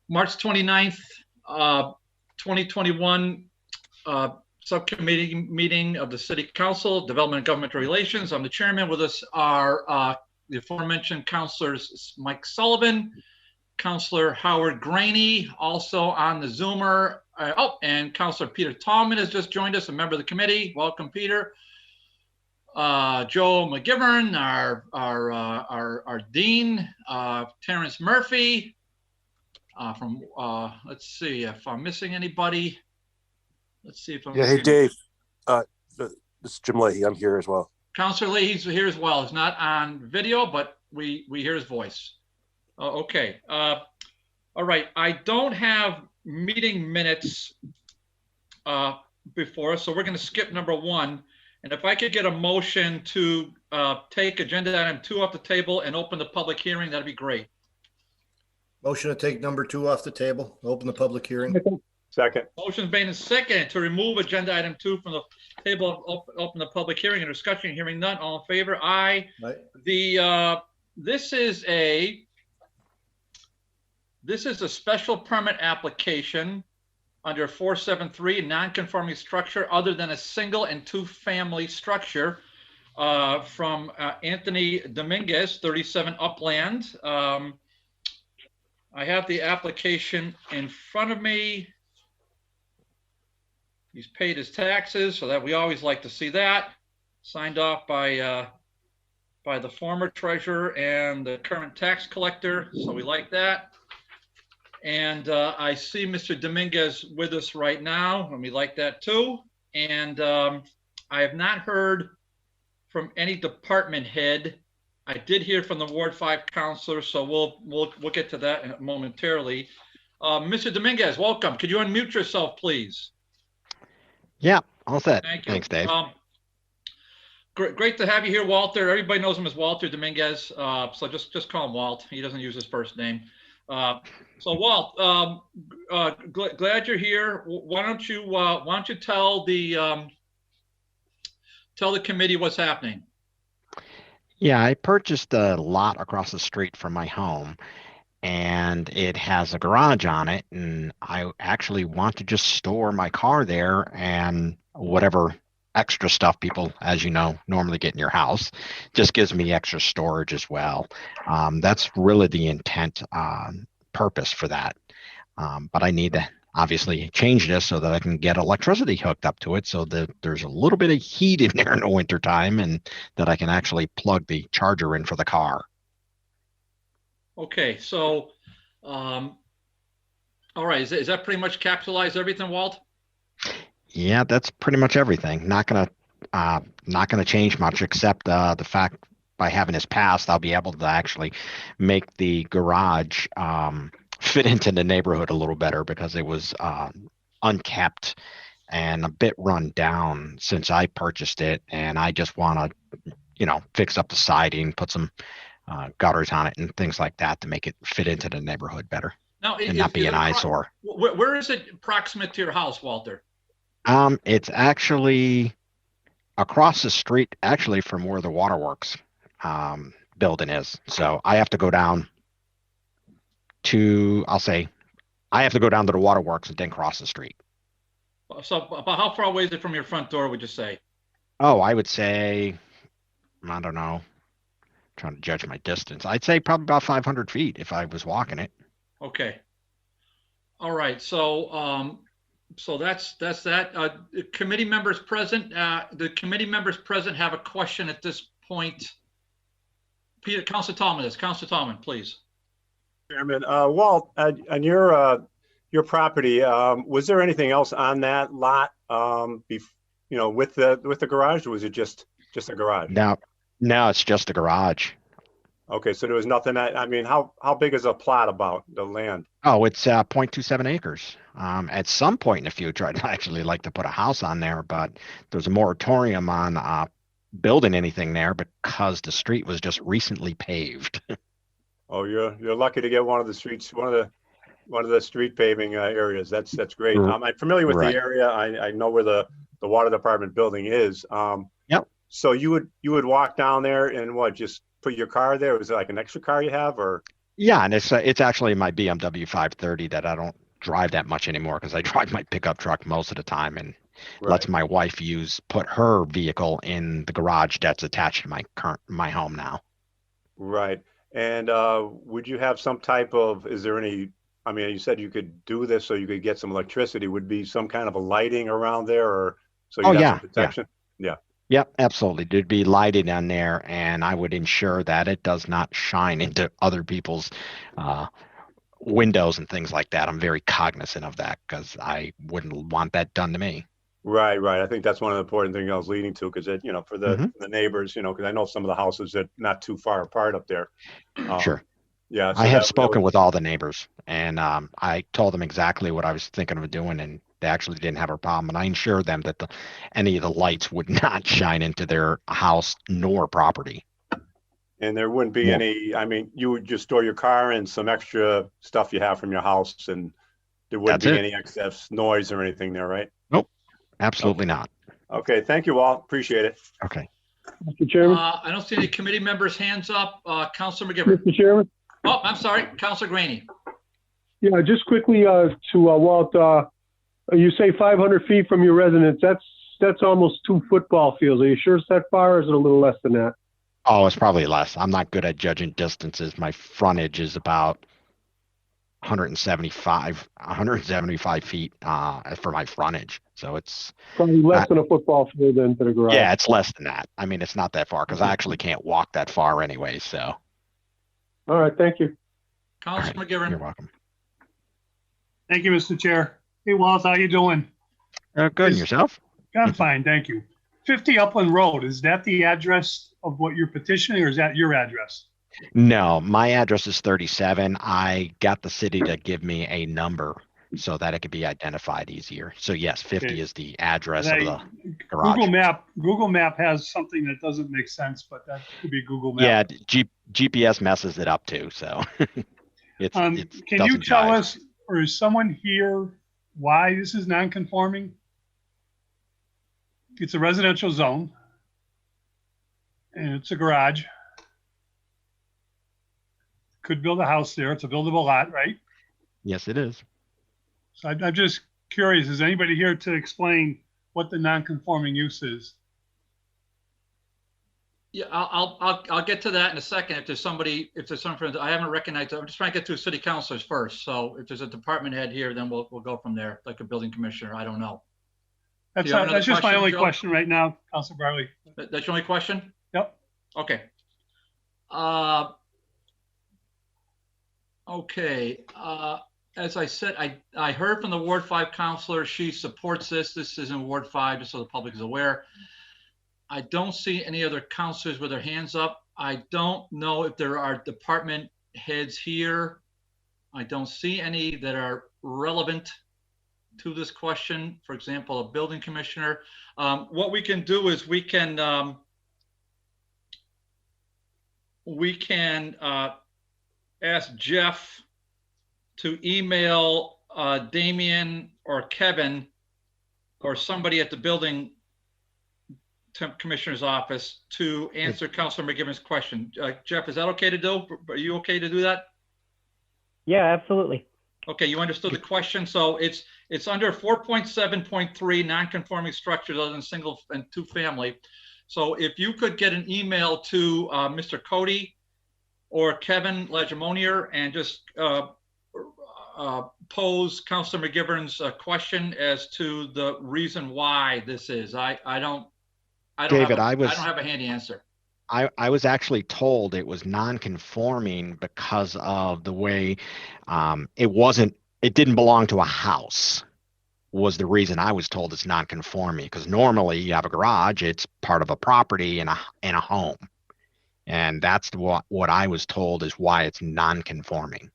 March 29th, 2021, subcommittee meeting of the City Council, Development and Government Relations. I'm the chairman. With us are the aforementioned councilors Mike Sullivan, Councilor Howard Graney, also on the Zoomer. And Councilor Peter Tallman has just joined us, a member of the committee. Welcome, Peter. Joe McGivern, our dean, Terrence Murphy. Let's see if I'm missing anybody. Let's see if I'm Hey, Dave. This is Jim Leahy. I'm here as well. Councilor Leahy's here as well. He's not on video, but we hear his voice. Okay. All right. I don't have meeting minutes before us, so we're going to skip number 1. And if I could get a motion to take agenda item 2 off the table and open the public hearing, that'd be great. Motion to take number 2 off the table, open the public hearing. Second. Motion's made and second to remove agenda item 2 from the table, open the public hearing and discussion. Hearing none, all in favor? Aye. Aye. This is a special permit application under 473, non-conforming structure other than a single and 2-family structure from Anthony Dominguez, 37 Upland. I have the application in front of me. He's paid his taxes, so that we always like to see that. Signed off by the former treasurer and the current tax collector, so we like that. And I see Mr. Dominguez with us right now, and we like that too. And I have not heard from any department head. I did hear from the Ward 5 counselor, so we'll get to that momentarily. Mr. Dominguez, welcome. Could you unmute yourself, please? Yeah, all set. Thank you. Thanks, Dave. Great to have you here, Walter. Everybody knows him as Walter Dominguez, so just call him Walt. He doesn't use his first name. So Walt, glad you're here. Why don't you tell the committee what's happening? Yeah, I purchased a lot across the street from my home, and it has a garage on it, and I actually want to just store my car there and whatever extra stuff people, as you know, normally get in your house. Just gives me extra storage as well. That's really the intent, purpose for that. But I need to obviously change this so that I can get electricity hooked up to it, so that there's a little bit of heat in there in the wintertime, and that I can actually plug the charger in for the car. Okay, so all right, is that pretty much capitalize everything, Walt? Yeah, that's pretty much everything. Not gonna change much, except the fact by having this passed, I'll be able to actually make the garage fit into the neighborhood a little better, because it was unkept and a bit run down since I purchased it, and I just want to, fix up the siding, put some gutters on it and things like that to make it fit into the neighborhood better, now, and not be an eyesore. Where is it proximate to your house, Walter? It's actually across the street, actually, from where the waterworks building is. So I have to go down to, I have to go down to the waterworks and then cross the street. So about how far away is it from your front door, would you say? Oh, I would say, I don't know, trying to judge my distance. I'd say probably about 500 feet if I was walking it. Okay. All right. So, so that's that. Committee members present. The committee members present have a question at this point. Peter, Councilor Tallman, please. Chairman, Walt, on your property, was there anything else on that lot, with the garage, or was it just a garage? No, it's just a garage. Okay, so there was nothing. I mean, how big is a plot about the land? Oh, it's 0.27 acres. At some point in the future, I'd actually like to put a house on there, but there's a moratorium on building anything there because the street was just recently paved. Oh, you're lucky to get one of the streets, one of the street paving areas. That's great. I'm familiar with the area. I know where the water department building is. Yep. So you would walk down there and just put your car there? Was it like an extra car you have, or? Yeah, and it's actually my BMW 530 that I don't drive that much anymore because I drive my pickup truck most of the time and Right, lets my wife put her vehicle in the garage that's attached to my home now. right. And would you have some type of, is there any, I mean, you said you could do this so you could get some electricity, would be some kind of a lighting around there or so Oh you'd have some yeah, yeah. protection? Yeah. Yep, absolutely. There'd be lighting on there, and I would ensure that it does not shine into other people's uh, windows and things like that. I'm very cognizant of that because I wouldn't want that done to me. Right, right. I think that's one of the important things I was leading to because it, for Hmm. the neighbors, because I know some of the houses that not too far apart up there. Um, Sure. yeah, I so have that spoken would, with all the neighbors, and I told them exactly what I was thinking of doing, and they actually didn't have a problem. And I ensured them that any of the lights would not shine into their house nor property. and there wouldn't be Yeah. any, I mean, you would just store your car and some extra stuff you have from your house and there wouldn't That's be it. any excess noise or anything there, right? Nope, Okay. absolutely not. Okay. Thank you all. Appreciate it. Okay. Mr. Chairman, I don't see any committee members' hands up. Counselor McGivern. Mr. Chairman, Oh, I'm sorry, Counselor Graney. yeah, just quickly to Walt, you say 500 feet from your residence. That's almost 2 football fields. Are you sure it's that far, or is it a little less than that? Oh, it's probably less. I'm not good at judging distances. My frontage is about 175 feet for my frontage. So it's Probably less not, than a football field then to the garage. yeah, it's less than that. I mean, it's not that far because I actually can't walk that far anyway. So, All right, thank you. all right, Counselor you're McGivern. welcome. Thank you, Mr. Chair. Hey, Walt, how you doing? Good. And Is- yourself? I'm fine, thank you. 50 Upland Road, is that the address of what you're petitioning, or is that your address? No, my address is 37. I got the city to give me a number so that it could be identified easier. So yes, 50 Okay. is the address of the Google garage. Map has something that doesn't make sense, but that could be Google Map. Yeah, GPS messes it up too. So it Can you doesn't tell jive. us, or is someone here, why this is non-conforming? It's a residential zone. And it's a garage. Could build a house there. It's a buildable lot, right? Yes, it is. So I'm just curious, is anybody here to explain what the non-conforming use is? Yeah, I'll get to that in a second. If there's something I haven't recognized, I'm just trying to get through city councilors first. So if there's a department head here, then we'll go from there, like a building commissioner. I don't know. That's, Do you have another that's just my question, only Joe? question right now, Council Barley. That's your only question? Yep. Okay. Okay. As I said, I heard from the Ward 5 counselor. She supports this. This is in Ward 5, just so the public is aware. I don't see any other counselors with their hands up. I don't know if there are department heads here. I don't see any that are relevant to this question. For example, a building commissioner. What we can do is we can ask Jeff to email Damien or Kevin or somebody at the building commissioner's office to answer Councilor McGivern's question. Jeff, is that okay to do? Are you okay to do that? Yeah, absolutely. Okay, you understood the question. So it's under 4.7.3 non-conforming structures other than single and two family. So if you could get an email to Mr. Cody or Kevin Legimonier and just pose Councilor McGivern's question as to the reason why this is. I don't David, have I don't have a handy answer. I was actually told it was non-conforming because of the way it didn't belong to a house was the reason I was told it's non-conforming, because normally you have a garage, it's part of a property in a home. And that's what I was told is why it's non-conforming,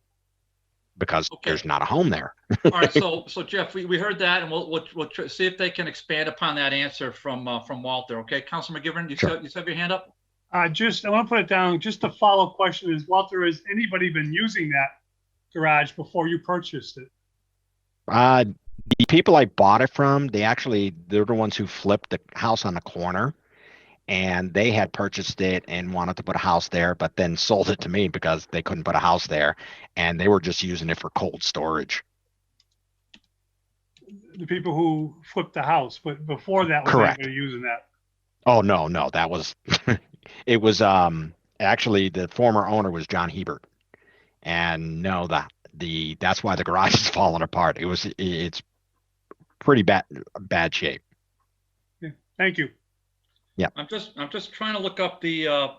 because Okay. there's not a home there. All right, so Jeff, we heard that, and we'll see if they can expand upon that answer from Walter. Okay, Councilor McGivern, you Sure. still have your hand up? I want to put it down. Just a follow-up question is, Walter, has anybody been using that garage before you purchased it? The people I bought it from, they're the ones who flipped the house on the corner, and they had purchased it and wanted to put a house there, but then sold it to me because they couldn't put a house there, and they were just using it for cold storage. The people who flipped the house, but before that, was Correct. anybody using that? Oh, no, that was, it was, actually the former owner was John Hebert. And no, that's why the garage is falling apart. It's pretty bad shape. Yeah. Thank you. I'm just trying to look up the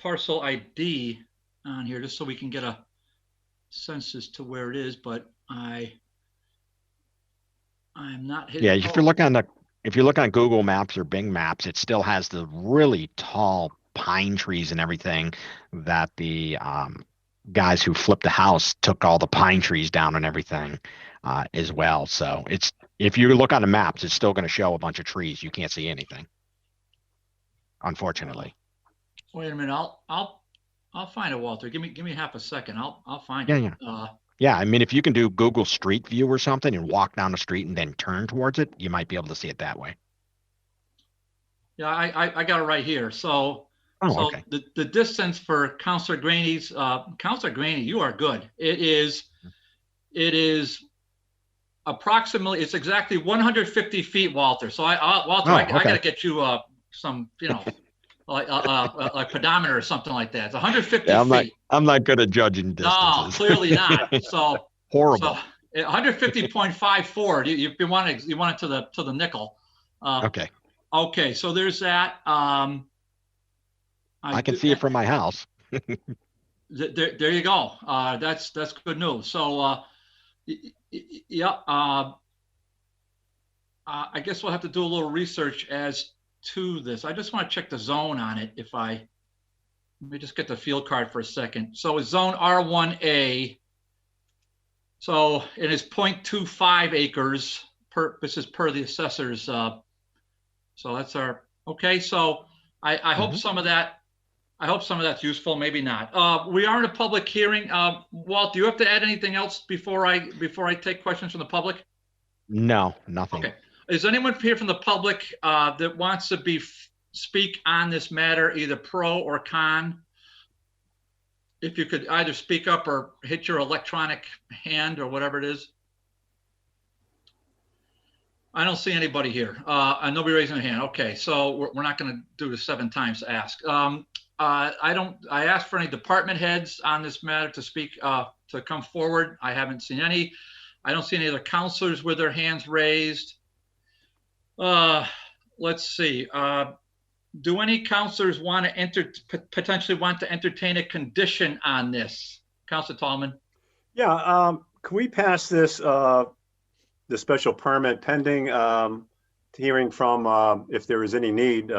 parcel ID on here just so we can get a sense as to where it is, but I'm not hitting. Yeah, if you look on Google Maps or Bing Maps, it still has the really tall pine trees and everything that the guys who flipped the house took all the pine trees down and everything as well. So if you look on the maps, it's still going to show a bunch of trees. You can't see anything, unfortunately. Wait a minute. I'll find it, Walter. Give me half a second. I'll find Yeah, it. yeah. Yeah, I mean, if you can do Google Street View or something and walk down the street and then turn towards it, you might be able to see it that way. Yeah, I got it right here. So, okay. the distance for Councilor Graney's, Councilor Graney, you are good. It is approximately, it's exactly 150 feet, Walter. So Walter, I got to get you some, like pedometer or something like that. It's 150 feet. I'm not good at judging distances. No, clearly not. So horrible. So 150.54. You want it to the nickel. Okay. Okay, so there's that. I can see it from my house. There you go. That's good news. So, yeah. I guess we'll have to do a little research as to this. I just want to check the zone on it. Let me just get the field card for a second. So it's zone R1A. So it is 0.25 acres this is per the assessors. So that's okay. So I hope some of that's useful. Maybe not. We are in a public hearing. Walt, do you have to add anything else before I take questions from the public? No, nothing. Okay. Is anyone here from the public that wants to speak on this matter, either pro or con? If you could either speak up or hit your electronic hand or whatever it is. I don't see anybody here. Nobody raising their hand. Okay, so we're not going to do this 7 times to ask. I asked for any department heads on this matter to speak, to come forward. I haven't seen any. I don't see any other counselors with their hands raised. Let's see. Do any counselors want to potentially want to entertain a condition on this? Councilor Tallman. Yeah, can we pass this, the special permit pending hearing from, if there is any need,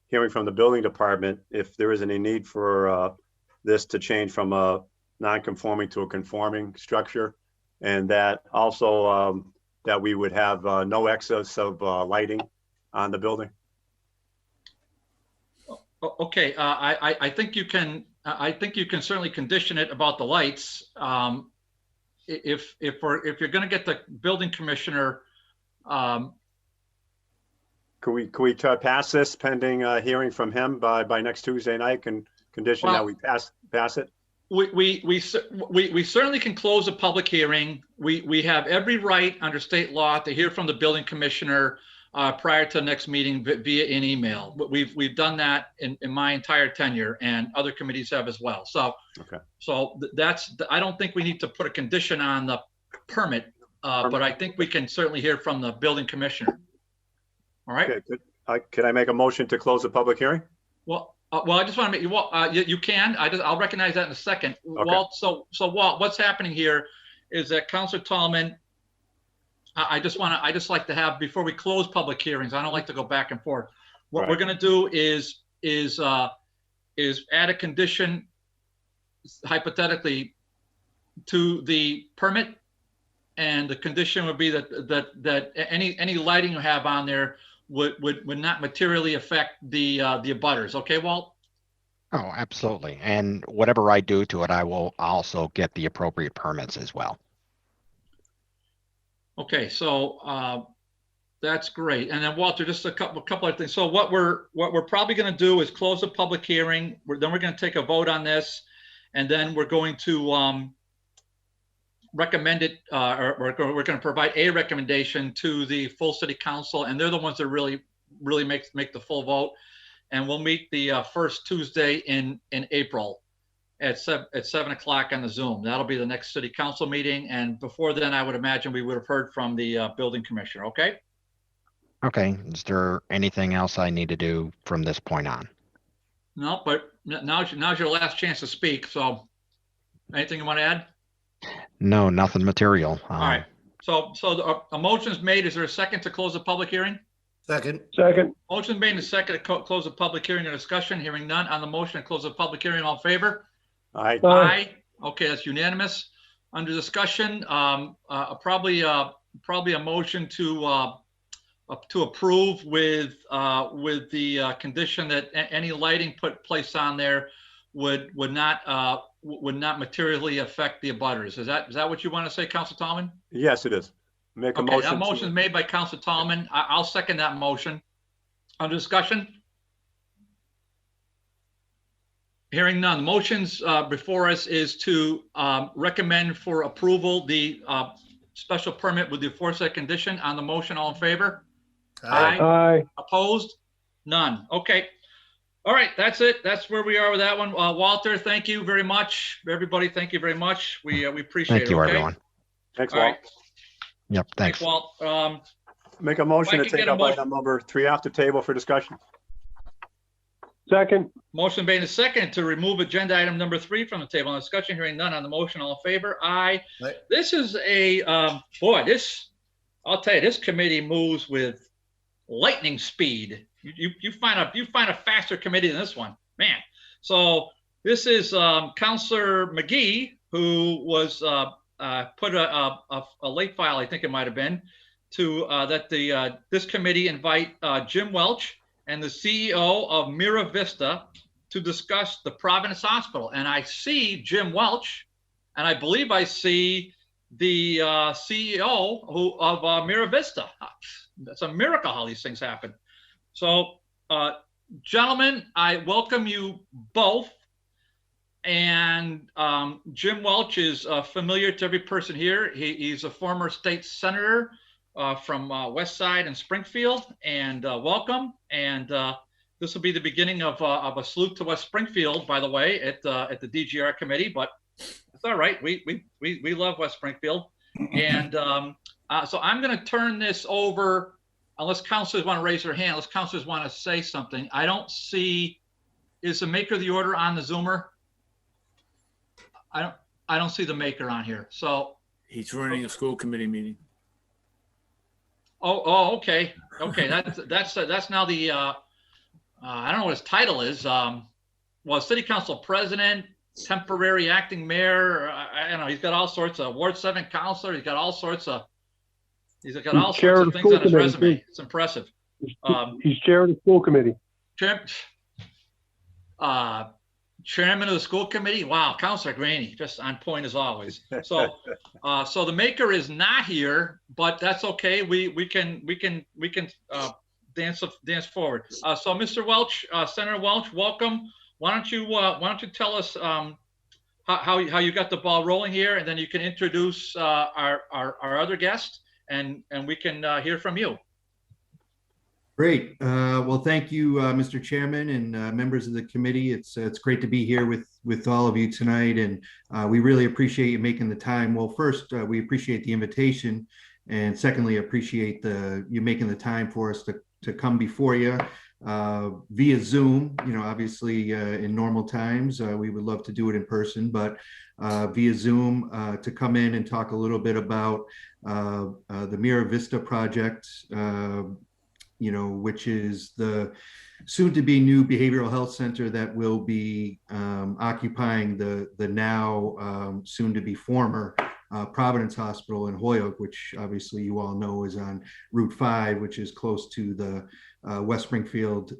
hearing from the building department, if there is any need for this to change from a non-conforming to a conforming structure, and that also that we would have no excess of lighting on the building? Okay, I think you can. I think you can certainly condition it about the lights. If you're going to get the building commissioner, Could we pass this pending hearing from him by next Tuesday night? Can condition that we pass it? We certainly can close a public hearing. We have every right under state law to hear from the building commissioner prior to the next meeting via an email. We've done that in my entire tenure, and other committees have as well. So, okay. So I don't think we need to put a condition on the permit, but I think we can certainly hear from the building commissioner. All right. Okay, can I make a motion to close the public hearing? Well, I just want to make you can. I'll recognize that in a second. Okay. Walt. So Walt, what's happening here is that Councilor Tallman. I just like to have, before we close public hearings, I don't like to go back and forth. What we're going to do is add a condition, hypothetically, to the permit, and the condition would be that any lighting you have on there would not materially affect the abutters. Okay, Walt? Oh, absolutely. And whatever I do to it, I will also get the appropriate permits as well. Okay, so That's great. And then Walter, just a couple of things. So what we're probably going to do is close the public hearing. Then we're going to take a vote on this, and then we're going to recommend it, or we're going to provide a recommendation to the full city council, and they're the ones that really make the full vote. And we'll meet the first Tuesday in April at 7 o'clock on the Zoom. That'll be the next city council meeting. And before then, I would imagine we would have heard from the building commissioner. Okay. Okay, is there anything else I need to do from this point on? No, but now's your last chance to speak. So anything you want to add? No, nothing material. All right. So a motion is made. Is there a second to close the public hearing? Second. Second. Motion made and second to close the public hearing and discussion. Hearing none on the motion to close the public hearing. All in favor? Aye. Aye. Okay, that's unanimous. Under discussion, probably a motion to approve with the condition that any lighting placed on there would not materially affect the abutters. Is that what you want to say, Council Tallman? Yes, it is. Make a Okay, motion. that motion is made by Council Tallman. I'll second that motion. Under discussion? Hearing none. The motions before us is to recommend for approval the special permit with the aforesaid condition. On the motion, all in favor? Aye. Aye. Opposed? None. Okay. All right, that's it. That's where we are with that one. Walter, thank you very much. Everybody, thank you very much. We appreciate it. Thank you, okay? everyone. Thanks, All Walt. right. Yep, thanks. Walt. Make a motion If I to could take get a up motion- item number 3 off the table for discussion. Second. Motion made and second to remove agenda item number 3 from the table. On discussion, hearing none on the motion, all in favor? Aye. Aye. This is I'll tell you, this committee moves with lightning speed. You find a faster committee than this one, man. So this is Councilor McGee, who was put a late file, I think it might have been, to that this committee invite Jim Welch and the CEO of Mira Vista to discuss the Providence Hospital. And I see Jim Welch, and I believe I see the CEO of Mira Vista. That's a miracle how these things happen. So, gentlemen, I welcome you both. And Jim Welch is familiar to every person here. He's a former state senator from West Side and Springfield, and welcome. And this will be the beginning of a salute to West Springfield, by the way, at the DGR Committee. But it's all right. We love West Springfield. And so I'm going to turn this over, unless councilors want to raise their hand, unless councilors want to say something. I don't see, is the maker of the order on the Zoomer? I don't see the maker on here. So He's running a school committee meeting. Oh, okay. That's now the I don't know what his title is. Well, city council president, temporary acting mayor. I don't know. He's got all sorts of Ward 7 counselor. He's got all sorts of things on his resume. It's impressive. He's chair of the school committee. Chairman of the school committee. Wow, Councilor Graney, just on point as always. So, so the maker is not here, but that's okay. We can dance forward. So, Mr. Welch, Senator Welch, welcome. Why don't you tell us how you got the ball rolling here, and then you can introduce our other guest, and we can hear from you. Great. Well, thank you, Mr. Chairman and members of the committee. It's great to be here with all of you tonight, and we really appreciate you making the time. Well, first, we appreciate the invitation, and secondly, appreciate you making the time for us to come before you via Zoom. You know, obviously, in normal times, we would love to do it in person, but via Zoom to come in and talk a little bit about the Mira Vista project. You know, which is the soon-to-be new behavioral health center that will be occupying the now soon-to-be former Providence Hospital in Holyoke, which obviously you all know is on Route 5, which is close to the West Springfield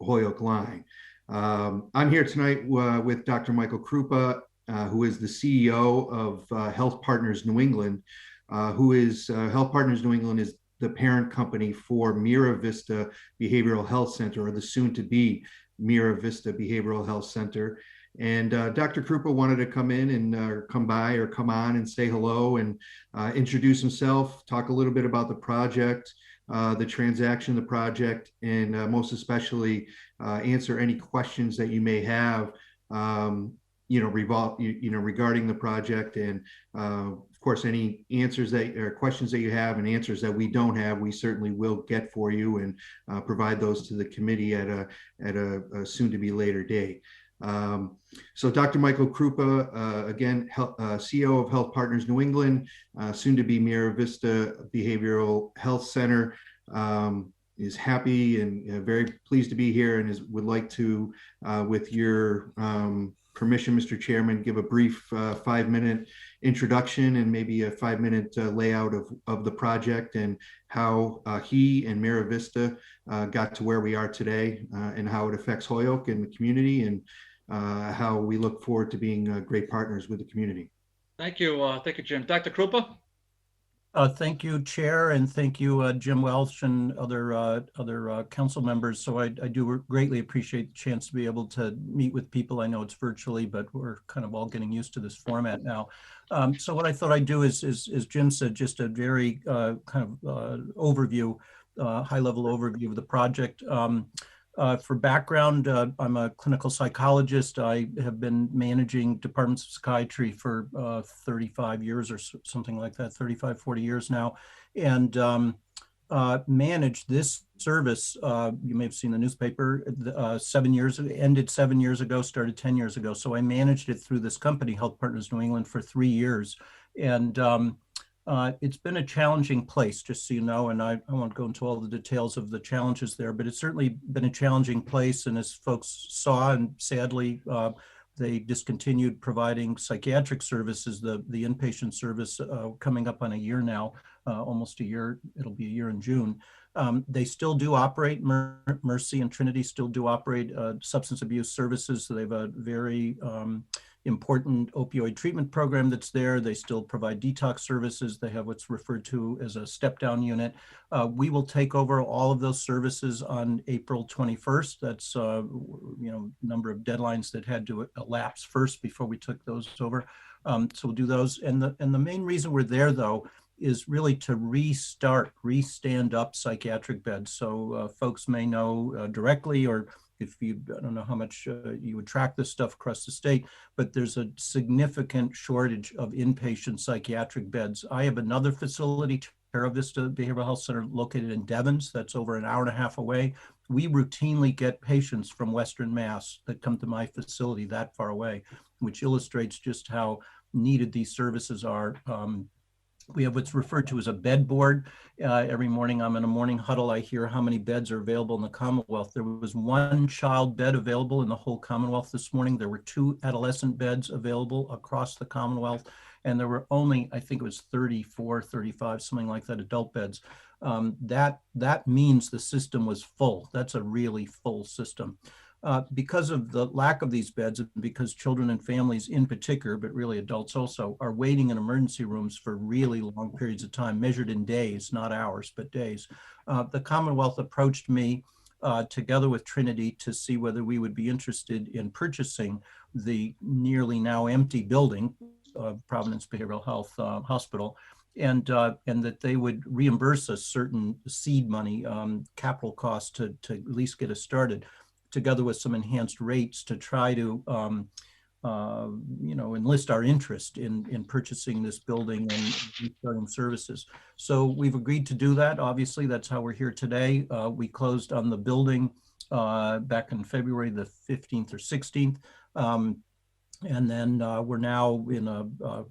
Holyoke line. I'm here tonight with Dr. Michael Krupa, who is the CEO of Health Partners New England, Health Partners New England is the parent company for Mira Vista Behavioral Health Center, or the soon-to-be Mira Vista Behavioral Health Center. And Dr. Krupa wanted to come in and come by or come on and say hello and introduce himself, talk a little bit about the project, the transaction, the project, and most especially answer any questions that you may have, regarding the project. And of course, any answers that or questions that you have and answers that we don't have, we certainly will get for you and provide those to the committee at a soon to be later date. So Dr. Michael Krupa, again, CEO of Health Partners New England, soon to be Mira Vista Behavioral Health Center, is happy and very pleased to be here and would like to, with your permission, Mr. Chairman, give a brief 5-minute introduction and maybe a 5-minute layout of the project and how he and Mira Vista got to where we are today, and how it affects Holyoke and the community, and how we look forward to being great partners with the community. Thank you, Jim. Dr. Krupa? Thank you, Chair, and thank you, Jim Welch and other council members. So I do greatly appreciate the chance to be able to meet with people. I know it's virtually, but we're kind of all getting used to this format now. So what I thought I'd do is, as Jim said, just a very overview, high-level overview of the project. For background, I'm a clinical psychologist. I have been managing departments of psychiatry for 35 years or something like that, 35, 40 years now, and managed this service. You may have seen the newspaper, 7 years, ended 7 years ago, started 10 years ago. So I managed it through this company, Health Partners New England, for 3 years. And it's been a challenging place, just so you know, and I won't go into all the details of the challenges there, but it's certainly been a challenging place. And as folks saw, and sadly, they discontinued providing psychiatric services, the inpatient service, coming up on a year now, almost a year. It'll be a year in June. They still do operate, Mercy and Trinity still do operate substance abuse services. So they have a very important opioid treatment program that's there. They still provide detox services. They have what's referred to as a step-down unit. We will take over all of those services on April 21st. That's number of deadlines that had to elapse first before we took those over. So we'll do those. And the main reason we're there, though, is really to restand up psychiatric beds. So folks may know directly, or if you, I don't know how much you would track this stuff across the state, but there's a significant shortage of inpatient psychiatric beds. I have another facility, Terra Vista Behavioral Health Center, located in Devens. That's over an hour and a half away. We routinely get patients from Western Mass that come to my facility that far away, which illustrates just how needed these services are. We have what's referred to as a bed board. Every morning I'm in a morning huddle. I hear how many beds are available in the Commonwealth. There was 1 child bed available in the whole Commonwealth this morning. There were 2 adolescent beds available across the Commonwealth. And there were only, I think it was 34, 35, something like that, adult beds. That means the system was full. That's a really full system. Because of the lack of these beds, and because children and families in particular, but really adults also, are waiting in emergency rooms for really long periods of time, measured in days, not hours, but days. The Commonwealth approached me together with Trinity to see whether we would be interested in purchasing the nearly now empty building of Providence Behavioral Health Hospital, and that they would reimburse us certain seed money, capital costs to at least get us started, together with some enhanced rates to try to enlist our interest in purchasing this building and starting services. So we've agreed to do that. Obviously, that's how we're here today. We closed on the building back in February the 15th or 16th. And then we're now in a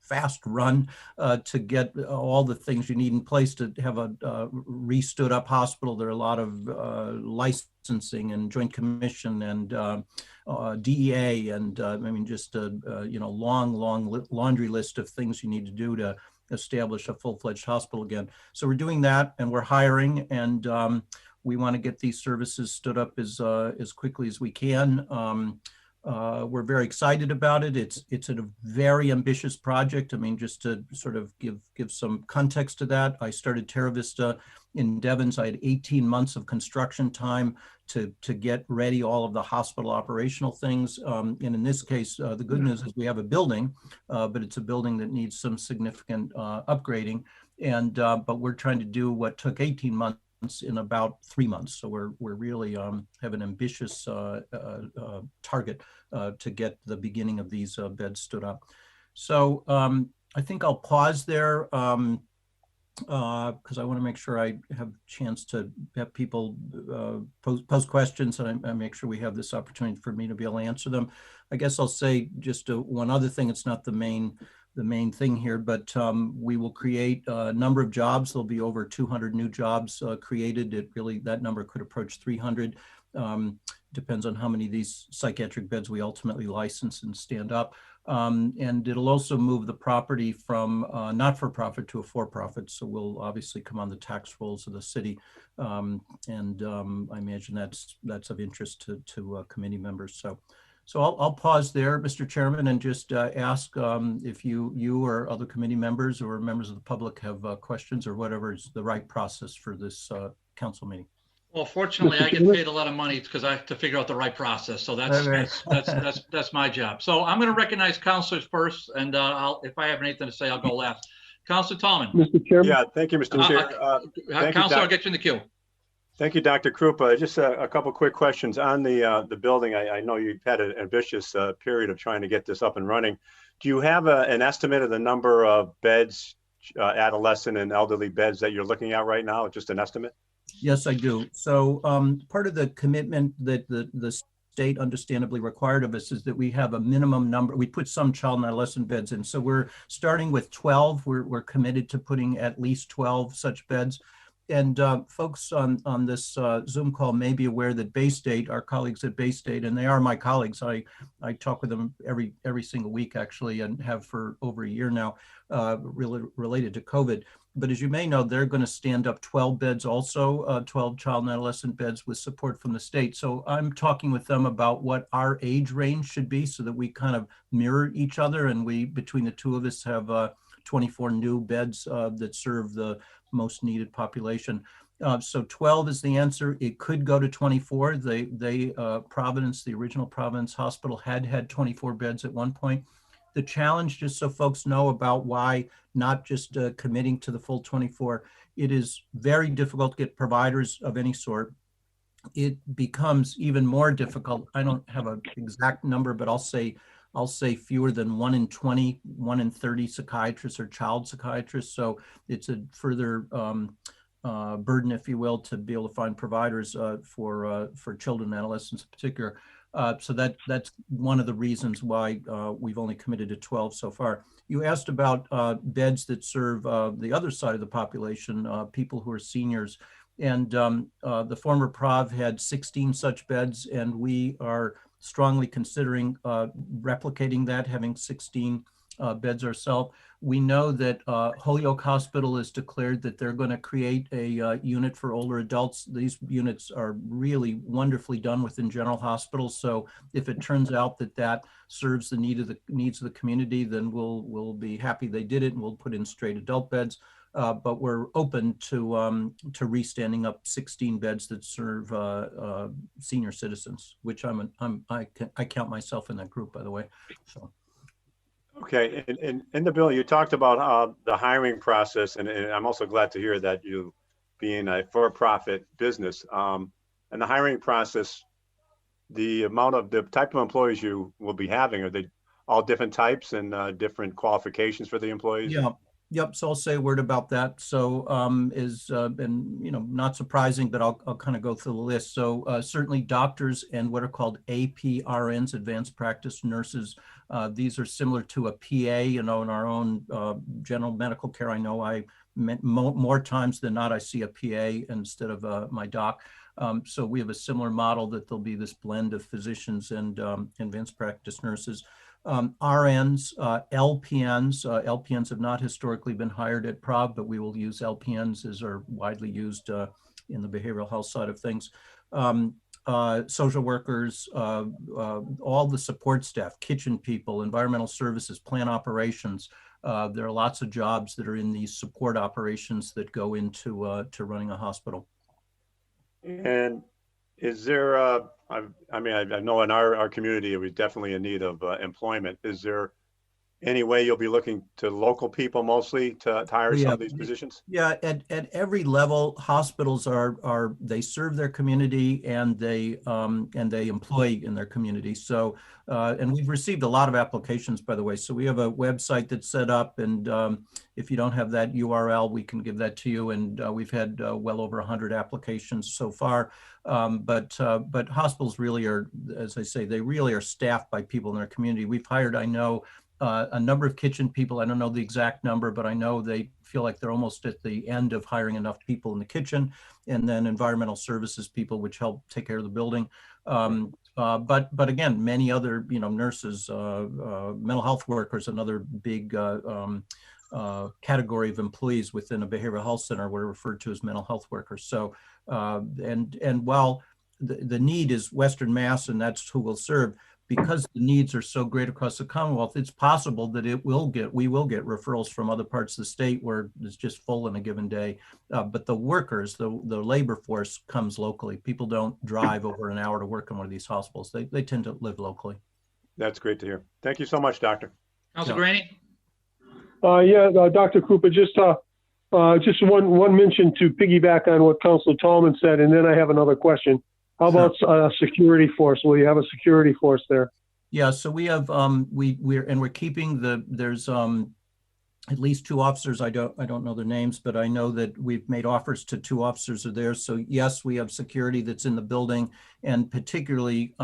fast run to get all the things you need in place to have a re-stood up hospital. There are a lot of licensing and joint commission and DEA and I mean just a long laundry list of things you need to do to establish a full-fledged hospital again. So we're doing that, and we're hiring, and we want to get these services stood up as quickly as we can. We're very excited about it. It's a very ambitious project. I mean, just to sort of give some context to that, I started Terra Vista in Devens. I had 18 months of construction time to get ready all of the hospital operational things. And in this case, the good news is we have a building, but it's a building that needs some significant upgrading. And but we're trying to do what took 18 months in about 3 months. So we're really have an ambitious target to get the beginning of these beds stood up. So I think I'll pause there because I want to make sure I have a chance to have people pose questions, and I make sure we have this opportunity for me to be able to answer them. I guess I'll say just one other thing. It's not the main thing here, but we will create a number of jobs. There'll be over 200 new jobs created. That number could approach 300. Depends on how many of these psychiatric beds we ultimately license and stand up. And it'll also move the property from not-for-profit to a for-profit. So we'll obviously come on the tax rolls of the city. I imagine that's of interest to committee members. So I'll pause there, Mr. Chairman, and just ask if you or other committee members or members of the public have questions or whatever is the right process for this council meeting. Well, fortunately, I get paid a lot of money because I have to figure out the right process. So that's my job. So I'm going to recognize councilors first, and if I have anything to say, I'll go last. Councilor Tallman. Mr. Chairman? Yeah, thank you, Mr. Chair. Councilor, I'll get you in the queue. Thank you, Dr. Krupa. Just a couple quick questions on the building. I know you've had an ambitious period of trying to get this up and running. Do you have an estimate of the number of beds, adolescent and elderly beds that you're looking at right now? Just an estimate? Yes, I do. So part of the commitment that the state understandably required of us is that we have a minimum number. We put some child and adolescent beds in. So we're starting with 12. We're committed to putting at least 12 such beds. And folks on this Zoom call may be aware that Bay State, our colleagues at Bay State, and they are my colleagues. I talk with them every single week, actually, and have for over a year now, related to COVID. But as you may know, they're going to stand up 12 beds also, 12 child and adolescent beds with support from the state. So I'm talking with them about what our age range should be so that we kind of mirror each other. And we, between the two of us, have 24 new beds that serve the most needed population. So 12 is the answer. It could go to 24. Providence, the original Providence Hospital had 24 beds at one point. The challenge, just so folks know about why not just committing to the full 24, it is very difficult to get providers of any sort. It becomes even more difficult. I don't have an exact number, but I'll say fewer than 1 in 20, 1 in 30 psychiatrists or child psychiatrists. So it's a further burden, if you will, to be able to find providers for children and adolescents in particular. So that's one of the reasons why we've only committed to 12 so far. You asked about beds that serve the other side of the population, people who are seniors. And the former Prov had 16 such beds, and we are strongly considering replicating that, having 16 beds ourselves. We know that Holyoke Hospital has declared that they're going to create a unit for older adults. These units are really wonderfully done within general hospitals. So if it turns out that that serves the needs of the community, then we'll be happy they did it, and we'll put in straight adult beds. But we're open to restanding up 16 beds that serve senior citizens, which I count myself in that group, by the way. So. Okay, and in the bill, you talked about the hiring process, and I'm also glad to hear that you being a for-profit business. And the hiring process, the type of employees you will be having, are they all different types and different qualifications for the employees? Yeah. Yep. So I'll say a word about that. So and not surprising, but I'll kind of go through the list. So certainly doctors and what are called APRNs, advanced practice nurses. These are similar to a PA, in our own general medical care. I know more times than not, I see a PA instead of my doc. So we have a similar model that there'll be this blend of physicians and advanced practice nurses. RNs, LPNs. LPNs have not historically been hired at Prov, but we will use LPNs as are widely used in the behavioral health side of things. social workers, all the support staff, kitchen people, environmental services, plant operations. There are lots of jobs that are in these support operations that go into to running a hospital. And is there, I know in our community, we're definitely in need of employment. Is there any way you'll be looking to local people mostly to hire some of these positions? Yeah, at every level, hospitals they serve their community and they employ in their community. So, and we've received a lot of applications, by the way. So we have a website that's set up, and if you don't have that URL, we can give that to you. And we've had well over 100 applications so far. But hospitals really are, as I say, they really are staffed by people in their community. We've hired, I know, a number of kitchen people. I don't know the exact number, but I know they feel like they're almost at the end of hiring enough people in the kitchen, and then environmental services people, which help take care of the building. But again, many other, nurses, mental health workers, another big category of employees within a behavioral health center were referred to as mental health workers. So, and while the need is Western Mass, and that's who we'll serve, because the needs are so great across the Commonwealth, it's possible that we will get referrals from other parts of the state where it's just full in a given day. But the workers, the labor force comes locally. People don't drive over an hour to work in one of these hospitals. They tend to live locally. That's great to hear. Thank you so much, Doctor. Councilor Graney? Dr. Cooper, just one mention to piggyback on what Councilor Tallman said, and then I have another question. How about security force? Will you have a security force there? Yeah, so we have we're keeping there's at least 2 officers. I don't know their names, but I know that we've made offers to 2 officers are there. So yes, we have security that's in the building, and particularly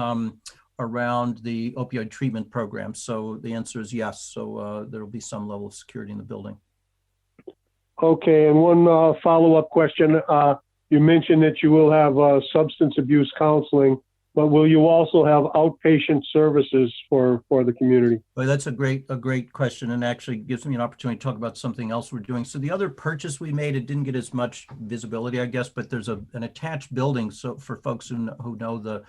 around the opioid treatment program. So the answer is yes. So there will be some level of security in the building. Okay, and one follow-up question. You mentioned that you will have substance abuse counseling, but will you also have outpatient services for the community? Well, that's a great question, and actually gives me an opportunity to talk about something else we're doing. So the other purchase we made, it didn't get as much visibility, I guess, but there's an attached building. So for folks who know the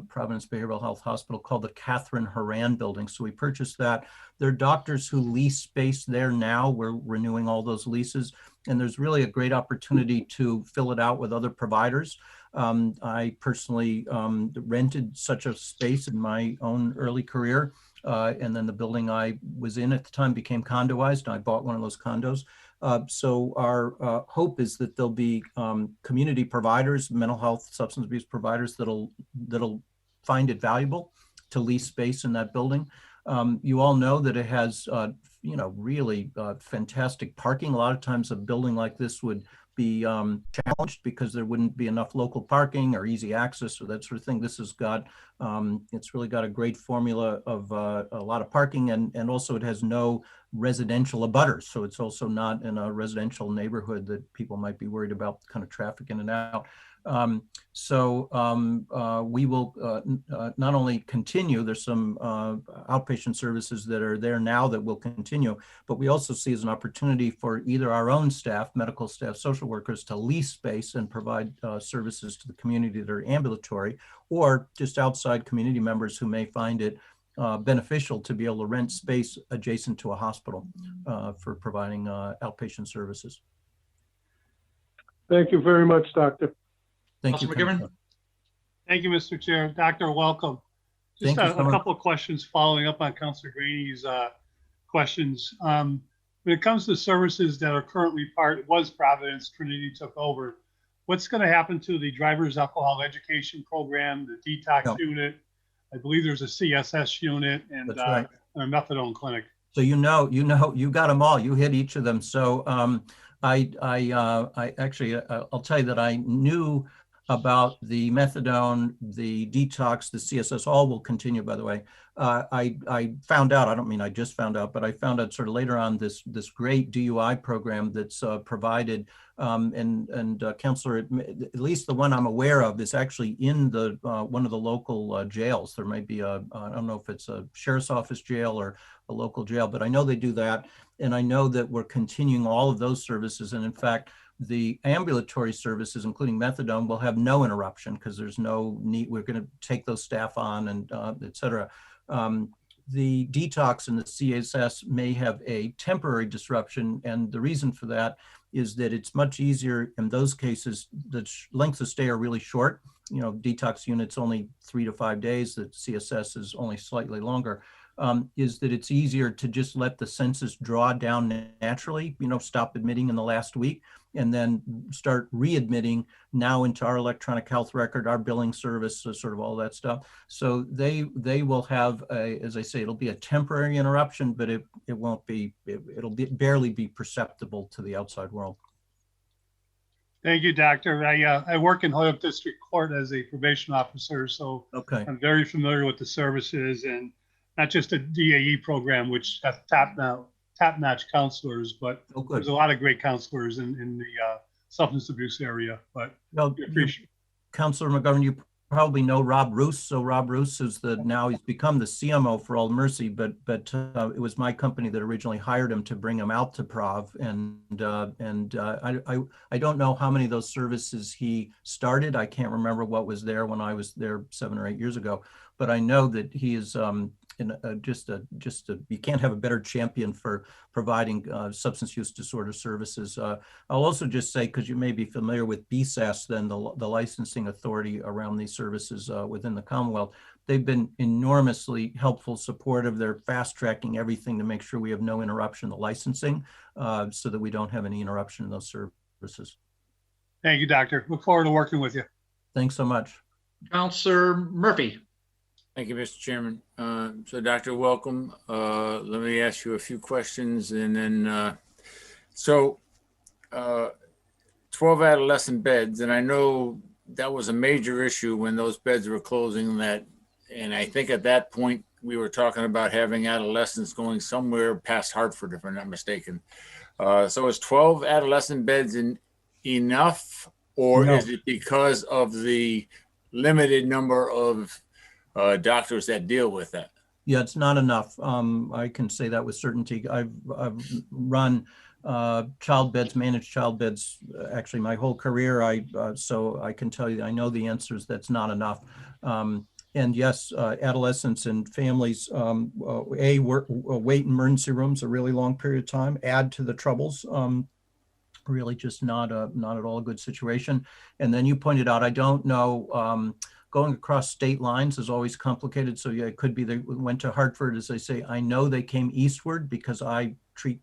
Providence Behavioral Health Hospital, called the Catherine Horan Building. So we purchased that. There are doctors who lease space there now. We're renewing all those leases, and there's really a great opportunity to fill it out with other providers. I personally rented such a space in my own early career, and then the building I was in at the time became condoized, and I bought one of those condos. So our hope is that there'll be community providers, mental health, substance abuse providers that'll find it valuable to lease space in that building. You all know that it has, really fantastic parking. A lot of times a building like this would be challenged because there wouldn't be enough local parking or easy access or that sort of thing. This has got, it's really got a great formula of a lot of parking, and also it has no residential abutters. So it's also not in a residential neighborhood that people might be worried about kind of traffic in and out. We will not only continue, there's some outpatient services that are there now that will continue, but we also see as an opportunity for either our own staff, medical staff, social workers, to lease space and provide services to the community that are ambulatory, or just outside community members who may find it beneficial to be able to rent space adjacent to a hospital for providing outpatient services. Thank you very much, Doctor. Thank you. Thank you, Mr. Chair. Doctor, welcome. Just a couple of questions following up on Councilor Graney's questions. When it comes to services that are currently was Providence, Trinity took over, what's going to happen to the driver's alcohol education program, the detox unit? I believe there's a CSS unit and a methadone clinic. So you got them all. You hit each of them. So I actually, I'll tell you that I knew about the methadone, the detox, the CSS, all will continue, by the way. I found out, I don't mean I just found out, but I found out sort of later on this great DUI program that's provided, and Counselor, at least the one I'm aware of, is actually in the one of the local jails. There might be I don't know if it's a sheriff's office jail or local jail, but I know they do that. And I know that we're continuing all of those services. And in fact, the ambulatory services, including methadone, will have no interruption because there's no need. We're going to take those staff on and et cetera. The detox and the CSS may have a temporary disruption. And the reason for that is that it's much easier in those cases. The lengths of stay are really short. You know, detox units only 3 to 5 days. The CSS is only slightly longer. Is that it's easier to just let the census draw down naturally, you know, stop admitting in the last week and then start readmitting now into our electronic health record, our billing service, so sort of all that stuff. So they will have, as I say, it'll be a temporary interruption, but it won't be, it'll barely be perceptible to the outside world. Thank you, Doctor. I work in Holyoke District Court as a probation officer, so okay. I'm very familiar with the services and not just a DAE program, which has top-notch counselors, but there's a lot of great counselors in the substance abuse area. But well, Counselor McGovern, you probably know Rob Roos. So Rob Roos is now he's become the CMO for All Mercy, but it was my company that originally hired him to bring him out to Prov, and I don't know how many of those services he started. I can't remember what was there when I was there 7 or 8 years ago, but I know that he is you can't have a better champion for providing substance use disorder services. I'll also just say, because you may be familiar with BSAS, then the licensing authority around these services within the Commonwealth, they've been enormously helpful, supportive. They're fast tracking everything to make sure we have no interruption in the licensing so that we don't have any interruption in those services. Thank you, Doctor. Look forward to working with you. Thanks so much. Counselor Murphy. Thank you, Mr. Chairman. So, Doctor, welcome. Let me ask you a few questions, and then 12 adolescent beds, and I know that was a major issue when those beds were closing. And I think at that point we were talking about having adolescents going somewhere past Hartford, if I'm not mistaken. So, is 12 adolescent beds enough, or No. is it because of the limited number of doctors that deal with that? Yeah, it's not enough. I can say that with certainty. I've run child beds, managed child beds, actually my whole career. So I can tell you, I know the answer is that's not enough. And yes, adolescents and families, wait in emergency rooms a really long period of time, add to the troubles. Really just not at all a good situation. And then you pointed out, I don't know, going across state lines is always complicated. So yeah, it could be they went to Hartford, as I say. I know they came eastward because I treat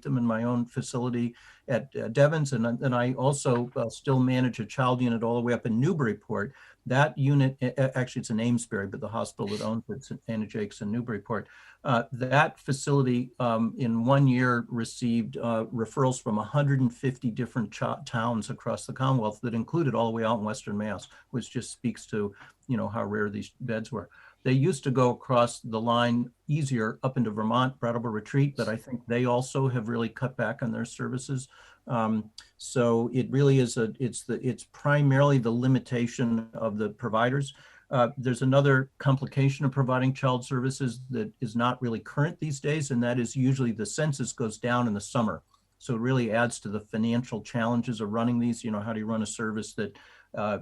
them in my own facility at Devon's, and I also still manage a child unit all the way up in Newburyport. That unit, actually it's in Amesbury, but the hospital that owns it's Anna Jake's in Newburyport. That facility in 1 year received referrals from 150 different towns across the Commonwealth that included all the way out in Western Mass, which just speaks to, you know, how rare these beds were. They used to go across the line easier up into Vermont, Brattleboro Retreat, but I think they also have really cut back on their services. So it really is it's primarily the limitation of the providers. There's another complication of providing child services that is not really current these days, and that is usually the census goes down in the summer. So it really adds to the financial challenges of running these. You know, how do you run a service that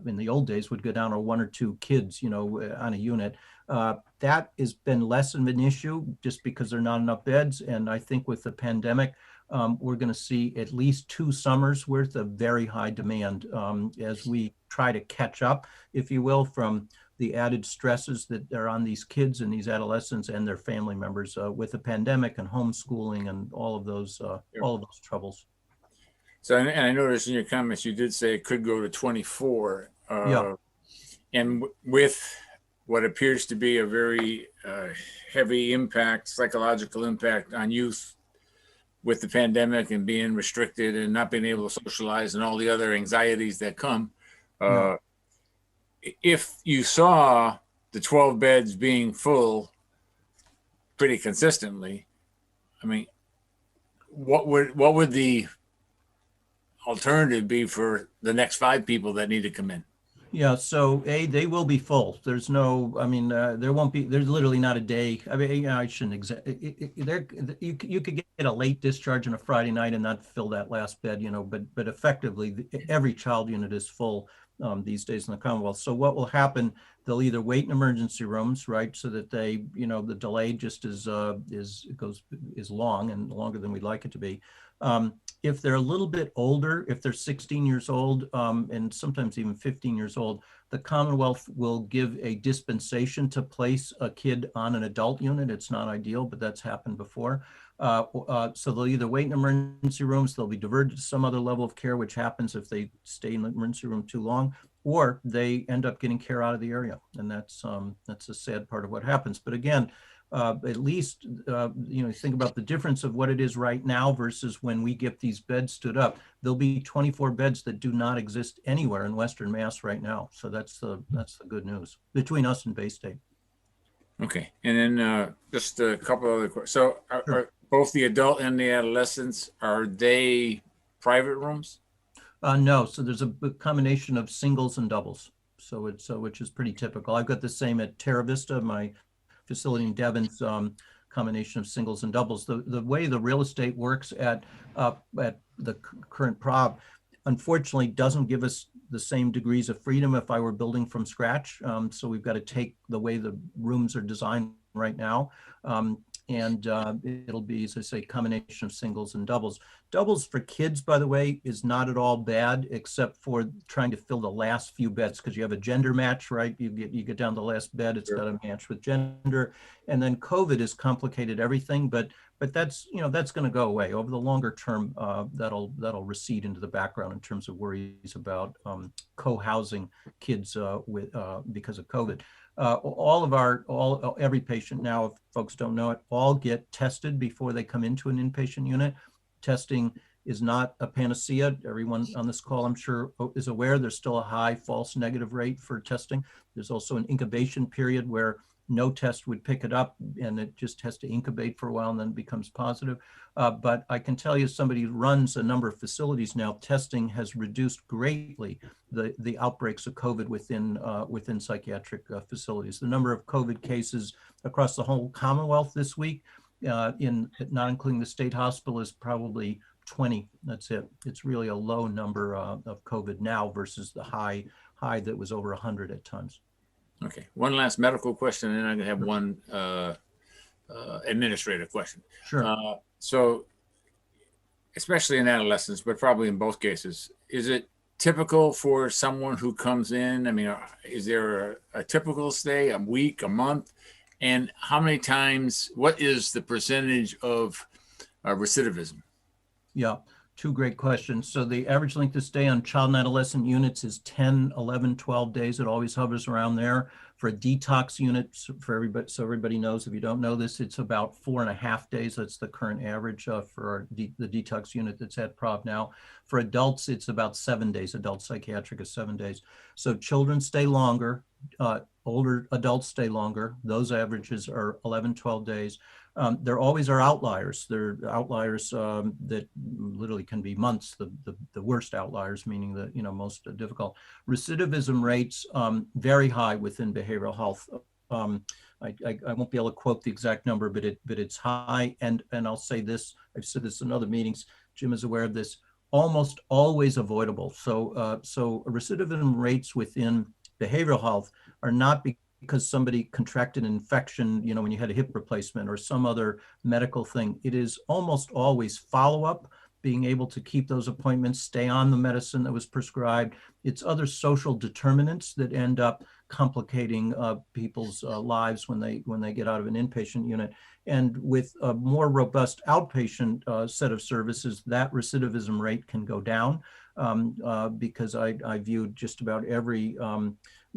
in the old days would go down to 1 or 2 kids, you know, on a unit? That has been less of an issue just because there are not enough beds. And I think with the pandemic, we're going to see at least 2 summers worth of very high demand as we try to catch up, if you will, from the added stresses that are on these kids and these adolescents and their family members with the pandemic and homeschooling and all of those troubles. So, and I noticed in your comments, you did say it could go to 24. Yeah. And with what appears to be a very heavy impact, psychological impact on youth with the pandemic and being restricted and not being able to socialize and all the other anxieties that come. If you saw the 12 beds being full pretty consistently, I mean, what would the alternative be for the next 5 people that need to come in? Yeah, so they will be full. There's no, I mean, there won't be, there's literally not a day. I mean, you know, I shouldn't you could get a late discharge on a Friday night and not fill that last bed, you know, but effectively every child unit is full these days in the Commonwealth. So what will happen, they'll either wait in emergency rooms, right? So that they, you know, the delay just is long and longer than we'd like it to be. If they're a little bit older, if they're 16 years old and sometimes even 15 years old, the Commonwealth will give a dispensation to place a kid on an adult unit. It's not ideal, but that's happened before. So they'll either wait in emergency rooms, they'll be diverted to some other level of care, which happens if they stay in the emergency room too long, or they end up getting care out of the area. And that's a sad part of what happens. But again, at least, you know, think about the difference of what it is right now versus when we get these beds stood up. There'll be 24 beds that do not exist anywhere in Western Mass right now. So that's the good news between us and Bay State. Okay, and then just a couple other questions. So are both the adult and the adolescents, are they private rooms? No, so there's a combination of singles and doubles. So it's which is pretty typical. I've got the same at Terra Vista, my facility in Devon's, combination of singles and doubles. The way the real estate works at the current Prov, unfortunately, doesn't give us the same degrees of freedom if I were building from scratch. So we've got to take the way the rooms are designed right now. And it'll be, as I say, combination of singles and doubles. Doubles for kids, by the way, is not at all bad, except for trying to fill the last few beds, because you have a gender match, right? You get down to the last bed, it's got to match with gender, and then COVID has complicated everything. But that's, you know, that's going to go away over the longer term. That'll recede into the background in terms of worries about co-housing kids with because of COVID. Every patient now, if folks don't know it, all get tested before they come into an inpatient unit. Testing is not a panacea. Everyone on this call, I'm sure, is aware there's still a high false negative rate for testing. There's also an incubation period where no test would pick it up and it just has to incubate for a while and then it becomes positive. But I can tell you, somebody who runs a number of facilities now, testing has reduced greatly the outbreaks of COVID within psychiatric facilities. The number of COVID cases across the whole Commonwealth this week, not including the state hospital, is probably 20. That's it. It's really a low number of COVID now versus the high that was over 100 at times. Okay, one last medical question, and then I'm gonna have one administrative question. Sure. So, especially in adolescents, but probably in both cases, is it typical for someone who comes in? I mean, is there a typical stay, a week, a month? And how many times, what is the percentage of recidivism? Yeah, two great questions. So the average length of stay on child and adolescent units is 10, 11, 12 days. It always hovers around there. For a detox unit, for everybody, so everybody knows, if you don't know this, it's about 4.5 days. That's the current average for the detox unit that's at Prov now. For adults, it's about 7 days. Adult psychiatric is 7 days. So children stay longer. Older adults stay longer. Those averages are 11, 12 days. There always are outliers. There are outliers that literally can be months, the worst outliers, meaning the most difficult. Recidivism rates very high within behavioral health. I won't be able to quote the exact number, but it's high. And I'll say this, I've said this in other meetings, Jim is aware of this, almost always avoidable. So recidivism rates within behavioral health are not because somebody contracted an infection, when you had a hip replacement or some other medical thing. It is almost always follow-up, being able to keep those appointments, stay on the medicine that was prescribed. It's other social determinants that end up complicating people's lives when they get out of an inpatient unit. And with a more robust outpatient set of services, that recidivism rate can go down because I viewed just about every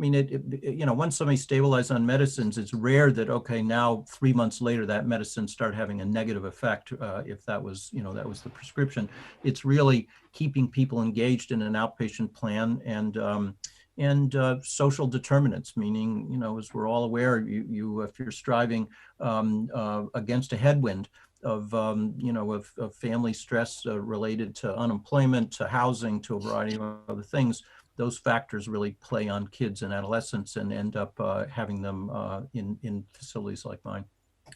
once somebody stabilizes on medicines, it's rare that, okay, now 3 months later, that medicine start having a negative effect if that was the prescription. It's really keeping people engaged in an outpatient plan and social determinants, meaning, as we're all aware, if you're striving against a headwind of family stress related to unemployment, to housing, to a variety of other things, those factors really play on kids and adolescents and end up having them in facilities like mine.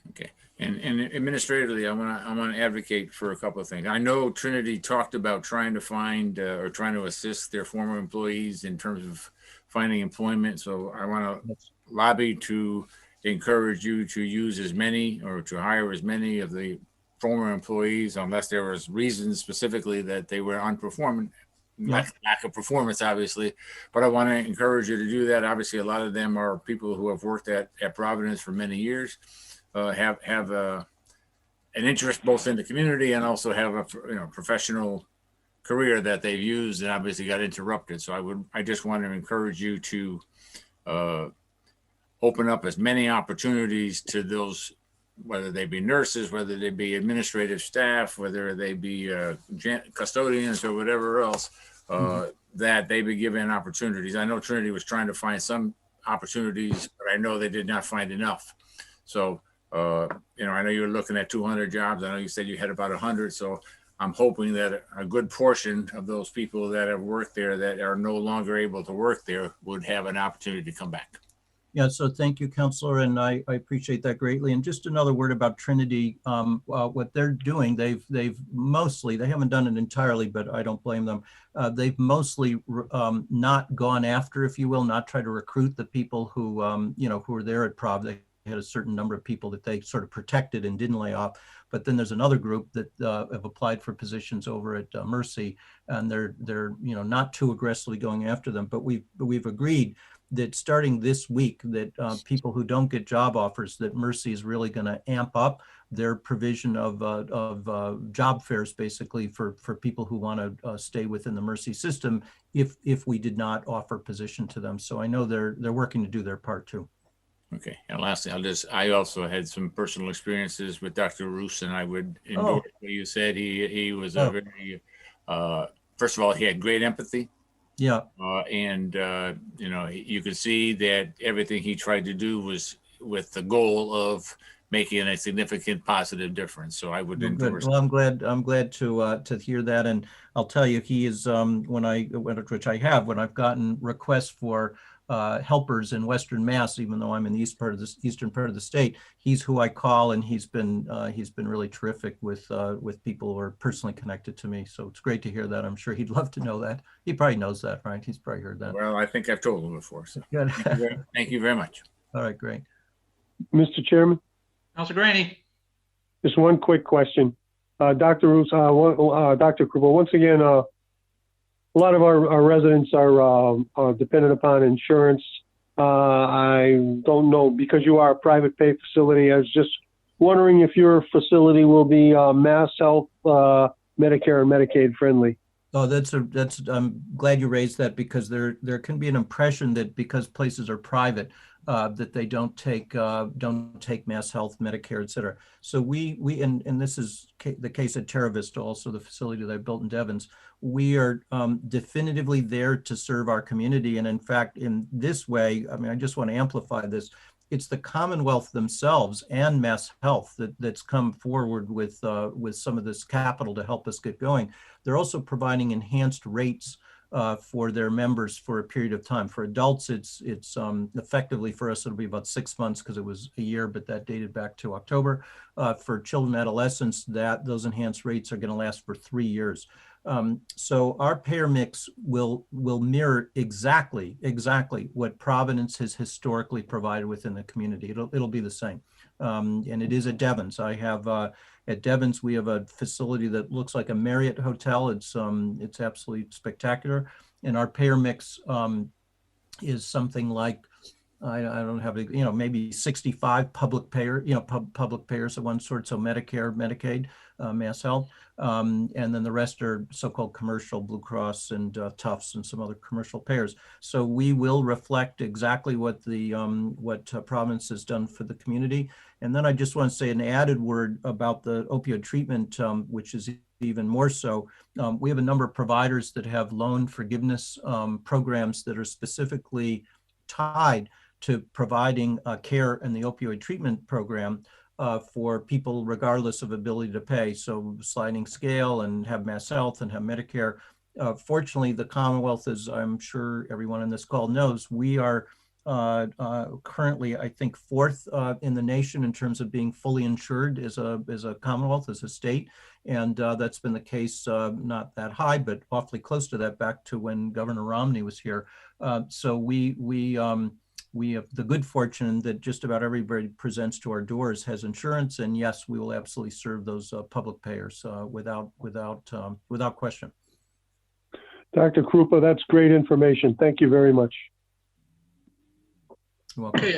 Okay. And administratively, I want to advocate for a couple of things. I know Trinity talked about trying to find or trying to assist their former employees in terms of finding employment. So I want to lobby to encourage you to use as many or to hire as many of the former employees, unless there was reasons specifically that they were unperforming, lack of performance, obviously. But I want to encourage you to do that. Obviously, a lot of them are people who have worked at Providence for many years. Have an interest both in the community and also have a professional career that they've used and obviously got interrupted. So I just want to encourage you to open up as many opportunities to those, whether they be nurses, whether they be administrative staff, whether they be custodians or whatever else, that they be given opportunities. I know Trinity was trying to find some opportunities, but I know they did not find enough. So I know you're looking at 200 jobs. I know you said you had about 100. So I'm hoping that a good portion of those people that have worked there that are no longer able to work there would have an opportunity to come back. Yeah, so thank you, Counselor, and I appreciate that greatly. And just another word about Trinity, what they're doing, they've mostly, they haven't done it entirely, but I don't blame them. They've mostly not gone after, if you will, not try to recruit the people who, who were there at Prov. They had a certain number of people that they sort of protected and didn't lay off. But then there's another group that have applied for positions over at Mercy, and they're not too aggressively going after them. But we've agreed that starting this week, that people who don't get job offers, that Mercy is really going to amp up their provision of job fairs, basically for people who want to stay within the Mercy system, if we did not offer position to them. So I know they're working to do their part too. Okay, and lastly, I also had some personal experiences with Dr. Roos, and I would endorse what you said. He was a very, first of all, he had great empathy. Yeah. You could see that everything he tried to do was with the goal of making a significant positive difference. So I would endorse. Well, I'm glad to hear that, and I'll tell you, he is when I've gotten requests for helpers in Western Mass, even though I'm in the eastern part of the state, he's who I call, and he's been really terrific with people who are personally connected to me. So it's great to hear that. I'm sure he'd love to know that. He probably knows that, right? He's probably heard that. Well, I think I've told him before. So good. Thank you very much. All right, great. Mr. Chairman, Councilor Graney. just one quick question. Dr. Roos, Dr. Krupa, once again, a lot of our residents are dependent upon insurance. I don't know, because you are a private pay facility, I was just wondering if your facility will be Mass Health, Medicare and Medicaid friendly. Oh, I'm glad you raised that, because there can be an impression that because places are private, that they don't take Mass Health, Medicare, et cetera. So and this is the case at Terra Vista, also the facility that I built in Devens. We are definitively there to serve our community. And in fact, in this way, I mean, I just want to amplify this. It's the Commonwealth themselves and Mass Health that's come forward with some of this capital to help us get going. They're also providing enhanced rates for their members for a period of time. For adults, it's effectively, for us, it'll be about 6 months, because it was a year, but that dated back to October. For children and adolescents, those enhanced rates are going to last for 3 years. So our payer mix will mirror exactly what Providence has historically provided within the community. It'll be the same, and it is at Devens. I have at Devens, we have a facility that looks like a Marriott hotel. It's absolutely spectacular, and our payer mix is something like, I don't have it, maybe 65 public public payers of one sort. So Medicare, Medicaid, Mass Health, and then the rest are so-called commercial, Blue Cross and Tufts and some other commercial payers. So we will reflect exactly what Providence has done for the community. And then I just want to say an added word about the opioid treatment, which is even more so. We have a number of providers that have loan forgiveness programs that are specifically tied to providing care in the opioid treatment program for people regardless of ability to pay. So sliding scale, and have Mass Health and have Medicare. Fortunately, the Commonwealth, as I'm sure everyone on this call knows, we are currently, I think, fourth in the nation in terms of being fully insured as a Commonwealth, as a state. And that's been the case, not that high, but awfully close to that back to when Governor Romney was here. So we have the good fortune that just about everybody presents to our doors has insurance. And yes, we will absolutely serve those public payers without question. Dr. Krupa, that's great information. Thank you very much. Okay,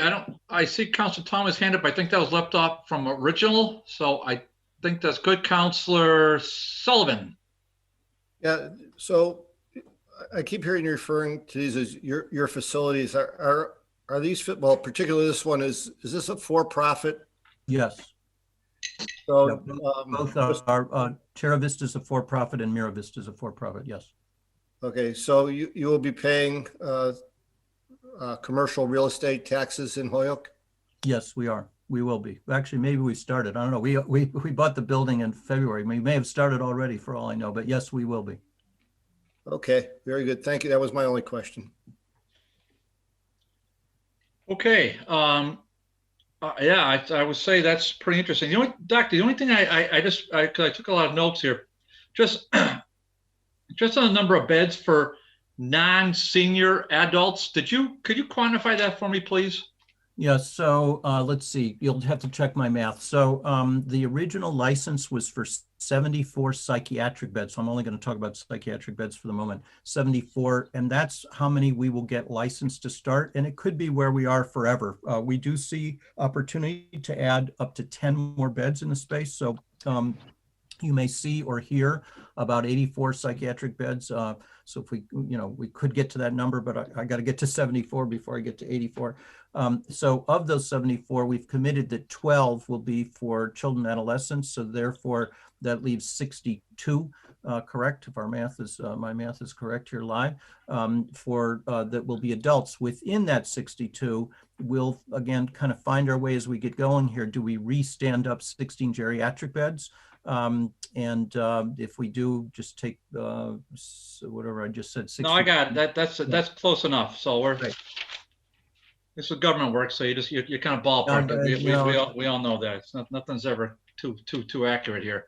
I see Councilor Thomas' hand up. I think that was left off from original. So I think that's good. Councilor Sullivan. Yeah, so I keep hearing you referring to these as your facilities. Are these, well, particularly this one, is this a for-profit? Yes. So yeah, both are, Terra Vista is a for-profit and Mira Vista is a for-profit, yes. Okay, so you will be paying commercial real estate taxes in Holyoke? Yes, we are. We will be. Actually, maybe we started. I don't know. We bought the building in February. We may have started already for all I know, but yes, we will be. Okay, very good. Thank you. That was my only question. Okay. Yeah, I would say that's pretty interesting. Doctor, the only thing I took a lot of notes here, just on the number of beds for non-senior adults. Could you quantify that for me, please? Yes. So let's see. You'll have to check my math. So the original license was for 74 psychiatric beds. So I'm only going to talk about psychiatric beds for the moment. 74, and that's how many we will get licensed to start. And it could be where we are forever. We do see opportunity to add up to 10 more beds in the space. So you may see or hear about 84 psychiatric beds. So if we could get to that number, but I got to get to 74 before I get to 84. So of those 74, we've committed that 12 will be for children and adolescents. So therefore, that leaves 62, correct? If our math is, my math is correct here live, that will be adults. Within that 62, we'll again kind of find our way as we get going here. Do we re-stand up 16 geriatric beds? If we do, just take whatever I just said. 60. No, I got it. That's close enough. So we're right. This is government work, so you kind of ballpark it. We all know that it's nothing's ever too accurate here.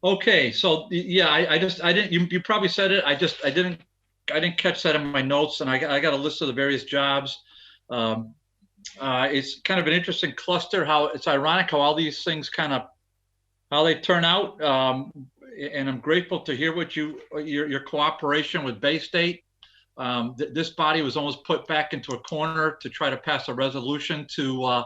Okay, so yeah, I didn't. You probably said it. I didn't catch that in my notes, and I got a list of the various jobs. It's kind of an interesting cluster. How it's ironic how all these things kind of how they turn out, and I'm grateful to hear what your cooperation with Bay State. This body was almost put back into a corner to try to pass a resolution to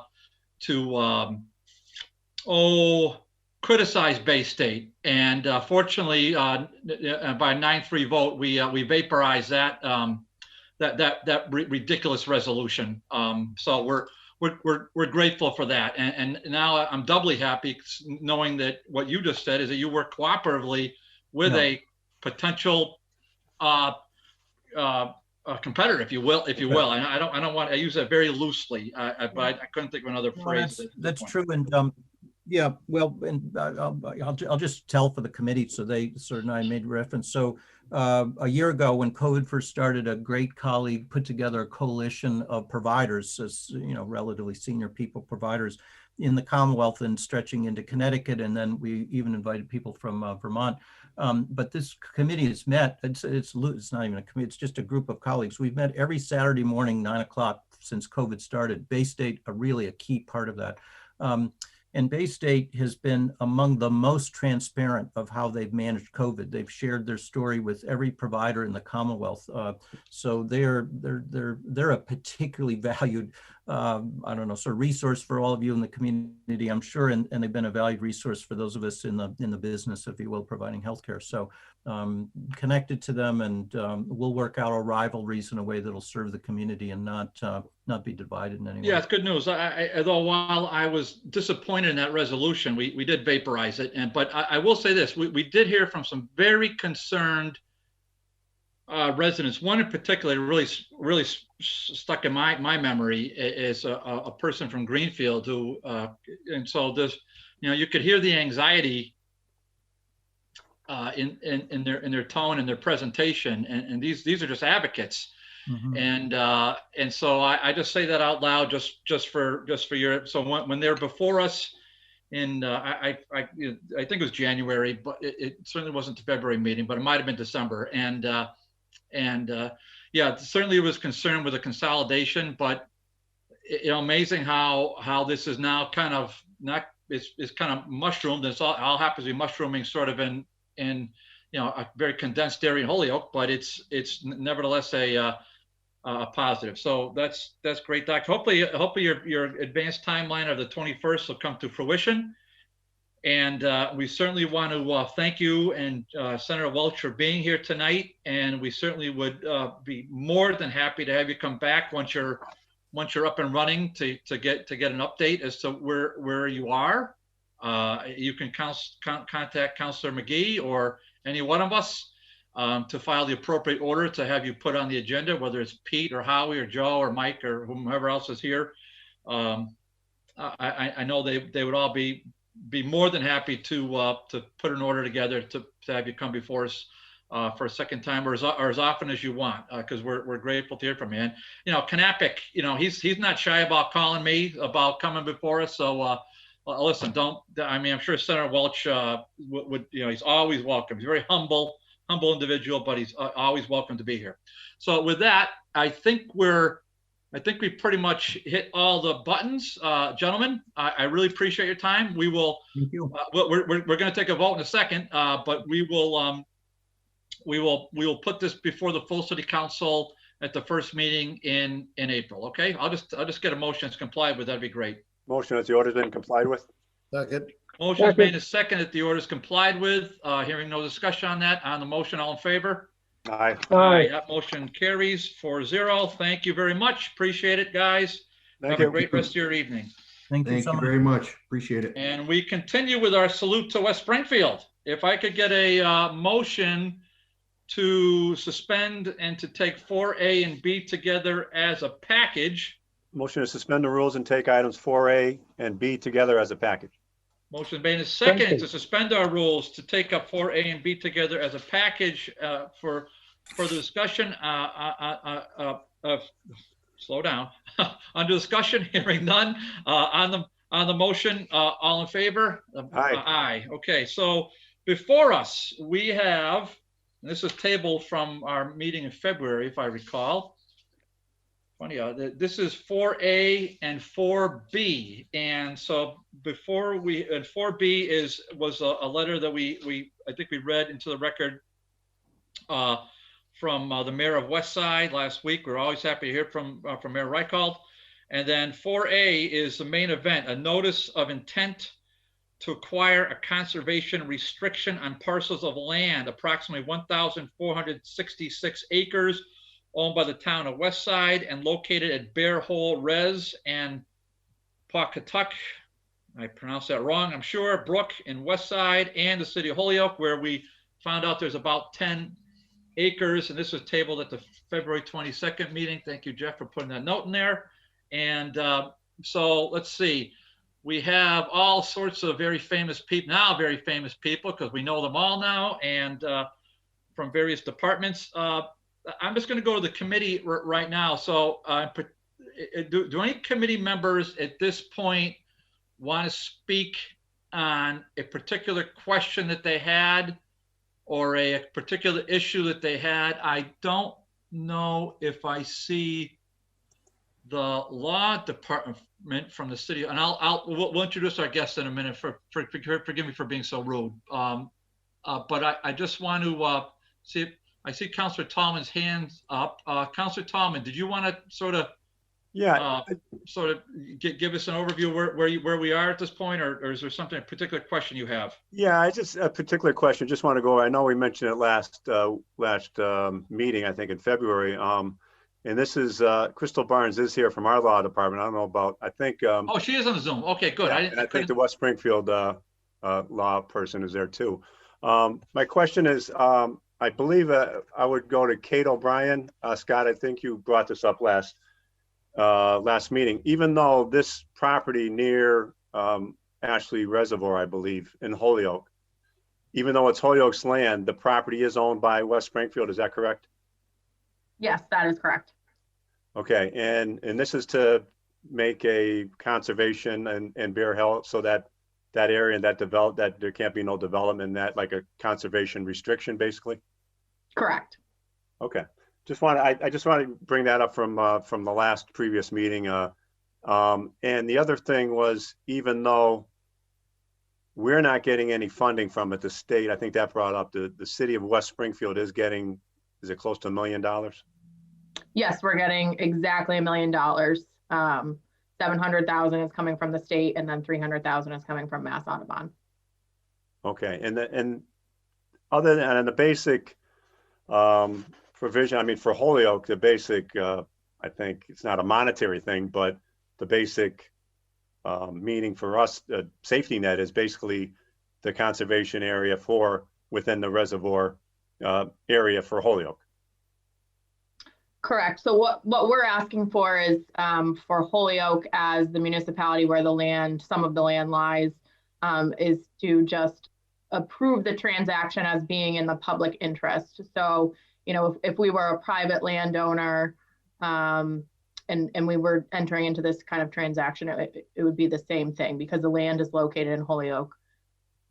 criticize Bay State, and fortunately, by a 9-3 vote, we vaporized that ridiculous resolution. So we're grateful for that, and now I'm doubly happy knowing that what you just said is that you work cooperatively with a potential competitor, if you will. And I don't want, I use that very loosely, but I couldn't think of another phrase. That's true, and yeah, well, and I'll just tell for the committee, so they sort of I made reference. So a year ago, when COVID first started, a great colleague put together a coalition of providers, as relatively senior people, providers in the Commonwealth and stretching into Connecticut, and then we even invited people from Vermont. But this committee has met. It's not even a committee. It's just a group of colleagues. We've met every Saturday morning, 9 o'clock since COVID started. Bay State are really a key part of that. And Bay State has been among the most transparent of how they've managed COVID. They've shared their story with every provider in the Commonwealth. So they're a particularly valued, I don't know, sort of resource for all of you in the community, I'm sure, and they've been a valued resource for those of us in the business, if you will, providing healthcare. So connected to them, and we'll work out our rivalries in a way that'll serve the community and not be divided in any way. Yeah, it's good news. Although while I was disappointed in that resolution, we did vaporize it. But I will say this: we did hear from some very concerned residents. One in particular really stuck in my memory is a person from Greenfield who, and so this, you could hear the anxiety in their tone and their presentation, and these are just advocates. And so I just say that out loud, just for your, so when they're before us in I think it was January, but it certainly wasn't the February meeting, but it might have been December. And yeah, certainly it was concerned with a consolidation, but amazing how this is now kind of it's kind of mushroomed. It's all happens to be mushrooming sort of in a very condensed area in Holyoke, but it's nevertheless a positive. So that's great, Doc. Hopefully your advanced timeline of the 21st will come to fruition. And we certainly want to thank you and Senator Welch for being here tonight. And we certainly would be more than happy to have you come back once you're up and running to get an update as to where you are. You can contact Councilor McGee or any one of us to file the appropriate order to have you put on the agenda, whether it's Pete or Howie or Joe or Mike or whomever else is here. I know they would all be more than happy to put an order together to have you come before us for a second time or as often as you want, because we're grateful to hear from you. And Knappich, he's not shy about calling me about coming before us. So listen, I'm sure Senator Welch would he's always welcome. He's very humble individual, but he's always welcome to be here. So with that, I think we pretty much hit all the buttons, gentlemen. I really appreciate your time. We will. Thank you. We're going to take a vote in a second, but we will put this before the full city council at the first meeting in April. Okay, I'll just get a motion that's complied with. That'd be great. Motion that the order's been complied with. Second. Motion is made and second that the order is complied with. Hearing no discussion on that. On the motion, all in favor? Aye. Aye. That motion carries 4-0. Thank you very much. Appreciate it, guys. Thank Have you. a great rest of your evening. Thank you Thank so you much. very much. Appreciate it. And we continue with our salute to West Springfield. If I could get a motion to suspend and to take 4A and B together as a package. Motion to suspend the rules and take items 4A and B together as a package. Motion made and second to suspend our rules to take up 4A and B together as a package for the discussion. Slow down. Under discussion, hearing none. On the motion, all in favor? Aye. Aye. Okay. So before us, we have, and this is tabled from our meeting in February, if I recall. Funny, this is 4A and 4B, and so before and 4B was a letter that I think we read into the record from the mayor of West Side last week. We're always happy to hear from Mayor Reichelt. And then 4A is the main event, a notice of intent to acquire a conservation restriction on parcels of land, approximately 1,466 acres, owned by the town of West Side and located at Bear Hole Res and Paucutuck. I pronounced that wrong, I'm sure. Brook in West Side and the City of Holyoke, where we found out there's about 10 acres. And this was tabled at the February 22nd meeting. Thank you, Jeff, for putting that note in there. And so let's see. We have all sorts of very famous people, because we know them all now, and from various departments. I'm just going to go to the committee right now. So do any committee members at this point want to speak on a particular question that they had or a particular issue that they had? I don't know if I see the law department from the city, and we'll introduce our guests in a minute. Forgive me for being so rude. But I just want to see if I see Councilor Tallman's hands up. Councilor Tallman, did you want to sort of give us an overview where we are at this point, or is there something, a particular question you have? Yeah, I just a particular question. Just want to go. I know we mentioned it last meeting, I think in February. And this is Crystal Barnes is here from our law department. I don't know about. I think. Oh, she is on the Zoom. Okay, good. Yeah, I think the West Springfield law person is there too. My question is. I believe I would go to Kate O'Brien. Scott, I think you brought this up last meeting. Even though this property near Ashley Reservoir, I believe, in Holyoke, even though it's Holyoke's land, the property is owned by West Springfield. Is that correct? Yes, that is correct. Okay, and this is to make a conservation and bear health so that that area and that there can't be no development in that, like a conservation restriction, basically. Correct. Okay, I just want to bring that up from the last previous meeting. And the other thing was, even though we're not getting any funding from it, the state, I think that brought up the city of West Springfield is getting, is it close to $1 million? Yes, we're getting exactly $1 million. 700,000 is coming from the state, and then 300,000 is coming from Mass Audubon. Okay, and other than the basic provision, I mean, for Holyoke, the basic, I think it's not a monetary thing, but the basic meaning for us, safety net is basically the conservation area for within the reservoir area for Holyoke. Correct. So what we're asking for is for Holyoke as the municipality where the land, some of the land lies, is to just approve the transaction as being in the public interest. So, you know, if we were a private landowner and we were entering into this kind of transaction, it would be the same thing because the land is located in Holyoke.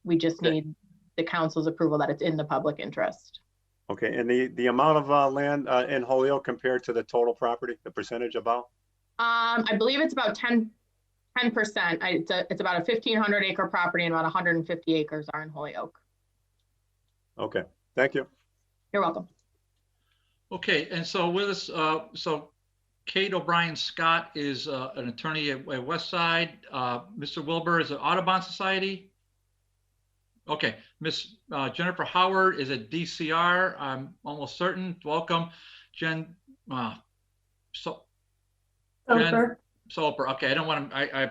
We just need the council's approval that it's in the public interest. Okay, and the amount of land in Holyoke compared to the total property, the percentage about? I believe it's about 10%. It's about a 1,500 acre property and about 150 acres are in Holyoke. Okay, thank you. You're welcome. Okay, and so with us, so Kate O'Brien Scott is an attorney at West Side. Mr. Wilbur is at Audubon Society. Okay, Miss Jennifer Howard is at DCR. I'm almost certain. Welcome, Jen. Soper. Soper. Okay, I don't want to.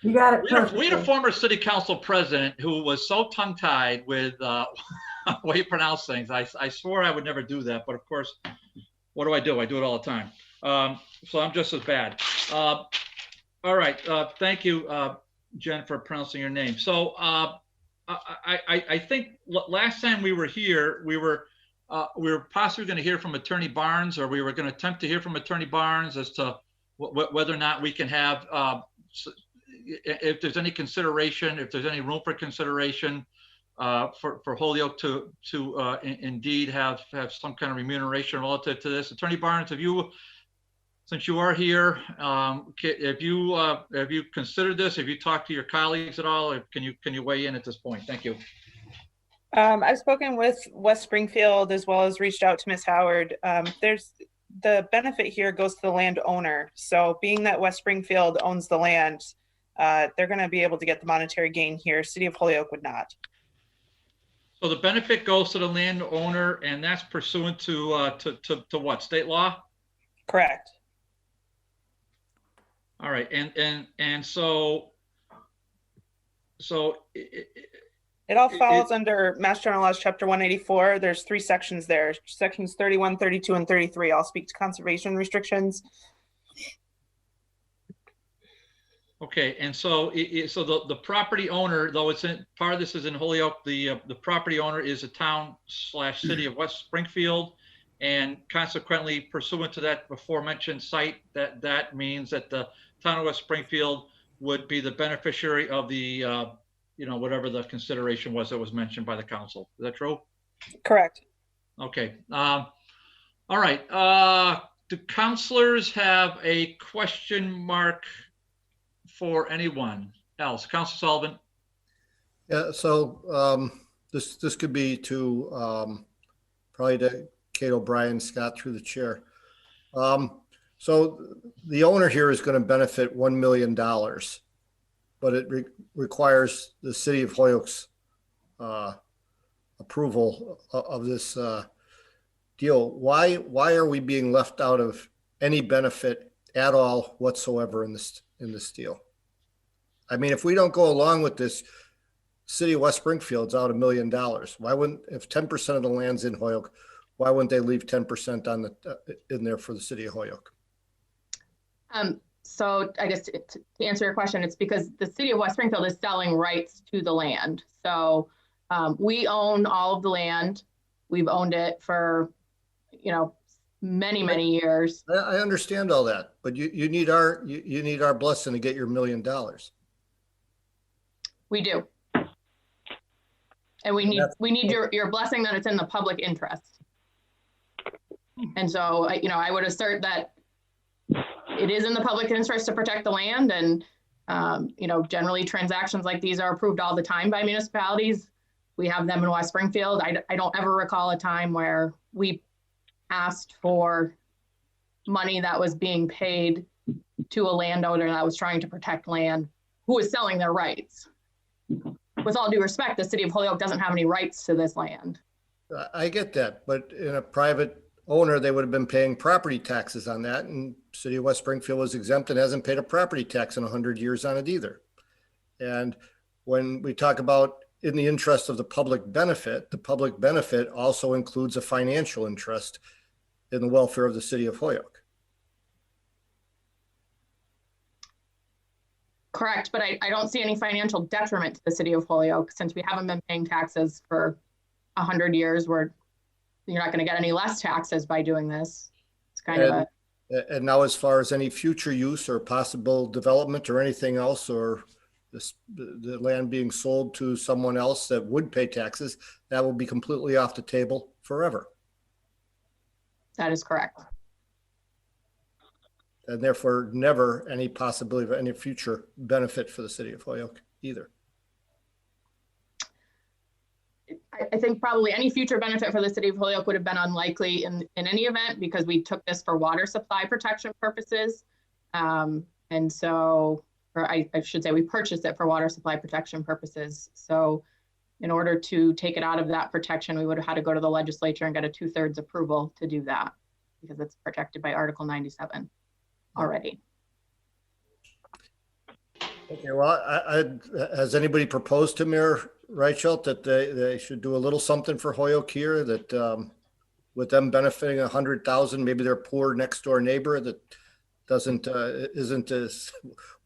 You got it. We had a former city council president who was so tongue-tied with the way you pronounce things. I swore I would never do that, but of course, what do? I do it all the time. So I'm just as bad. All right. Thank you, Jen, for pronouncing your name. So I think last time we were here, we were possibly going to hear from Attorney Barnes, or we were going to attempt to hear from Attorney Barnes as to whether or not we can have, if there's any consideration, if there's any room for consideration for Holyoke to indeed have some kind of remuneration relative to this. Attorney Barnes, have you, since you are here, have you considered this? Have you talked to your colleagues at all? Or can you weigh in at this point? Thank you. I've spoken with West Springfield as well as reached out to Ms. Howard. There's the benefit here goes to the landowner. So being that West Springfield owns the land, they're going to be able to get the monetary gain here. City of Holyoke would not. So the benefit goes to the landowner, and that's pursuant to what, state law? Correct. All right, and so it all falls under Mass General Laws, Chapter 184. There's 3 sections there. Sections 31, 32, and 33 all speak to conservation restrictions. Okay, and so so the property owner, though it's in part of this is in Holyoke, the property owner is a town/city of West Springfield, and consequently, pursuant to that before mentioned site, that means that the Town of West Springfield would be the beneficiary of the whatever the consideration was that was mentioned by the council. Is that true? Correct. Okay. All right. Do councilors have a question mark for anyone else? Councilor Sullivan. Yeah. So this could be to probably to Kate O'Brien Scott through the chair. So the owner here is going to benefit $1 million, but it requires the City of Holyoke's approval of this deal. Why are we being left out of any benefit at all whatsoever in this deal? I mean, if we don't go along with this, City of West Springfield's out $1 million. Why wouldn't, if 10% of the land's in Holyoke, why wouldn't they leave 10% on in there for the City of Holyoke? So I guess to answer your question, it's because the City of West Springfield is selling rights to the land. So We own all of the land. We've owned it for, many, many years. I understand all that, but you need our blessing to get your $1 million. We do. And we need your blessing that it's in the public interest. And so, I would assert that it is in the public interest to protect the land. And, generally transactions like these are approved all the time by municipalities. We have them in West Springfield. I don't ever recall a time where we asked for money that was being paid to a landowner that was trying to protect land who was selling their rights. With all due respect, the City of Holyoke doesn't have any rights to this land. I get that, but in a private owner, they would have been paying property taxes on that, and City of West Springfield was exempt and hasn't paid a property tax in 100 years on it either. And when we talk about in the interest of the public benefit also includes a financial interest in the welfare of the City of Holyoke. Correct, but I don't see any financial detriment to the City of Holyoke since we haven't been paying taxes for 100 years. Where you're not going to get any less taxes by doing this. It's kind of and now as far as any future use or possible development or anything else, or the land being sold to someone else that would pay taxes, that will be completely off the table forever. That is correct. And therefore never any possibility of any future benefit for the City of Holyoke either. I think probably any future benefit for the City of Holyoke would have been unlikely in any event, because we took this for water supply protection purposes. And so, or I should say we purchased it for water supply protection purposes. So in order to take it out of that protection, we would have had to go to the legislature and get a 2/3 approval to do that, because it's protected by Article 97 already. Okay, well, has anybody proposed to Mayor Reichelt that they should do a little something for Holyoke here, that with them benefiting 100,000, maybe their poor next door neighbor that isn't as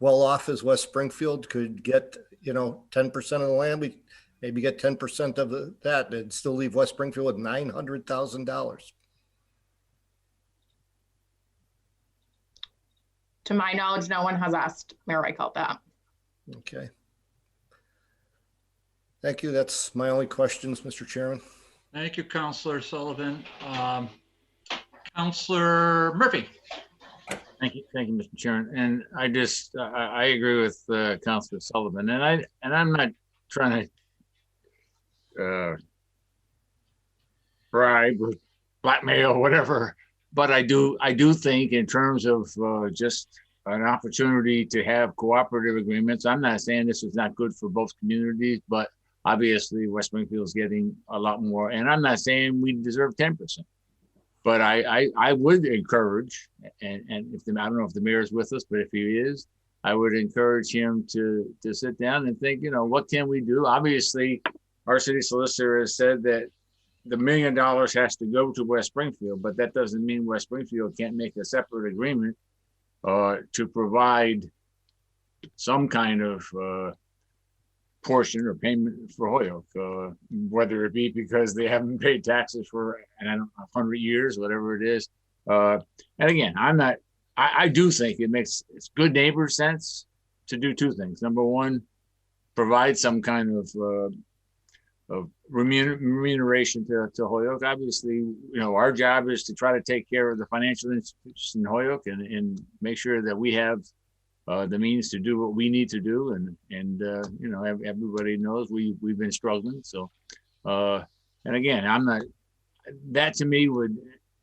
well off as West Springfield could get 10% of the land. We maybe get 10% of that and still leave West Springfield with $900,000. To my knowledge, no one has asked Mayor Reichelt that. Okay. Thank you. That's my only questions, Mr. Chairman. Thank you, Councilor Sullivan. Councilor Murphy. Thank you, Mr. Chairman. And I agree with Councilor Sullivan, and I'm not trying to bribe or blackmail, whatever, but I do think in terms of just an opportunity to have cooperative agreements. I'm not saying this is not good for both communities, but obviously West Springfield is getting a lot more, and I'm not saying we deserve 10%. But I would encourage, and if I don't know if the mayor is with us, but if he is, I would encourage him to sit down and think, what can we do? Obviously, our city solicitor has said that the $1 million has to go to West Springfield, but that doesn't mean West Springfield can't make a separate agreement to provide some kind of portion or payment for Holyoke, whether it be because they haven't paid taxes for 100 years, whatever it is. And again, I do think it's good neighbor sense to do two things. Number one, provide some kind of remuneration to Holyoke. Obviously, our job is to try to take care of the financial institutions in Holyoke and make sure that we have the means to do what we need to do, and everybody knows we've been struggling. So, and again, that to me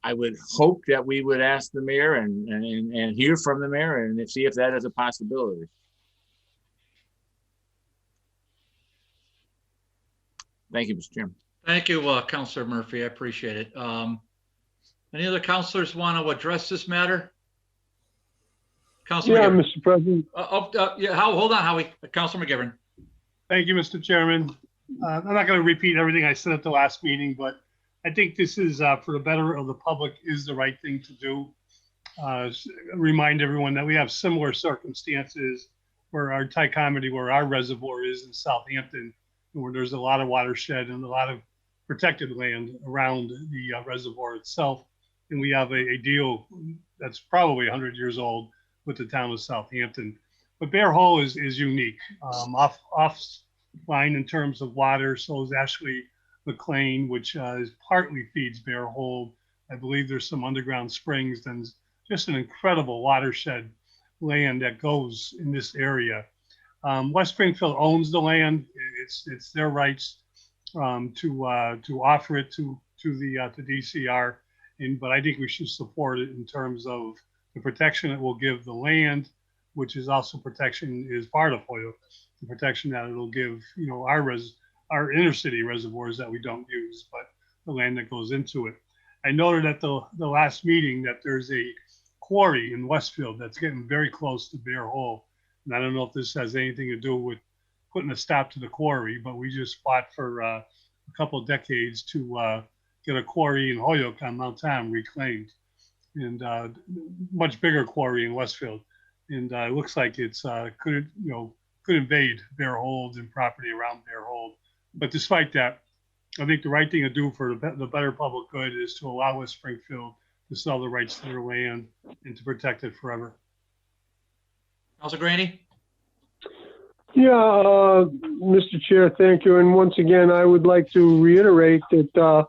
I would hope that we would ask the mayor and hear from the mayor and see if that is a possibility. Thank you, Mr. Chairman. Thank you, Councilor Murphy. I appreciate it. Any other councilors want to address this matter? Councilor McGivern. Mr. President. Hold on, Howie. Councilor McGivern. Thank you, Mr. Chairman. I'm not going to repeat everything I said at the last meeting, but I think this is for the better of the public is the right thing to do. Remind everyone that we have similar circumstances where our Thai comedy, where our reservoir is in Southampton. where there's a lot of watershed and a lot of protected land around the reservoir itself. And we have a deal that's probably 100 years old with the town of Southampton. But Bear Hole is unique. Offline in terms of water, so is Ashley McLean, which partly feeds Bear Hole. I believe there's some underground springs, and just an incredible watershed land that goes in this area. West Springfield owns the land. It's their rights to offer it to DCR, but I think we should support it in terms of the protection it will give the land, which is also protection is part of Holyoke, the protection that it'll give, you know, our inner city reservoirs that we don't use, but the land that goes into it. I noted at the last meeting that there's a quarry in Westfield that's getting very close to Bear Hole. And I don't know if this has anything to do with putting a stop to the quarry, but we just fought for a couple of decades to get a quarry in Holyoke on Mount Tom reclaimed, and much bigger quarry in Westfield. And it looks like it's could invade Bear Hold and property around Bear Hold. But despite that, I think the right thing to do for the better public good is to allow West Springfield to sell the rights to their land and to protect it forever. Councilor Graney? Yeah, Mr. Chair, thank you. And once again, I would like to reiterate that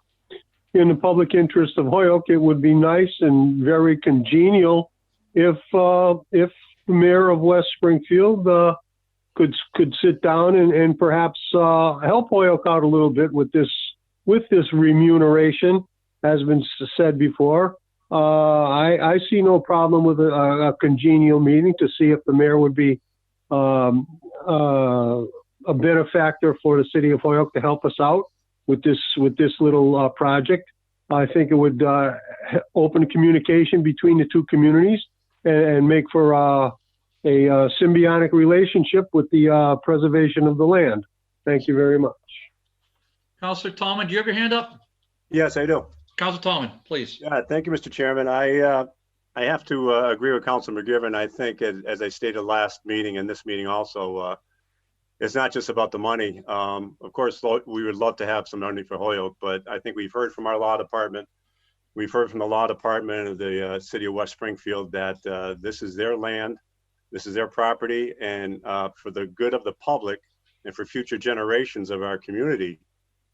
in the public interest of Holyoke, it would be nice and very congenial if the mayor of West Springfield could sit down and perhaps help Holyoke out a little bit with this remuneration, as been said before. I see no problem with a congenial meeting to see if the mayor would be a benefactor for the city of Holyoke to help us out with this little project. I think it would open communication between the two communities and make for a symbiotic relationship with the preservation of the land. Thank you very much. Councilor Tallman, do you have your hand up? Yes, I do. Councilor Tallman, please. Yeah, thank you, Mr. Chairman. I have to agree with Councilor McGivern. I think, as I stated last meeting and this meeting also, it's not just about the money. Of course, we would love to have some money for Holyoke, but I think we've heard from our law department. We've heard from the law department of the city of West Springfield that this is their land, this is their property, and for the good of the public and for future generations of our community,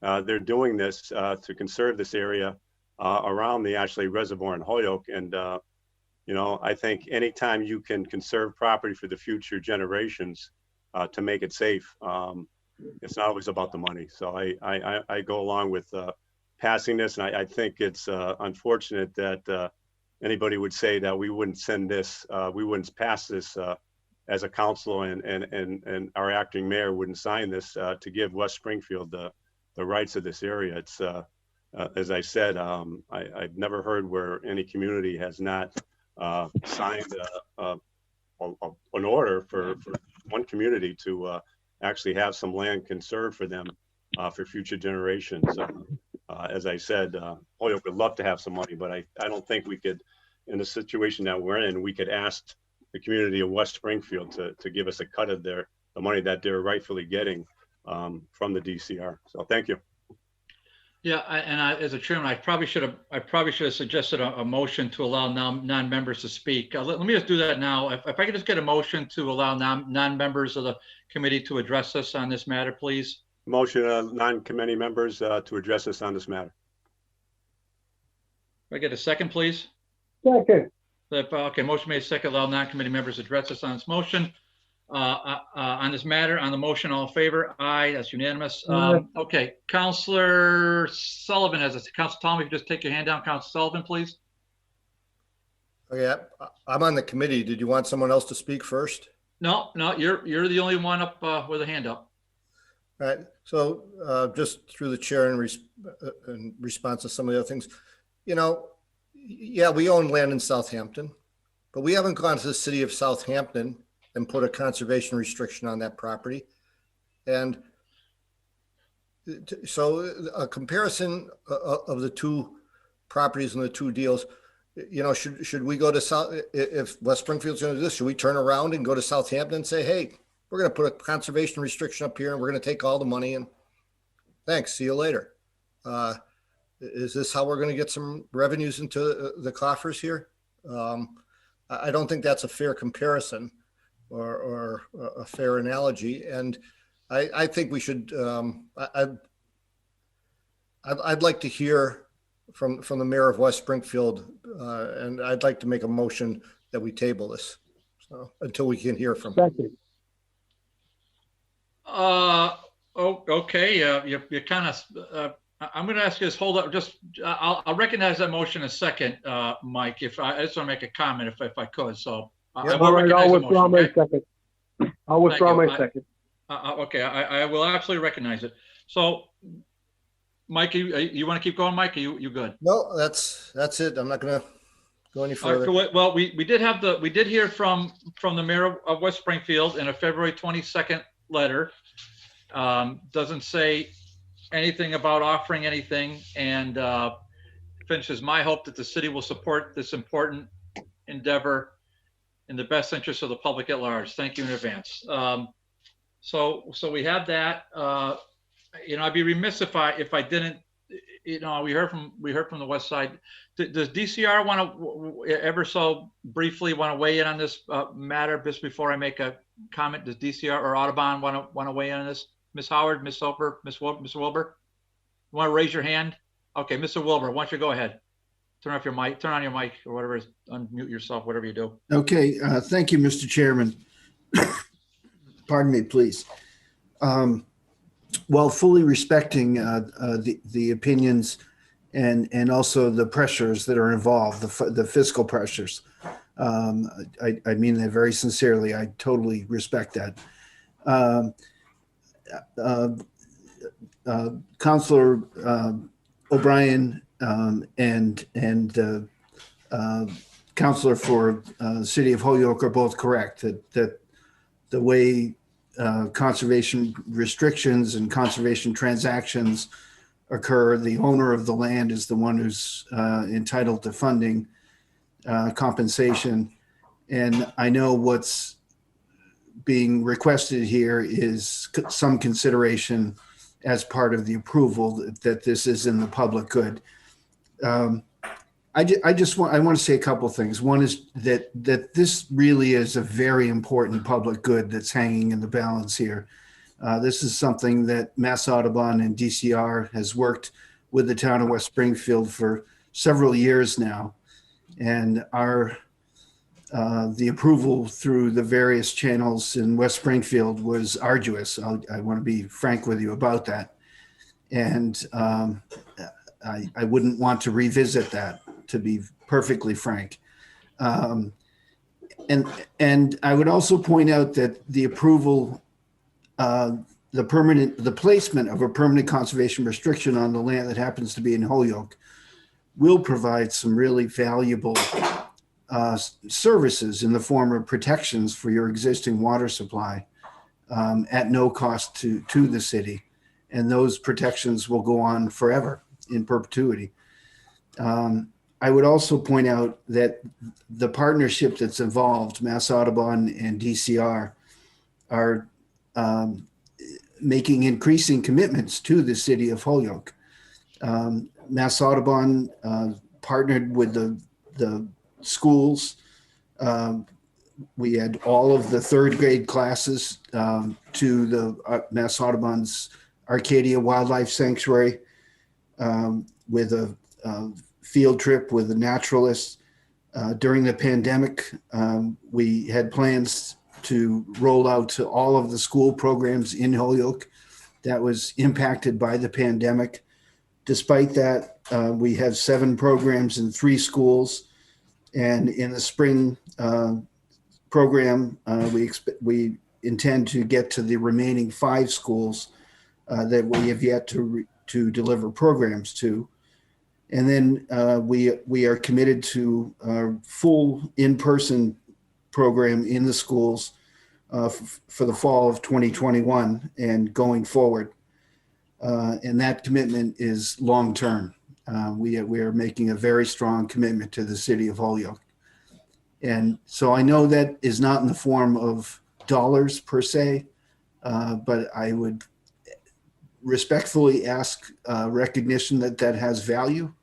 they're doing this to conserve this area around the Ashley Reservoir in Holyoke. And, you know, I think anytime you can conserve property for the future generations to make it safe, it's not always about the money. So I go along with passing this, and I think it's unfortunate that anybody would say that we wouldn't send this, we wouldn't pass this as a council, and our acting mayor wouldn't sign this to give West Springfield the rights of this area. It's as I said, I've never heard where any community has not signed an order for one community to actually have some land conserved for them for future generations. As I said, Holyoke would love to have some money, but I don't think we could, in the situation that we're in, we could ask the community of West Springfield to give us a cut of the money that they're rightfully getting from the DCR. So thank you. Yeah, as a chairman, I probably should have suggested a motion to allow non-members to speak. Let me just do that now. If I could just get a motion to allow non-members of the committee to address us on this matter, please. Motion non-committee members to address us on this matter. If I get a second, please. Second. Okay, motion made second, allow non-committee members to address us on this motion. On this matter, on the motion, all in favor? Aye, that's unanimous. Okay, Councilor Sullivan has a, Councilor Tom, if you just take your hand down, Councilor Sullivan, please. Okay, I'm on the committee. Did you want someone else to speak first? No, you're the only one up with a hand up. All right, so just through the chair in response to some of the other things, you know, yeah, we own land in Southampton, but we haven't gone to the city of Southampton and put a conservation restriction on that property. And so a comparison of the two properties and the two deals, you know, should we go to South, if West Springfield's going to do this, should we turn around and go to Southampton and say, hey, we're going to put a conservation restriction up here and we're going to take all the money and thanks. See you later. Is this how we're going to get some revenues into the coffers here? I don't think that's a fair comparison or a fair analogy. And I think we should, I'd like to hear from the mayor of West Springfield, and I'd like to make a motion that we table this until we can hear from him. Second. Okay. You kind of, I'm going to ask you to hold up. Just, I'll recognize that motion in a second, Mike. If I just want to make a comment, if I could. So I will All right, I'll recognize the withdraw motion, my okay? second. I'll withdraw Thank you. my second. Okay, I will absolutely recognize it. So, Mike, you want to keep going, Mike? Are you good? No, that's it. I'm not going to go any further. Well, we did hear from the mayor of West Springfield in a February 22nd letter. Doesn't say anything about offering anything, and finishes, my hope that the city will support this important endeavor in the best interest of the public at large. Thank you in advance. So we have that. I'd be remiss if I didn't. We heard from the west side. Does DCR want to ever so briefly want to weigh in on this matter just before I make a comment? Does DCR or Audubon want to weigh in on this? Ms. Howard, Ms. Soper, Mr. Wilbur, you want to raise your hand? Okay, Mr. Wilbur, why don't you go ahead? Turn on your mic, or whatever. Unmute yourself, whatever you do. Okay, thank you, Mr. Chairman. Pardon me, please. While fully respecting the opinions and also the pressures that are involved, the fiscal pressures, I mean that very sincerely. I totally respect that. Councilor O'Brien and Councilor for City of Holyoke are both correct that the way conservation restrictions and conservation transactions occur, the owner of the land is the one who's entitled to funding, compensation. And I know what's being requested here is some consideration as part of the approval that this is in the public good. I want to say a couple of things. One is that this really is a very important public good that's hanging in the balance here. This is something that Mass Audubon and DCR has worked with the town of West Springfield for several years now. And the approval through the various channels in West Springfield was arduous. I want to be frank with you about that. And I wouldn't want to revisit that, to be perfectly frank. And I would also point out that the approval, the placement of a permanent conservation restriction on the land that happens to be in Holyoke will provide some really valuable services in the form of protections for your existing water supply at no cost to the city. And those protections will go on forever in perpetuity. I would also point out that the partnership that's involved, Mass Audubon and DCR, are making increasing commitments to the city of Holyoke. Mass Audubon partnered with the schools. We had all of the third grade classes to the Mass Audubon's Arcadia Wildlife Sanctuary with a field trip with the naturalists. During the pandemic, we had plans to roll out to all of the school programs in Holyoke that was impacted by the pandemic. Despite that, we have 7 programs in 3 schools. And in the spring program, we intend to get to the remaining 5 schools that we have yet to deliver programs to. And then we are committed to a full in-person program in the schools for the fall of 2021 and going forward. And that commitment is long-term. We are making a very strong commitment to the city of Holyoke. And so I know that is not in the form of dollars per se, but I would respectfully ask recognition that that has value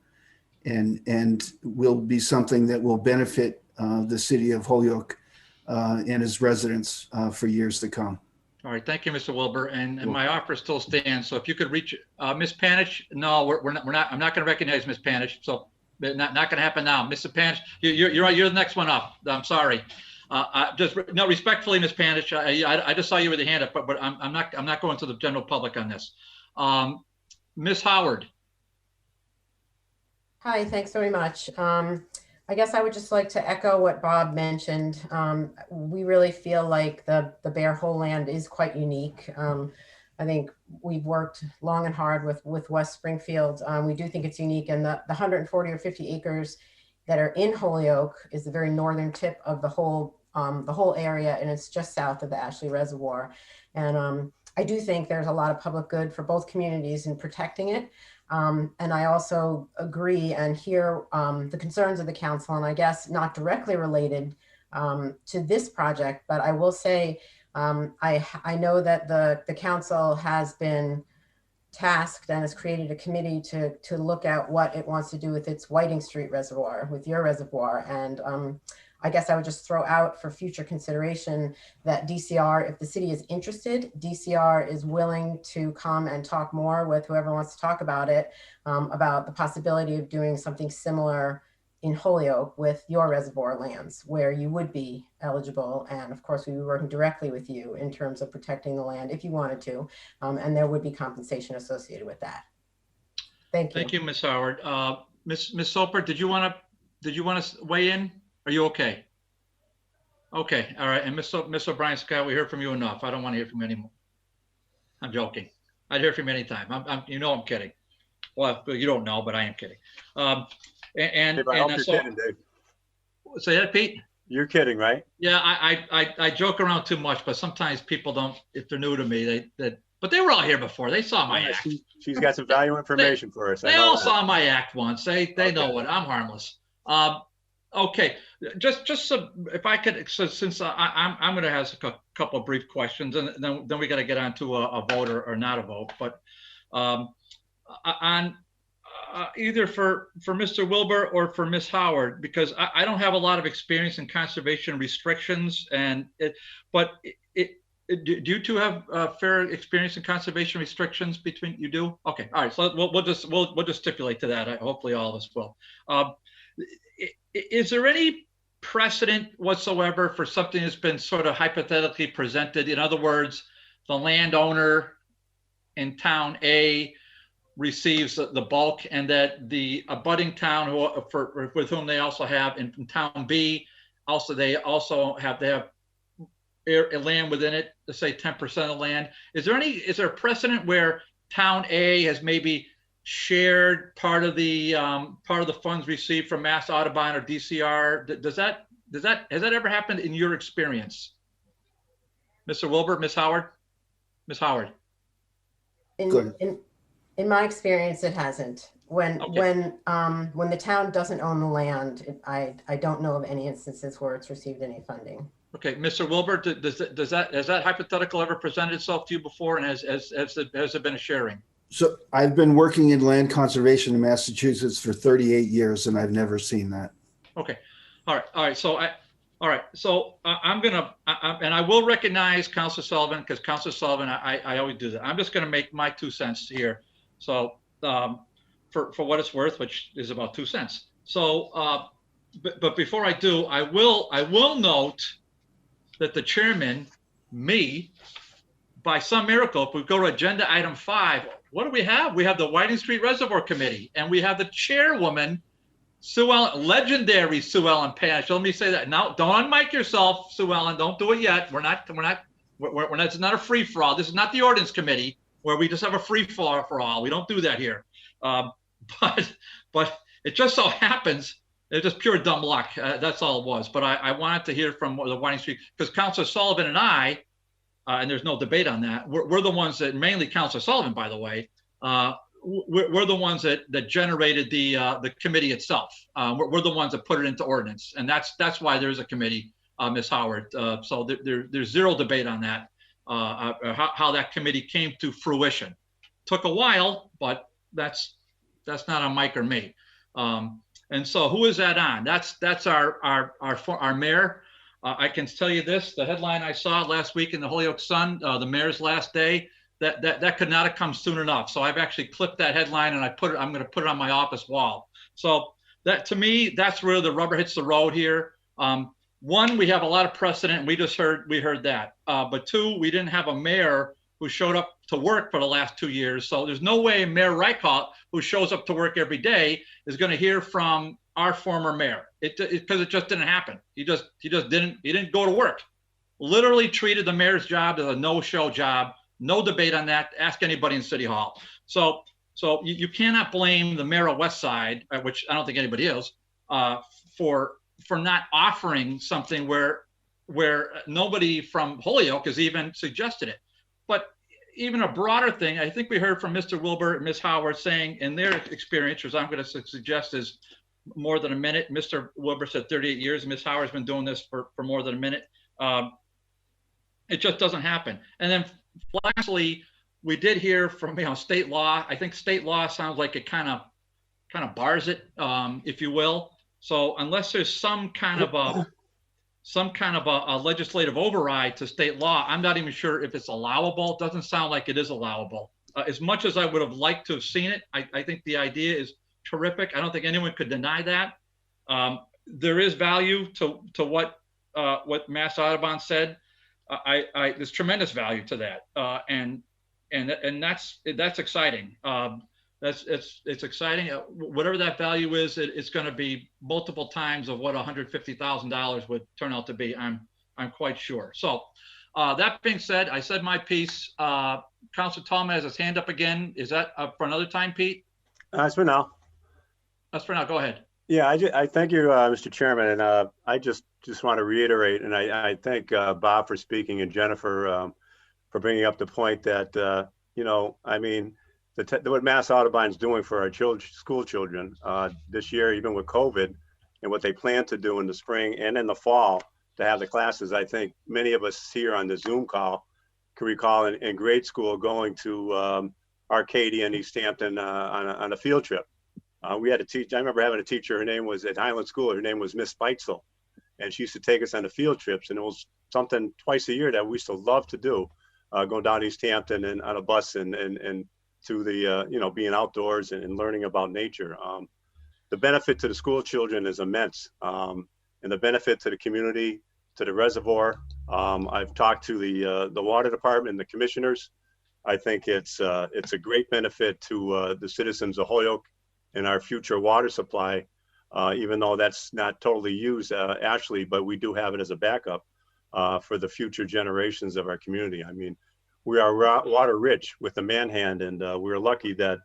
and will be something that will benefit the city of Holyoke and its residents for years to come. All right, thank you, Mr. Wilbur, and my offer still stands. So if you could reach Ms. Panish, no, we're not. I'm not going to recognize Ms. Panish. So not going to happen now. Mr. Panish, you're the next one up. I'm sorry. Respectfully, Ms. Panish, I just saw you with your hand up, but I'm not going to the general public on this. Ms. Howard. Hi, thanks very much. I guess I would just like to echo what Bob mentioned. We really feel like the Bear Hole land is quite unique. I think we've worked long and hard with West Springfield. We do think it's unique, and the 140 or 50 acres that are in Holyoke is the very northern tip of the whole area, and it's just south of the Ashley Reservoir. And I do think there's a lot of public good for both communities in protecting it. And I also agree and hear the concerns of the council, and I guess not directly related to this project, but I will say I know that the council has been tasked and has created a committee to look at what it wants to do with its Whiting Street Reservoir, with your reservoir. And I guess I would just throw out for future consideration that DCR, if the city is interested, DCR is willing to come and talk more with whoever wants to talk about it, about the possibility of doing something similar in Holyoke with your reservoir lands, where you would be eligible. And of course, we would be working directly with you in terms of protecting the land if you wanted to, and there would be compensation associated with that. Thank you. Thank you, Ms. Howard. Ms. Soper, did you want to weigh in? Are you okay? Okay, all right. And Ms. O'Brien Scott, we heard from you enough. I don't want to hear from you anymore. I'm joking. I'd hear from you anytime. I'm kidding. Well, you don't know, but I am kidding. Dave, I hope you're kidding, Dave. Say that, Pete? You're kidding, right? Yeah, I joke around too much, but sometimes people don't, if they're new to me, but they were all here before. They saw my act. She's got some value information for us. They all saw my act once. They know what I'm harmless. Okay, just so if I could, so since I'm going to ask a couple of brief questions, and then we got to get on to a vote or not a vote. But on either for Mr. Wilbur or for Ms. Howard, because I don't have a lot of experience in conservation restrictions, but do you two have fair experience in conservation restrictions between you do? Okay, all right. So we'll just stipulate to that. Hopefully all of us will. Is there any precedent whatsoever for something that's been sort of hypothetically presented? In other words, the landowner in town A receives the bulk, and that the abutting town with whom they also have in town B, they have land within it, to say 10% of land. Is there a precedent where town A has maybe shared part of the funds received from Mass Audubon or DCR? Has that ever happened in your experience? Mr. Wilbur, Ms. Howard? Ms. Howard. In my experience, it hasn't. When the town doesn't own the land, I don't know of any instances where it's received any funding. Okay, Mr. Wilbur, has that hypothetical ever presented itself to you before, and has there been a sharing? So I've been working in land conservation in Massachusetts for 38 years, and I've never seen that. Okay, all right. So I'm gonna, and I will recognize Councilor Sullivan, because Councilor Sullivan, I always do that. I'm just gonna make my 2 cents here. So for what it's worth, which is about 2 cents. So, but before I do, I will note that the chairman, me, by some miracle, if we go to agenda item 5, what do we have? We have the Whiting Street Reservoir Committee, and we have the chairwoman, Sue Ellen, legendary Sue Ellen Panish. Let me say that now. Don't unmic yourself, Sue Ellen. Don't do it yet. We're not. It's not a free for all. This is not the ordinance committee where we just have a free for all. We don't do that here. But it just so happens it's just pure dumb luck. That's all it was. But I wanted to hear from the Whiting Street, because Councilor Sullivan and I. And there's no debate on that. We're the ones that, mainly Councilor Sullivan, by the way, we're the ones that generated the committee itself. We're the ones that put it into ordinance, and that's why there's a committee, Ms. Howard. So there's zero debate on that, how that committee came to fruition. took a while, but that's not on Mike or me. And so who is that on? That's our mayor. I can tell you this, the headline I saw last week in the Holyoke Sun, the mayor's last day, that could not have come soon enough. So I've actually clipped that headline and I'm going to put it on my office wall. So that, to me, that's where the rubber hits the road here. One, we have a lot of precedent. We heard that. But two, we didn't have a mayor who showed up to work for the last 2 years. So there's no way Mayor Reichelt, who shows up to work every day, is going to hear from our former mayor. Because it just didn't happen. He didn't go to work. Literally treated the mayor's job as a no-show job. No debate on that. Ask anybody in City Hall. So you cannot blame the mayor of West Side, which I don't think anybody is, for not offering something where nobody from Holyoke has even suggested it. But even a broader thing, I think we heard from Mr. Wilbur and Ms. Howard saying in their experience, which I'm going to suggest is more than a minute. Mr. Wilbur said 38 years. Ms. Howard's been doing this for more than a minute. It just doesn't happen. And then lastly, we did hear from state law. I think state law sounds like it kind of bars it, if you will. So unless there's some kind of a legislative override to state law, I'm not even sure if it's allowable. It doesn't sound like it is allowable. As much as I would have liked to have seen it, I think the idea is terrific. I don't think anyone could deny that. There is value to what Mass Audubon said. There's tremendous value to that, and that's exciting. It's exciting. Whatever that value is, it's going to be multiple times of what $150,000 would turn out to be. I'm quite sure. So that being said, I said my piece. Councilor Tallman has his hand up again. Is that for another time, Pete? That's for now. That's for now. Go ahead. Yeah, I thank you, Mr. Chairman, and I just want to reiterate, and I thank Bob for speaking and Jennifer for bringing up the point that I mean, what Mass Audubon is doing for our school children this year, even with COVID, and what they plan to do in the spring and in the fall to have the classes. I think many of us here on the Zoom call can recall in grade school going to Arcadia and East Hampton on a field trip. We had a teacher. I remember having a teacher. Her name was at Highland School. Her name was Miss Speitzel, and she used to take us on the field trips. And it was something twice a year that we used to love to do, going down to East Hampton and on a bus and to the being outdoors and learning about nature. The benefit to the school children is immense, and the benefit to the community, to the reservoir. I've talked to the water department and the commissioners. I think it's a great benefit to the citizens of Holyoke and our future water supply, even though that's not totally used, Ashley, but we do have it as a backup for the future generations of our community. I mean, we are water rich with the manhand, and we're lucky that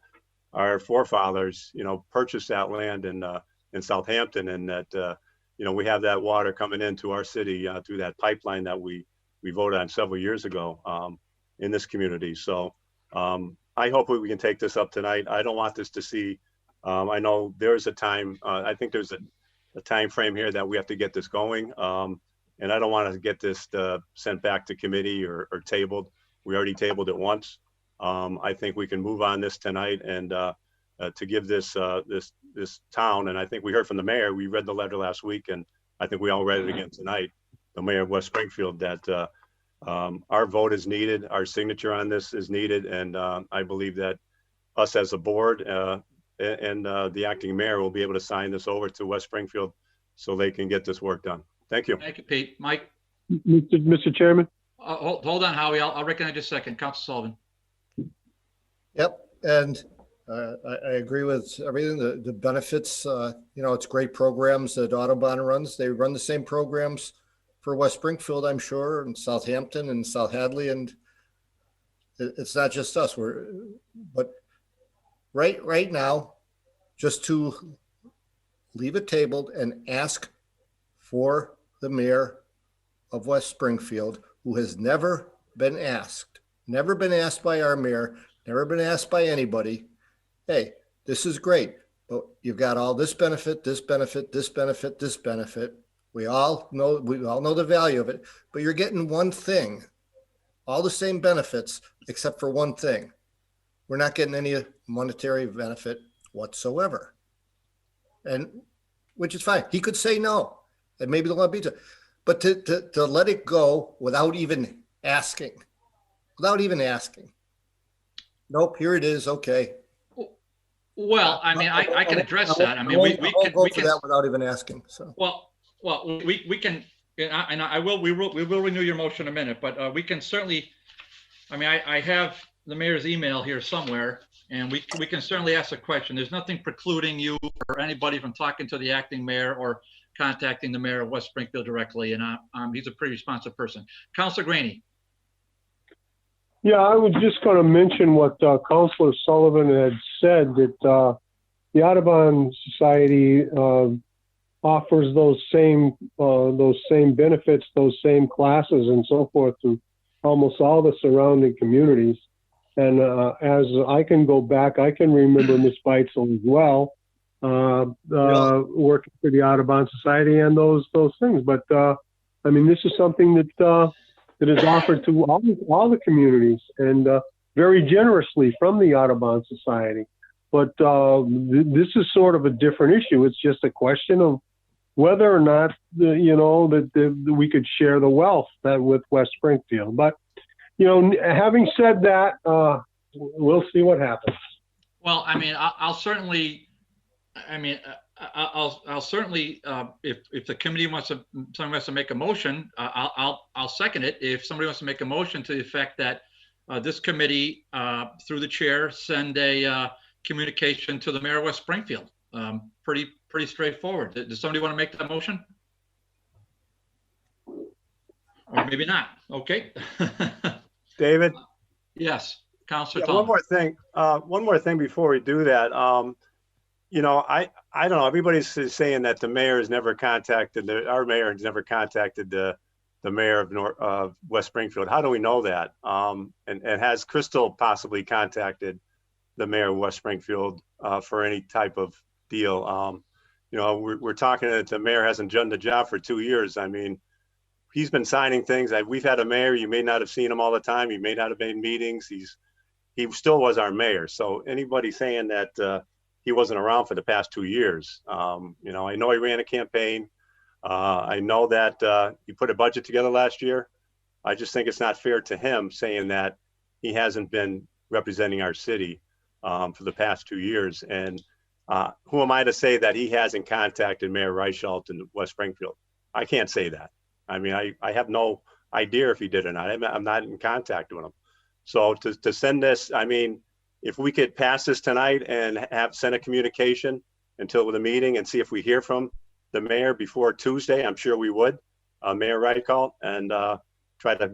our forefathers, purchased that land in Southampton, and that, we have that water coming into our city through that pipeline that we voted on several years ago in this community. So I hope we can take this up tonight. I don't want this to see, I know there's a time, I think there's a time frame here that we have to get this going. And I don't want to get this sent back to committee or tabled. We already tabled it once. I think we can move on this tonight and to give this town, and I think we heard from the mayor, we read the letter last week, and I think we all read it again tonight, the mayor of West Springfield, that our vote is needed, our signature on this is needed, and I believe that us as a board and the acting mayor will be able to sign this over to West Springfield so they can get this work done. Thank you. Thank you, Pete. Mike? Mr. Chairman? Hold on, Howie. I'll recognize you a second. Council Sullivan. Yep, and I agree with everything. The benefits, it's great programs that Audubon runs. They run the same programs for West Springfield, I'm sure, and Southampton and South Hadley, and it's not just us. But right now, just to leave it tabled and ask for the mayor of West Springfield, who has never been asked by our mayor, never been asked by anybody, hey, this is great, but you've got all this benefit, this benefit, this benefit, this benefit. We all know the value of it, but you're getting one thing, all the same benefits, except for one thing. we're not getting any monetary benefit whatsoever. And which is fine. He could say no, and maybe they'll not be to, but to let it go without even asking. Nope, here it is. Okay. Well, I mean, I can address that. I mean, we can that without even asking. So well, we can, and we will renew your motion in a minute, but we can certainly. I mean, I have the mayor's email here somewhere, and we can certainly ask a question. There's nothing precluding you or anybody from talking to the acting mayor or contacting the mayor of West Springfield directly, and he's a pretty responsive person. Councilor Graney. Yeah, I was just going to mention what Councilor Sullivan had said, that the Audubon Society offers those same benefits, those same classes and so forth to almost all the surrounding communities. And as I can go back, I can remember Ms. Beitzel as well, working for the Audubon Society and those things. But I mean, this is something that is offered to all the communities, and very generously from the Audubon Society. But this is sort of a different issue. It's just a question of whether or not that we could share the wealth with West Springfield. But having said that, we'll see what happens. Well, I mean, I'll certainly. I mean, I'll certainly, if the committee someone wants to make a motion, I'll second it. If somebody wants to make a motion to the effect that this committee, through the chair, send a communication to the mayor of West Springfield. Pretty straightforward. Does somebody want to make that motion? Or maybe not. Okay. David? Yes, Councilor Thomas. One more thing before we do that. I don't know. Everybody's saying that the mayor has never contacted, our mayor has never contacted the mayor of West Springfield. How do we know that? And has Crystal possibly contacted the mayor of West Springfield for any type of deal? We're talking that the mayor hasn't done the job for 2 years. I mean, he's been signing things. We've had a mayor. You may not have seen him all the time. He may not have made meetings. He still was our mayor. So anybody saying that he wasn't around for the past 2 years, I know he ran a campaign. I know that he put a budget together last year. I just think it's not fair to him saying that he hasn't been representing our city for the past 2 years. And who am I to say that he hasn't contacted Mayor Reichelt in West Springfield? I can't say that. I mean, I have no idea if he did or not. I'm not in contact with him. So to send this, I mean, if we could pass this tonight and send a communication until the meeting and see if we hear from the mayor before Tuesday, I'm sure we would, Mayor Reichelt, and try to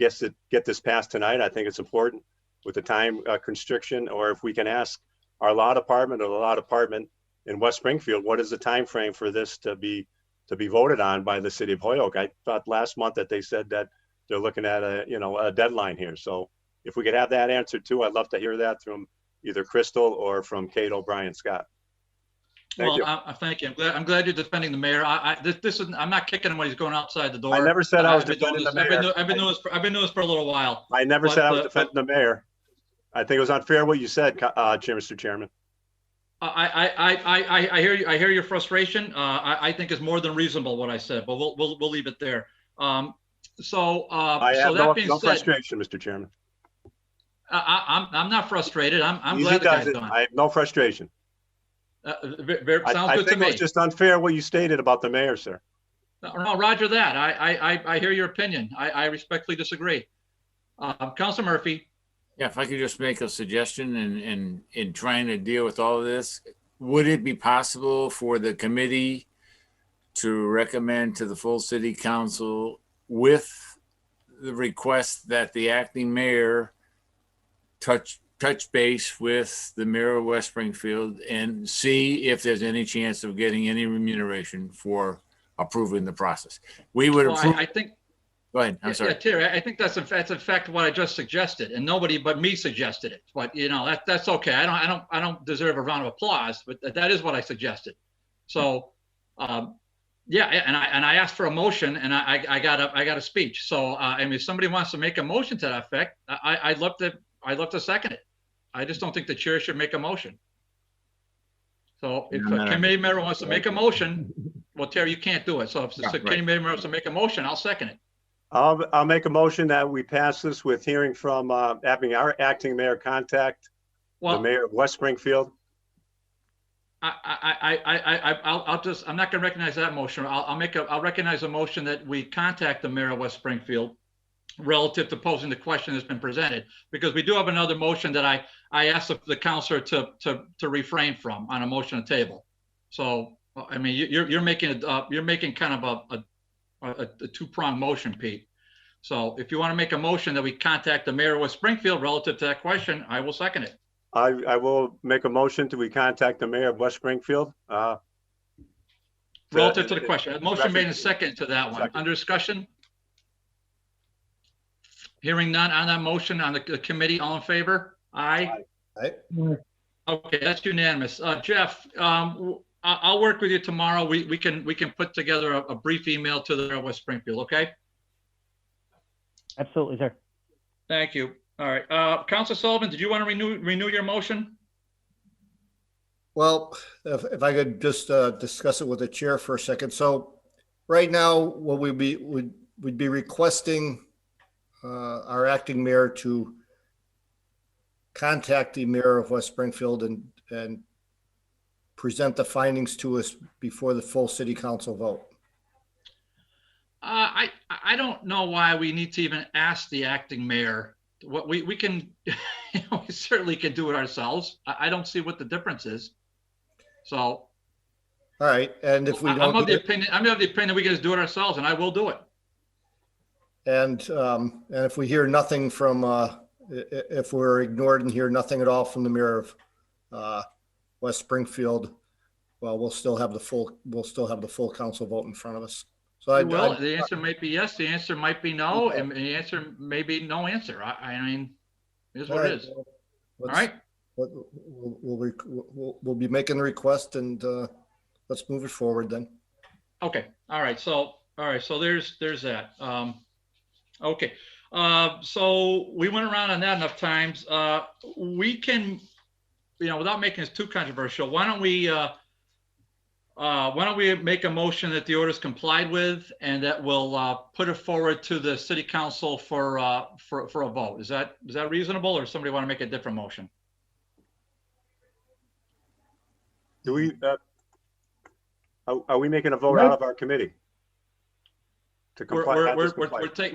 get this passed tonight. I think it's important with the time constriction, or if we can ask our law department or the law department in West Springfield, what is the time frame for this to be voted on by the City of Holyoke? I thought last month that they said that they're looking at a deadline here. So if we could have that answer too, I'd love to hear that from either Crystal or from Kate O'Brien Scott. Thank you. Thank you. I'm glad you're defending the mayor. I'm not kicking him when he's going outside the door. I never said I was defending the mayor. I've been doing this for a little while. I never said I was defending the mayor. I think it was unfair what you said, Mr. Chairman. I hear you. I hear your frustration. I think it's more than reasonable what I said, but we'll leave it there. I have no frustration, Mr. Chairman. I'm not frustrated. I'm glad the guy's gone. I have no frustration. Sounds good to me. I think it's just unfair what you stated about the mayor, sir. No, Roger that. I hear your opinion. I respectfully disagree. Councilor Murphy. Yeah, if I could just make a suggestion in trying to deal with all of this, would it be possible for the committee to recommend to the full city council with the request that the acting mayor touch base with the mayor of West Springfield and see if there's any chance of getting any remuneration for approving the process? We would approve. I think. Go ahead. I'm sorry. Yeah, Terry, I think that's in fact what I just suggested, and nobody but me suggested it. But that's okay. I don't deserve a round of applause, but that is what I suggested. So, yeah, and I asked for a motion, and I got a speech. So, I mean, if somebody wants to make a motion to that effect, I'd love to second it. I just don't think the chair should make a motion. So if No, a no, no. committee member wants to make a motion, well, Terry, you can't do it. So if the Right. committee member wants to make a motion, I'll second it. I'll make a motion that we pass this with hearing from, having our acting mayor contact the Well, mayor of West Springfield. I'm not gonna recognize that motion. I'll recognize a motion that we contact the mayor of West Springfield relative to posing the question that's been presented, because we do have another motion that I asked the counselor to refrain from on a motion to table. So, I mean, you're making kind of a two-pronged motion, Pete. So if you want to make a motion that we contact the mayor of West Springfield relative to that question, I will second it. I will make a motion to we contact the mayor of West Springfield. Relative to the question. A motion made and second to that one. Second. Under discussion? Hearing none on that motion on the committee, all in favor? Aye. Aye. Okay, that's unanimous. Jeff, I'll work with you tomorrow. We can put together a brief email to the mayor of West Springfield, okay? Absolutely, sir. Thank you. All right. Councilor Sullivan, did you want to renew your motion? Well, if I could just discuss it with the chair for a second. So right now, what we'd be requesting our acting mayor to contact the mayor of West Springfield and present the findings to us before the full city council vote. I don't know why we need to even ask the acting mayor. What we can, we certainly can do it ourselves. I don't see what the difference is. So, all right, and if we don't, I'm of the opinion we can just do it ourselves, and I will do it. And if we hear nothing from, if we're ignored and hear nothing at all from the mayor of West Springfield, well, we'll still have the full council vote in front of us. So The answer might be yes. The answer might be no, and the answer may be no answer. I mean, it is what it is. All right. We'll be making the request, and let's move it forward then. Okay. All right. So there's that. Okay. So we went around on that enough times. We can, without making this too controversial, why don't we make a motion that the order is complied with, and that we'll put it forward to the city council for a vote. Is that reasonable, or somebody want to make a different motion? Do we, are we making a vote out of our committee? To comply,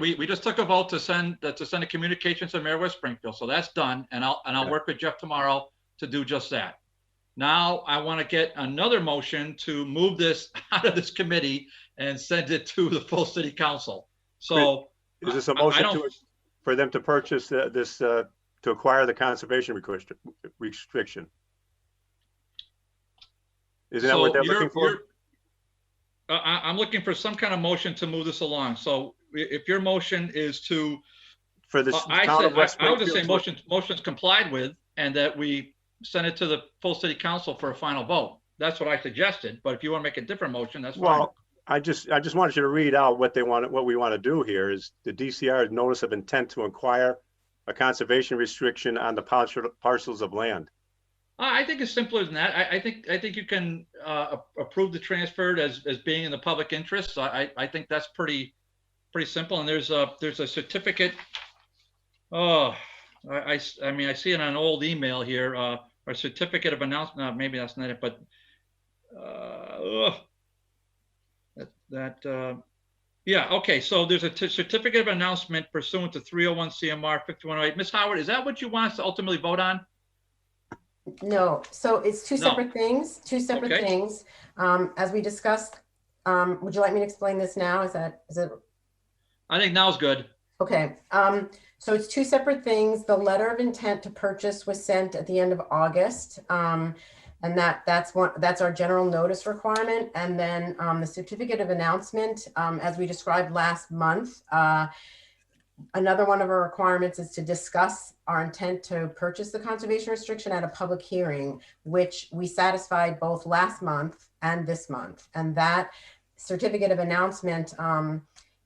we just took a vote to send a communication to Mayor West Springfield. So that's done. And I'll work with Jeff tomorrow to do just that. Now I want to get another motion to move this out of this committee and send it to the full city council. So is this a motion for them to purchase to acquire the conservation restriction? Isn't that what they're looking for? I'm looking for some kind of motion to move this along. So if your motion is to, for this, I would just say motion's complied with, and that we send it to the full city council for a final vote. That's what I suggested. But if you want to make a different motion, that's fine. Well, I just wanted you to read out what we want to do here is the DCR notice of intent to acquire a conservation restriction on the parcels of land. I think it's simpler than that. I think you can approve the transfer as being in the public interest. So I think that's pretty simple. And there's a certificate. Oh, I mean, I see it on an old email here. A certificate of announcement. Maybe that's not it, but yeah. Okay. So there's a certificate of announcement pursuant to 301 CMR 5108. Ms. Howard, is that what you want us to ultimately vote on? No, so it's two separate things, things. As we discussed, would you like me to explain this now? Is it? I think now is good. Okay, so it's two separate things. The letter of intent to purchase was sent at the end of August. And that's our general notice requirement. And then the certificate of announcement, as we described last month, another one of our requirements is to discuss our intent to purchase the conservation restriction at a public hearing, which we satisfied both last month and this month. And that certificate of announcement,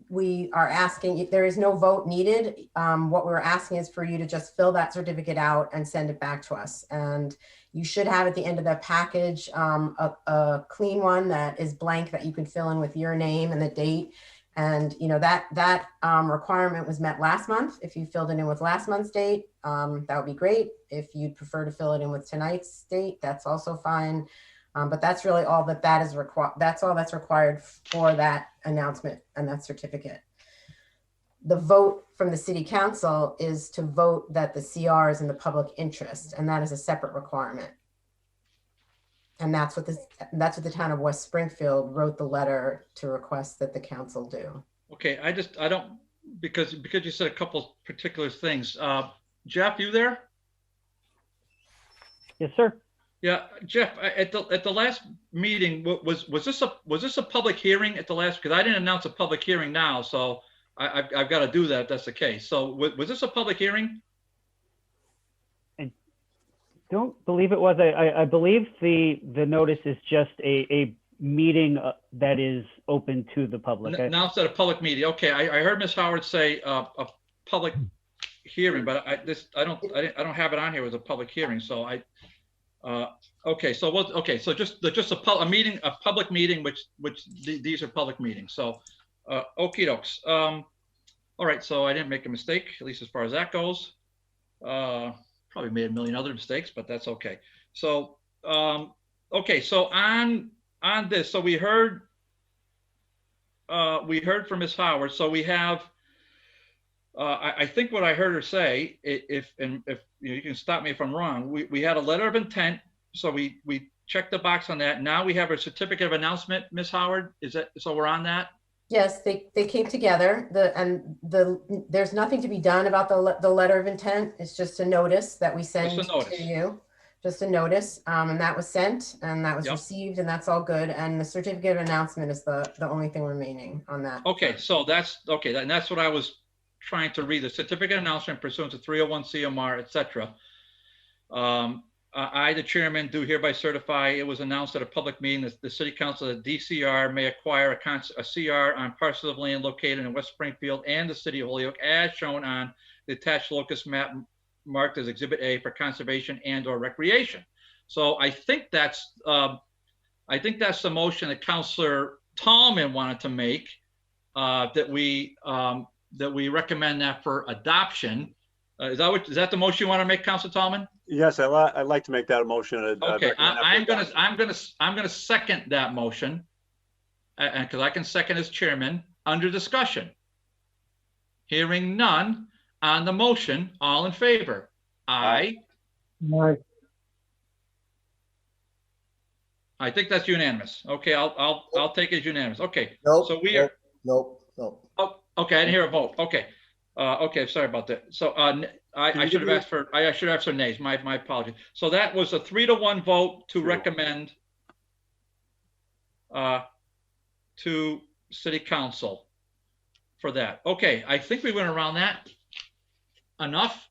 we are asking, there is no vote needed. What we're asking is for you to just fill that certificate out and send it back to us. And you should have at the end of the package a clean one that is blank that you can fill in with your name and the date. And you know that requirement was met last month. If you filled it in with last month's date, that would be great. If you'd prefer to fill it in with tonight's date, that's also fine. But that's really all that is required. That's all that's required for that announcement and that certificate. The vote from the city council is to vote that the CR is in the public interest, and that is a separate requirement. And that's what the town of West Springfield wrote the letter to request that the council do. Okay, I don't, because you said a couple particular things. Jeff, you there? Yes, sir. Yeah, Jeff, at the last meeting, was this a public hearing at the last? Because I didn't announce a public hearing now, so I've got to do that if that's the case. So was this a public hearing? I don't believe it was. I believe the notice is just a meeting that is open to the public. Now it's at a public meeting. Okay, I heard Ms. Howard say a public hearing, but I don't have it on here as a public hearing. So okay, so just a meeting, a public meeting, which these are public meetings. So okie dokes. All right, so I didn't make a mistake, at least as far as that goes. Probably made a million other mistakes, but that's okay. So okay, so on this, so we heard from Ms. Howard. So we have I think what I heard her say, if you can stop me if I'm wrong, we had a letter of intent, so we checked the box on that. Now we have a certificate of announcement, Ms. Howard. Is that so? We're on that. Yes, they came together. There's nothing to be done about the letter of intent. It's just a notice that we send to you. Just a notice, and that was sent, and that was received, and that's all good. And the certificate of announcement is the only thing remaining on that. Okay, so that's okay, and that's what I was trying to read. The certificate of announcement pursuant to 301 CMR, etc. I, the chairman, do hereby certify it was announced at a public meeting that the city council of DCR may acquire a CR on parcels of land located in West Springfield and the city of Holyoke as shown on the attached locus map marked as Exhibit A for conservation and/or recreation. So I think that's the motion that Councilor Tallman wanted to make, that we recommend that for adoption. Is that the motion you want to make, Councilor Tallman? Yes, I'd like to make that a motion. Okay, I'm gonna second that motion, and because I can second as chairman. Under discussion, hearing none on the motion, all in favor? Aye. Aye. I think that's unanimous. Okay, I'll take it as unanimous. Okay. Nope. So we are. Nope. Oh, okay. I didn't hear a vote. Okay. Okay. Sorry about that. So I should have asked for. I should have asked for nays. My apologies. So that was a 3-1 vote to recommend to City Council for that. Okay. I think we went around that enough.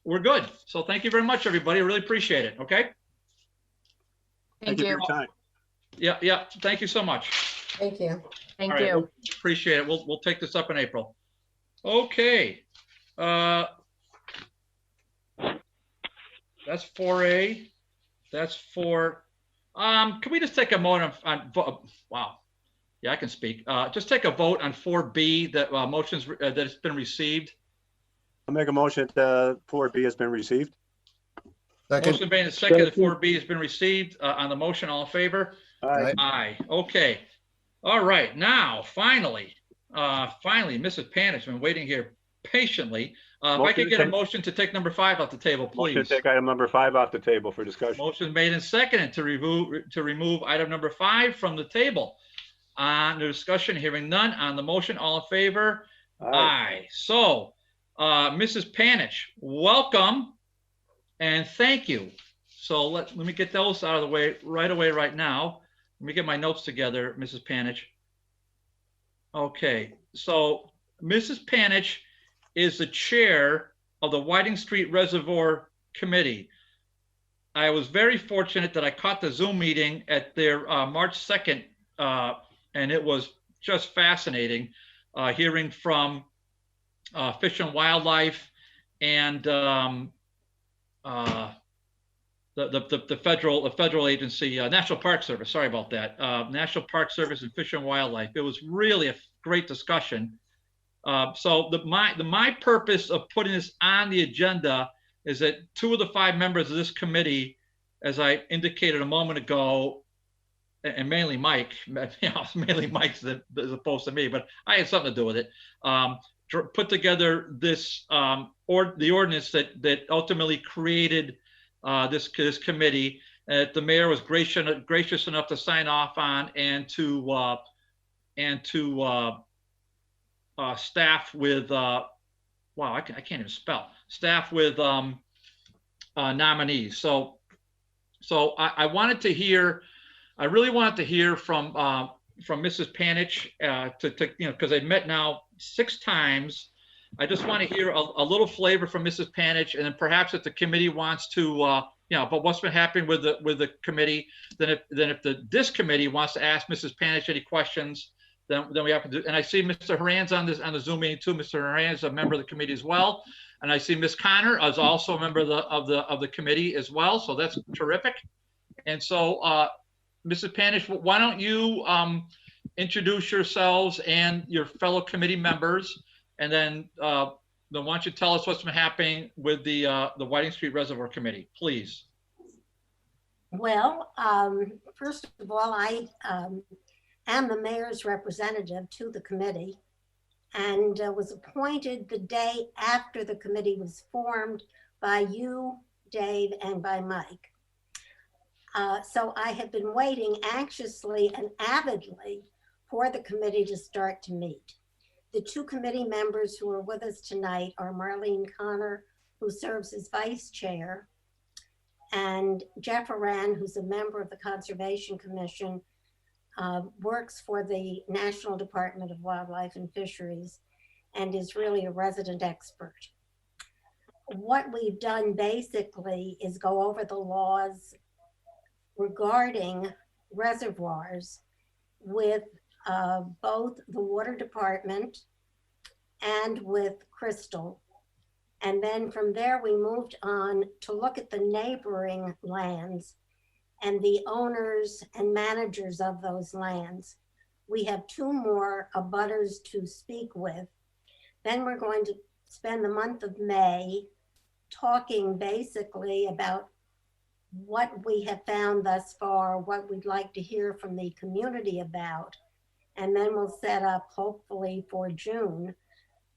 We're good. So thank you very much, everybody. I really appreciate it. Okay. Thank you. For your time. Yeah. Thank you so much. Thank you. Thank you. Appreciate it. We'll take this up in April. Okay. That's 4A. That's 4. Can we just take a moment on wow. Yeah, I can speak. Just take a vote on 4B that motions that has been received. I'll make a motion that 4B has been received. Motion made and seconded that 4B has been received. On the motion, all in favor? Aye. Aye. Okay. All right. Now, finally, Mrs. Pan has been waiting here patiently. If I could get a motion to take number 5 off the table, please. Motion to take item number 5 off the table for discussion. Motion made and seconded to remove item number 5 from the table. On the discussion, hearing none. On the motion, all in favor? Aye. So, Mrs. Panich, welcome and thank you. So let me get those out of the way right now. Let me get my notes together, Mrs. Panich. Okay, so Mrs. Panich is the chair of the Whiting Street Reservoir Committee. I was very fortunate that I caught the Zoom meeting at their March 2nd, and it was just fascinating. hearing from Fish and Wildlife and the federal agency, National Park Service. Sorry about that. National Park Service and Fish and Wildlife. It was really a great discussion. So my purpose of putting this on the agenda is that 2 of the 5 members of this committee, as I indicated a moment ago, and mainly Mike, mainly Mike as opposed to me, but I had something to do with it. Put together this the ordinance that ultimately created this committee. The mayor was gracious enough to sign off on and to staff with wow, I can't even spell. Staff with nominees. So I wanted to hear. I really wanted to hear from Mrs. Panich because they've met now 6 times. I just want to hear a little flavor from Mrs. Panich, and then perhaps if the committee wants to, but what's been happening with the committee, then if this committee wants to ask Mrs. Panich any questions, then we have to do. And I see Mr. Haran's on the Zoom meeting too. Mr. Haran is a member of the committee as well, and I see Ms. Connor is also a member of the committee as well. So that's terrific. And so, Mrs. Panich, why don't you introduce yourselves and your fellow committee members, and then why don't you tell us what's been happening with the Whiting Street Reservoir Committee, please? Well, first of all, I am the mayor's representative to the committee and was appointed the day after the committee was formed by you, Dave, and by Mike. So I have been waiting anxiously and avidly for the committee to start to meet. The 2 committee members who are with us tonight are Marlene Connor, who serves as vice chair, and Jeff Haran, who's a member of the Conservation Commission, works for the National Department of Wildlife and Fisheries, and is really a resident expert. What we've done basically is go over the laws regarding reservoirs with both the water department and with Crystal. And then from there, we moved on to look at the neighboring lands and the owners and managers of those lands. We have 2 more abutters to speak with. Then we're going to spend the month of May talking basically about what we have found thus far, what we'd like to hear from the community about. And then we'll set up, hopefully for June,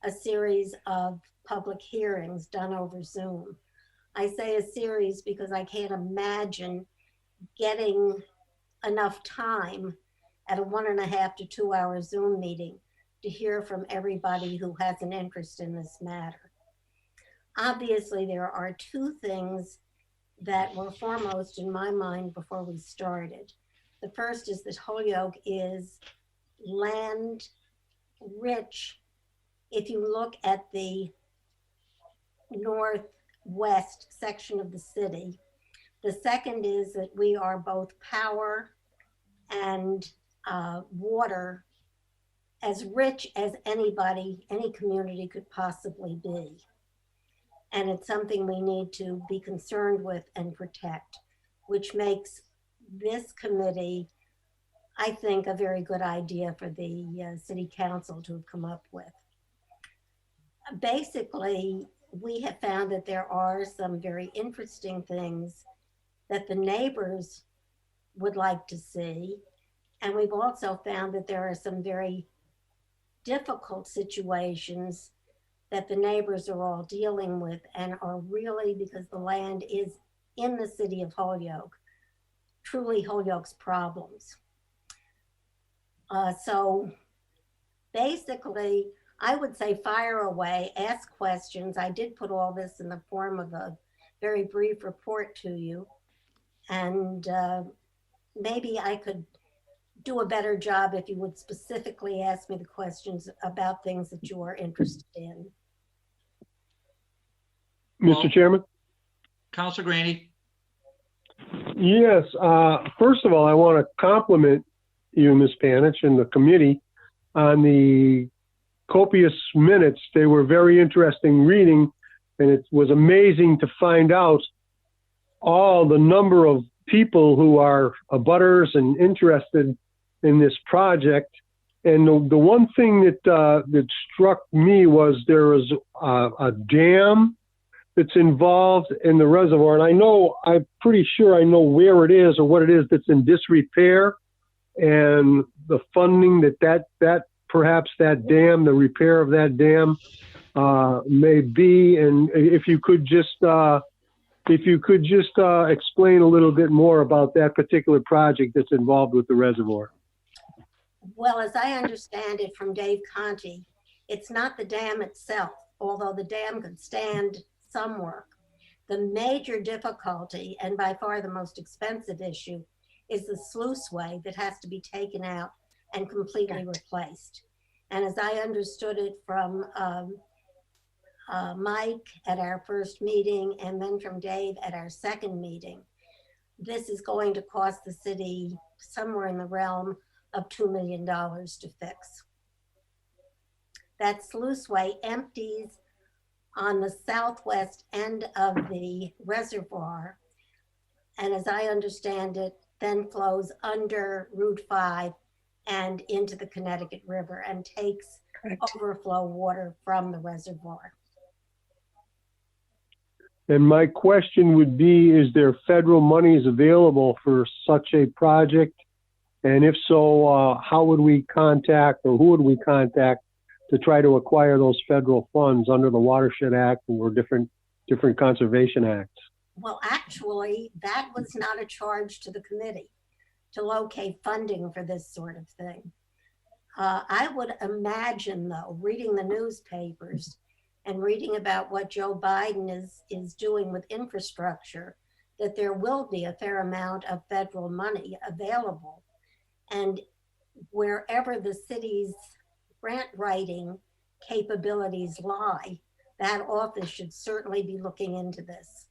a series of public hearings done over Zoom. I say a series because I can't imagine getting enough time at a 1.5 to 2 hour Zoom meeting to hear from everybody who has an interest in this matter. Obviously, there are 2 things that were foremost in my mind before we started. The first is that Holyoke is land rich. If you look at the northwest section of the city. The second is that we are both power and water as rich as anybody, any community could possibly be. And it's something we need to be concerned with and protect, which makes this committee, I think, a very good idea for the city council to have come up with. Basically, we have found that there are some very interesting things that the neighbors would like to see. And we've also found that there are some very difficult situations that the neighbors are all dealing with and are really, because the land is in the city of Holyoke, truly Holyoke's problems. So basically, I would say fire away, ask questions. I did put all this in the form of a very brief report to you. And maybe I could do a better job if you would specifically ask me the questions about things that you are interested in. Mr. Chairman? Councilor Graney. Yes. First of all, I want to compliment you, Ms. Panich, and the committee on the copious minutes. They were very interesting reading, and it was amazing to find out all the number of people who are abutters and interested in this project. And the one thing that struck me was there was a dam that's involved in the reservoir. And I'm pretty sure I know where it is or what it is that's in disrepair, and the funding that perhaps that dam, the repair of that dam may be. And if you could just explain a little bit more about that particular project that's involved with the reservoir. Well, as I understand it from Dave Conti, it's not the dam itself, although the dam could stand some work. The major difficulty, and by far the most expensive issue, is the sluiceway that has to be taken out and completely replaced. And as I understood it from Mike at our first meeting, and then from Dave at our second meeting, this is going to cost the city somewhere in the realm of $2 million to fix. That sluiceway empties on the southwest end of the reservoir, and as I understand it, then flows under Route 5 and into the Connecticut River and takes overflow water from the reservoir. And my question would be, is there federal monies available for such a project? And if so, how would we contact, or who would we contact to try to acquire those federal funds under the Watershed Act or different conservation acts? Well, actually, that was not a charge to the committee to locate funding for this sort of thing. I would imagine, though, reading the newspapers and reading about what Joe Biden is doing with infrastructure, that there will be a fair amount of federal money available. And wherever the city's grant writing capabilities lie, that office should certainly be looking into this.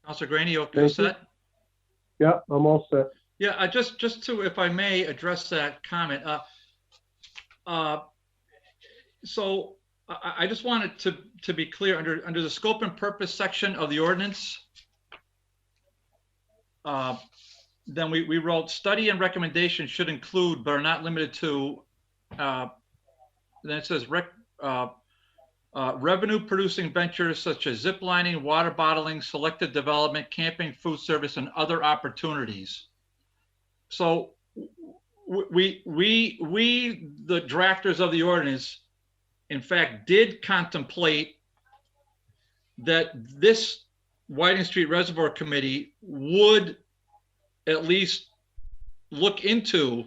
Councilor Graney, you okay set? Yeah, I'm all set. Yeah, just to, if I may address that comment. So I just wanted to be clear, under the scope and purpose section of the ordinance, then we wrote study and recommendation should include but are not limited to, then it says revenue producing ventures such as zip lining, water bottling, selected development, camping, food service, and other opportunities. So we the drafters of the ordinance, in fact, did contemplate that this Whiting Street Reservoir Committee would at least look into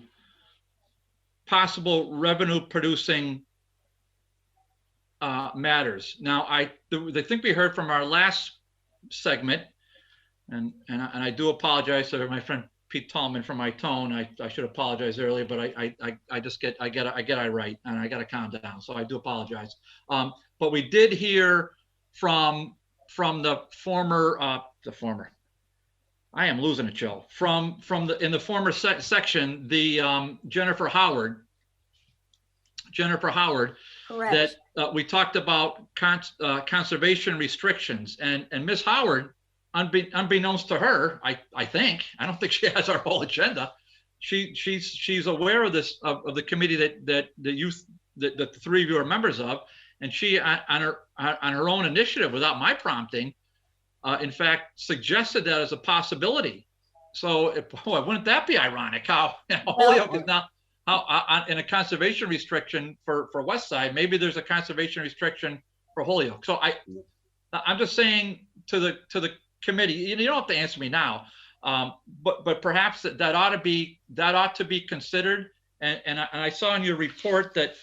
possible revenue producing matters. Now, I think we heard from our last segment, and I do apologize to my friend Pete Tallman for my tone. I should apologize earlier, but I just get irate and I got to calm down. So I do apologize. But we did hear from the former I am losing a chill in the former section, the Jennifer Howard. Correct. That we talked about conservation restrictions, and Ms. Howard, unbeknownst to her, I think, I don't think she has our whole agenda. She's aware of this, of the committee that the three of you are members of, and she on her own initiative, without my prompting, in fact, suggested that as a possibility. So, boy, wouldn't that be ironic? How Holyoke is now in a conservation restriction for West Side. Maybe there's a conservation restriction for Holyoke. So I'm just saying to the committee, you don't have to answer me now, but perhaps that ought to be considered. And I saw in your report that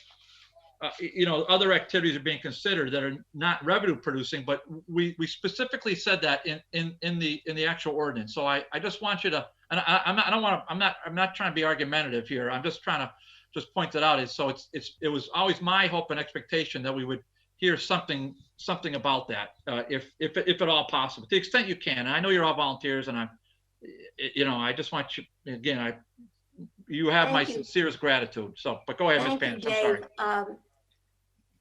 other activities are being considered that are not revenue producing, but we specifically said that in the actual ordinance. So I just want you to, and I'm not trying to be argumentative here. I'm just trying to just point that out. It was always my hope and expectation that we would hear something about that, if at all possible, to the extent you can. And I know you're all volunteers, and I just want you, again, you have my Thank you. sincerest gratitude. So, but go ahead, Ms. Thank you, Panish, I'm sorry. Dave.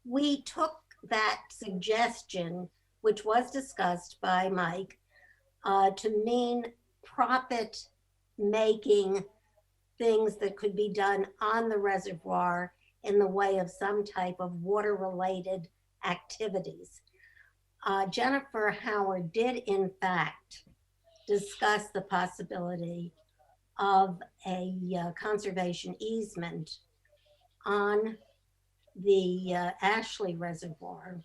We took that suggestion, which was discussed by Mike, to mean profit-making things that could be done on the reservoir in the way of some type of water-related activities. Jennifer Howard did, in fact, discuss the possibility of a conservation easement on the Ashley Reservoir,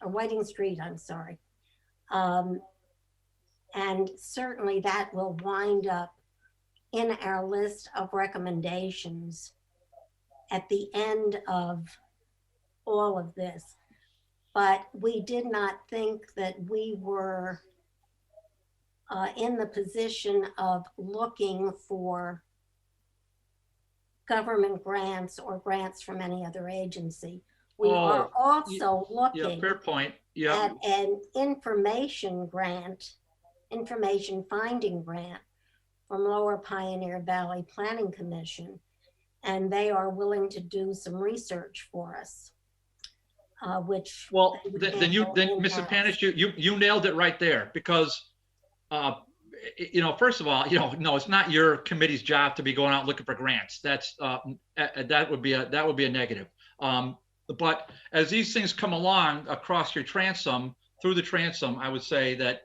or Whiting Street, I'm sorry. And certainly that will wind up in our list of recommendations at the end of all of this. But we did not think that we were in the position of looking for government grants or grants from any other agency. We are also looking fair point. at an information finding grant from Lower Pioneer Valley Planning Commission, and they are willing to do some research for us. Which then Mrs. Panish, you nailed it right there, because first of all, no, it's not your committee's job to be going out looking for grants. That's that would be a negative. But as these things come along across your transom, through the transom, I would say that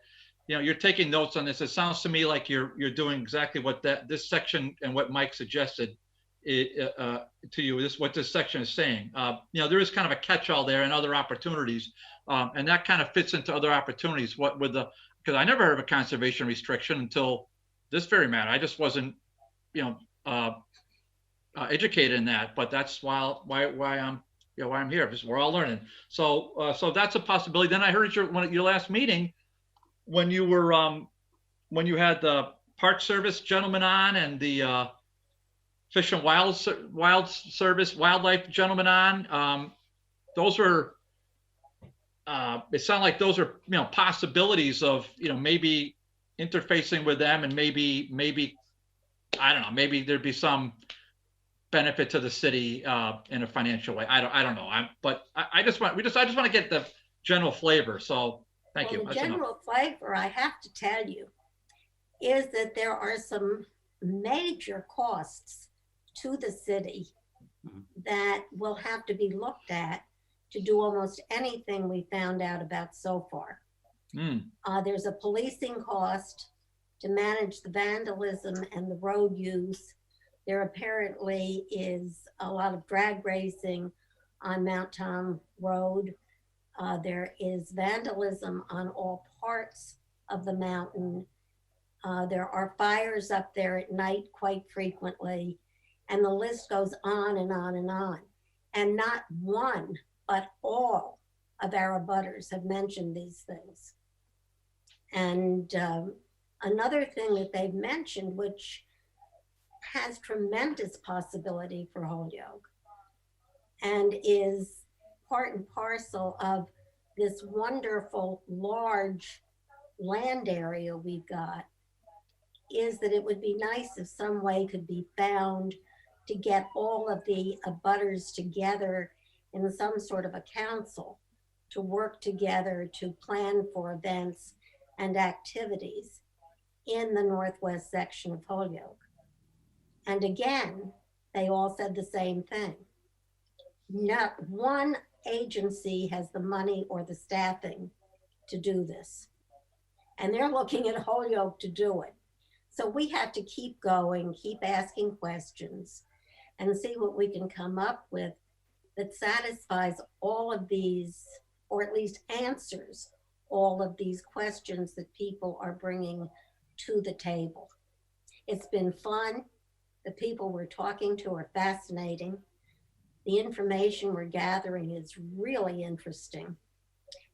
you're taking notes on this. It sounds to me like you're doing exactly what this section and what Mike suggested to you. What this section is saying. There is kind of a catch-all there and other opportunities, and that kind of fits into other opportunities. Because I never heard of a conservation restriction until this very matter. I just wasn't, educated in that. But that's why I'm here, because we're all learning. So that's a possibility. Then I heard your last meeting when you were when you had the Park Service gentleman on and the Fish and Wildlife gentleman on. Those were. It sounded like those are possibilities of maybe interfacing with them, and maybe I don't know, maybe there'd be some benefit to the city in a financial way. I don't know. I just want to get the general flavor. So thank you. The general flavor, I have to tell you, is that there are some major costs to the city that will have to be looked at to do almost anything we found out about so far. There's a policing cost to manage the vandalism and the road use. There apparently is a lot of drag racing on Mount Tom Road. There is vandalism on all parts of the mountain. There are fires up there at night quite frequently, and the list goes on and on and on. And not one, but all of our abutters have mentioned these things. And another thing that they've mentioned, which has tremendous possibility for Holyoke and is part and parcel of this wonderful large land area we've got, is that it would be nice if some way could be found to get all of the abutters together in some sort of a council to work together to plan for events and activities in the northwest section of Holyoke. And again, they all said the same thing. Not one agency has the money or the staffing to do this. And they're looking at Holyoke to do it. So we have to keep going, keep asking questions, and see what we can come up with that satisfies all of these, or at least answers all of these questions that people are bringing to the table. It's been fun. The people we're talking to are fascinating. The information we're gathering is really interesting.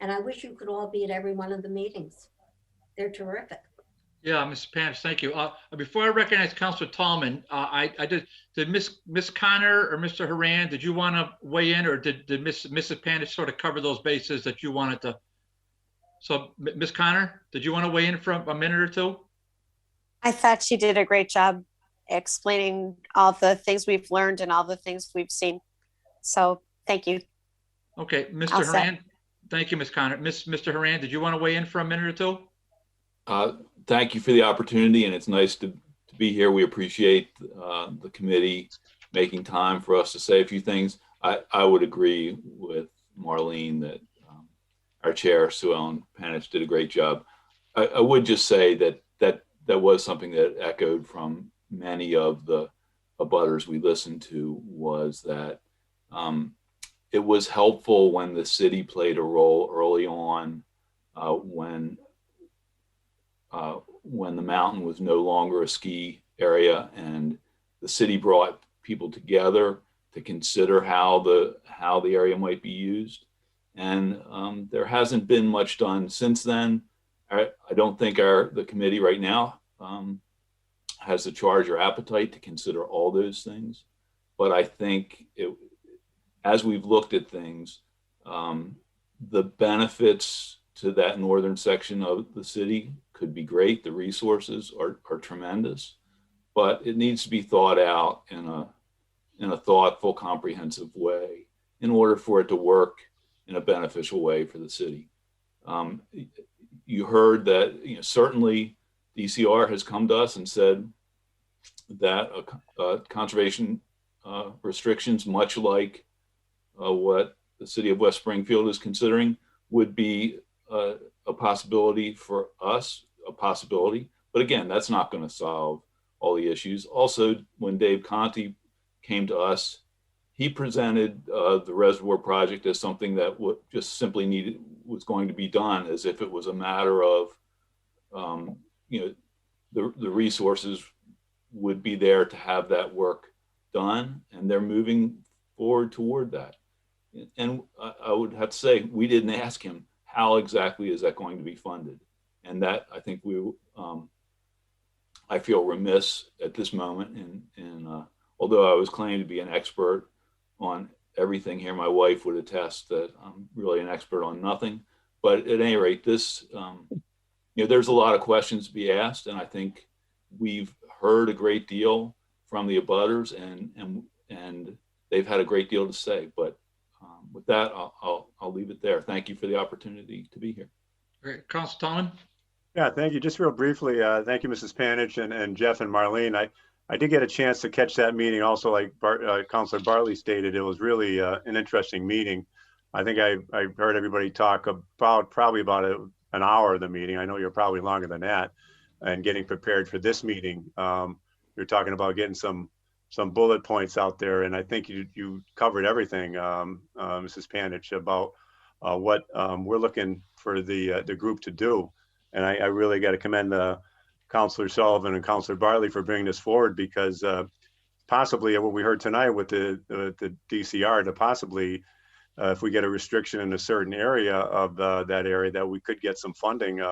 And I wish you could all be at every one of the meetings. They're terrific. Yeah, Ms. Panish, thank you. Before I recognize Councilor Tallman, did Ms. Connor or Mr. Haran, did you want to weigh in, or did Mrs. Panish sort of cover those bases that you wanted to? So Ms. Connor, did you want to weigh in for a minute or two? I thought she did a great job explaining all the things we've learned and all the things we've seen. So thank you. Okay, Mr. All set. Haran. Thank you, Ms. Connor. Mr. Haran, did you want to weigh in for a minute or two? Thank you for the opportunity, and it's nice to be here. We appreciate the committee making time for us to say a few things. I would agree with Marlene that our chair, Sue Ellen Panich, did a great job. I would just say that was something that echoed from many of the abutters we listened to, was that it was helpful when the city played a role early on when the mountain was no longer a ski area, and the city brought people together to consider how the area might be used. And there hasn't been much done since then. I don't think the committee right now has the charge or appetite to consider all those things. But I think as we've looked at things, the benefits to that northern section of the city could be great. The resources are tremendous, but it needs to be thought out in a thoughtful, comprehensive way in order for it to work in a beneficial way for the city. You heard that certainly DCR has come to us and said that conservation restrictions, much like what the City of West Springfield is considering, would be a possibility for us, but again, that's not going to solve all the issues. Also, when Dave Conti came to us, he presented the Reservoir project as something that just simply was going to be done, as if it was a matter of, the resources would be there to have that work done, and they're moving forward toward that. And I would have to say, we didn't ask him how exactly is that going to be funded, and that I think I feel remiss at this moment. And although I was claimed to be an expert on everything here, my wife would attest that I'm really an expert on nothing. But at any rate, this, there's a lot of questions to be asked, and I think we've heard a great deal from the abutters, and they've had a great deal to say. But with that, I'll leave it there. Thank you for the opportunity to be here. Great, Council Tomlin. Yeah, thank you. Just real briefly, thank you, Mrs. Panich and Jeff and Marlene. I did get a chance to catch that meeting. Also, like Councilor Bartley stated, it was really an interesting meeting. I think I heard everybody talk probably about an hour of the meeting. I know you're probably longer than that. And getting prepared for this meeting, you're talking about getting some bullet points out there, and I think you covered everything, Mrs. Panich, about what we're looking for the group to do. And I really got to commend Councilor Sullivan and Councilor Bartley for bringing this forward, because possibly what we heard tonight with the DCR, to possibly, if we get a restriction in a certain area of that area, that we could get some funding,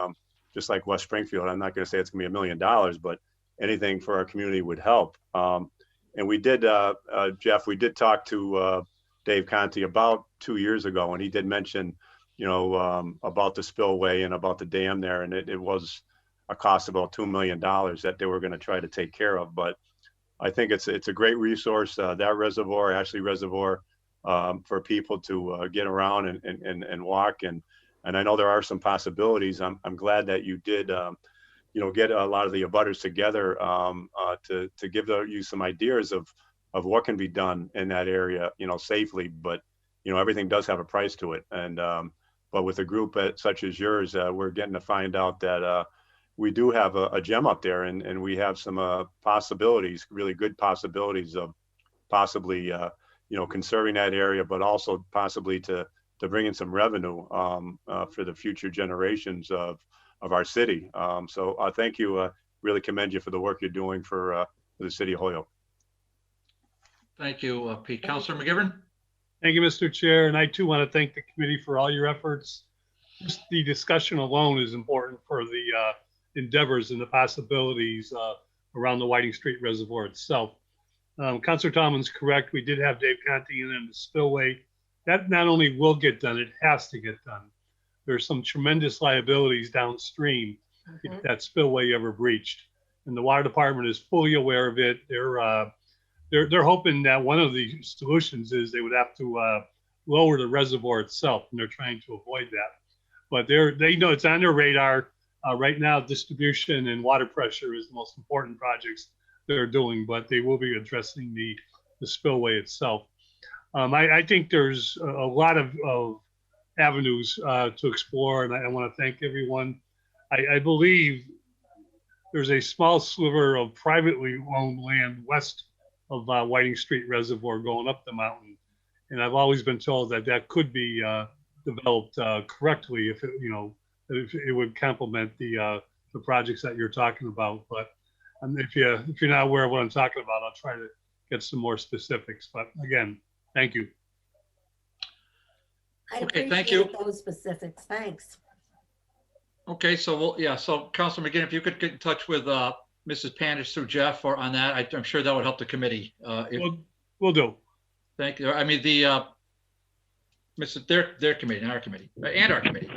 just like West Springfield. I'm not going to say it's going to be $1 million, but anything for our community would help. And we did, Jeff, we did talk to Dave Conti about 2 years ago, and he did mention, about the spillway and about the dam there, and it was a cost of about $2 million that they were going to try to take care of. But I think it's a great resource, that reservoir, Ashley Reservoir, for people to get around and walk. And I know there are some possibilities. I'm glad that you did, get a lot of the abutters together to give you some ideas of what can be done in that area, safely. But everything does have a price to it. And but with a group such as yours, we're getting to find out that we do have a gem up there, and we have some possibilities, really good possibilities of possibly conserving that area, but also possibly to bring in some revenue for the future generations of our city. So thank you. Really commend you for the work you're doing for the City of Holyoke. Thank you, Pete. Councilor McGivern. Thank you, Mr. Chair. And I too want to thank the committee for all your efforts. Just the discussion alone is important for the endeavors and the possibilities around the Whiting Street Reservoir itself. Councilor Tomlin's correct. We did have Dave Conti in the spillway. That not only will get done, it has to get done. There's some tremendous liabilities downstream if that spillway ever breached. and the water department is fully aware of it. They're hoping that one of the solutions is they would have to lower the reservoir itself, and they're trying to avoid that. But they know it's on their radar. Right now, distribution and water pressure is the most important projects they're doing, but they will be addressing the spillway itself. I think there's a lot of avenues to explore, and I want to thank everyone. I believe there's a small sliver of privately owned land west of Whiting Street Reservoir going up the mountain, and I've always been told that that could be developed correctly if it would complement the projects that you're talking about. But if you're not aware of what I'm talking about, I'll try to get some more specifics. But again, thank you. Okay, thank you. Those specifics. Thanks. Okay, so so Councilor McGinn, if you could get in touch with Mrs. Panish through Jeff or on that, I'm sure that would help the committee. We'll do. Thank you. I mean, their committee, not our committee, and our committee.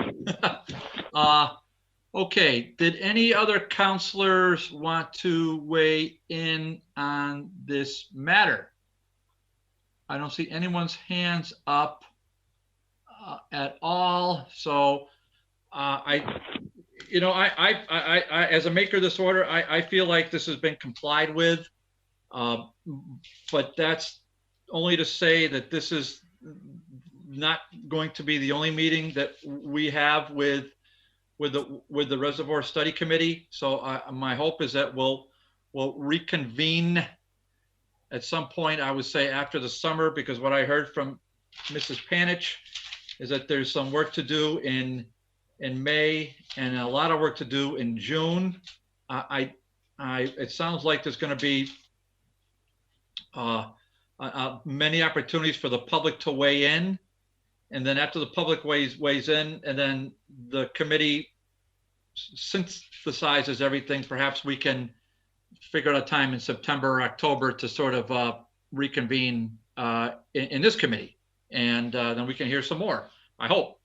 Okay, did any other councilors want to weigh in on this matter? I don't see anyone's hands up at all. So I as a maker of this order, I feel like this has been complied with, but that's only to say that this is not going to be the only meeting that we have with the Reservoir Study Committee. So my hope is that we'll reconvene at some point, I would say after the summer, because what I heard from Mrs. Panich is that there's some work to do in May and a lot of work to do in June. It sounds like there's going to be many opportunities for the public to weigh in. And then after the public weighs in, and then the committee synthesizes everything, perhaps we can figure out a time in September or October to sort of reconvene in this committee. And then we can hear some more, I hope,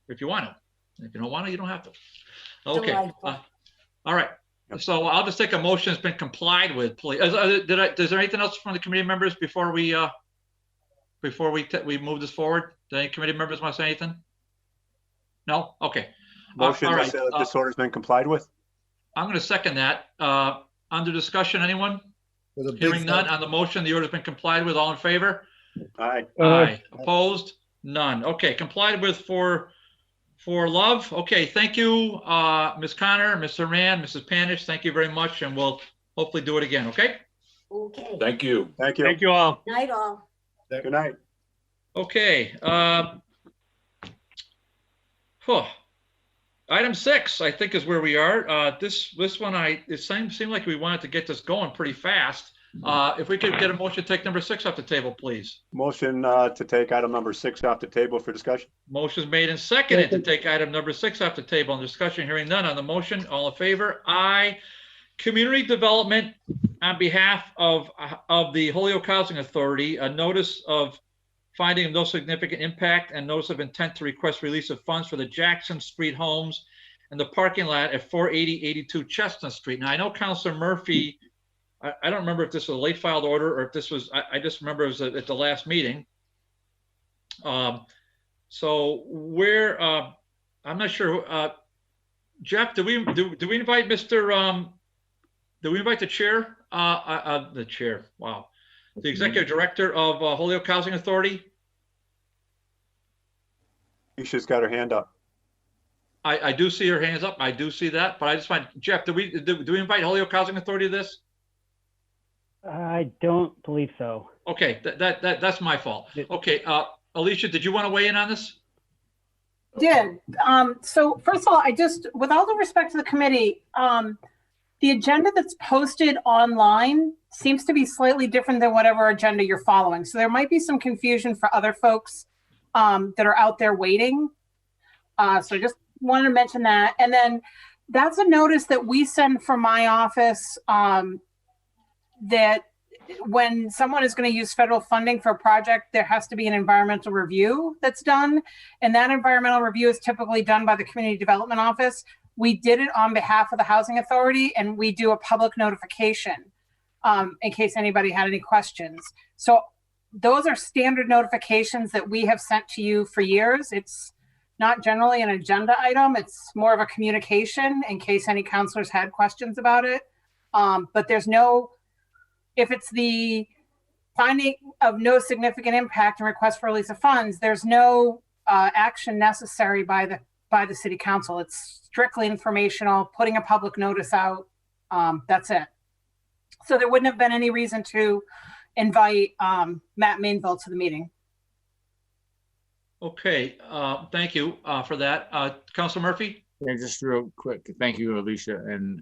if you want to. If you don't want to, you don't have to. Okay. All right. So I'll just take a motion that's been complied with, please. Is there anything else from the committee members before we move this forward? Do any committee members want to say anything? No? Okay. Motion all to right. say that this order's been complied with? I'm going to second that. Under discussion, anyone? Hearing none on the motion, the order's been complied with. All in favor? Aye. Aye. Opposed? None. Okay, complied with for love. Okay, thank you, Ms. Connor, Mr. Rand, Mrs. Panish. Thank you very much, and we'll hopefully do it again, okay? Okay. Thank you. Thank you. Thank you all. Night all. Good night. Okay. Item 6, I think, is where we are. This one, it seemed like we wanted to get this going pretty fast. If we could get a motion to take number 6 off the table, please. Motion to take item number 6 off the table for discussion. Motion's made and seconded to take item number 6 off the table in discussion. Hearing none on the motion. All in favor? Aye. Community Development, on behalf of the Holyoke Housing Authority, a notice of finding of no significant impact and notice of intent to request release of funds for the Jackson Street homes and the parking lot at 480-82 Chestnut Street. Now, I know Councilor Murphy, I don't remember if this was a late filed order or if this was, I just remember it was at the last meeting. So where, I'm not sure, Jeff, do we invite Mr. Do we invite the chair? The chair, wow. The executive director of Holyoke Housing Authority? She's got her hand up. I do see her hands up. I do see that, but I just find, Jeff, do we invite Holyoke Housing Authority to this? I don't believe so. Okay, that's my fault. Okay, Alicia, did you want to weigh in on this? Did. So first of all, with all the respect to the committee, the agenda that's posted online seems to be slightly different than whatever agenda you're following. So there might be some confusion for other folks that are out there waiting. So I just wanted to mention that. And then that's a notice that we send from my office that when someone is going to use federal funding for a project, there has to be an environmental review that's done. And that environmental review is typically done by the Community Development Office. we did it on behalf of the Housing Authority, and we do a public notification in case anybody had any questions. So those are standard notifications that we have sent to you for years. It's not generally an agenda item. It's more of a communication in case any counselors had questions about it. But there's no, if it's the finding of no significant impact and request for release of funds, there's no action necessary by the city council. It's strictly informational, putting a public notice out. That's it. So there wouldn't have been any reason to invite Matt Mainville to the meeting. Okay, thank you for that. Councilor Murphy? Yeah, just real quick. Thank you, Alicia. And,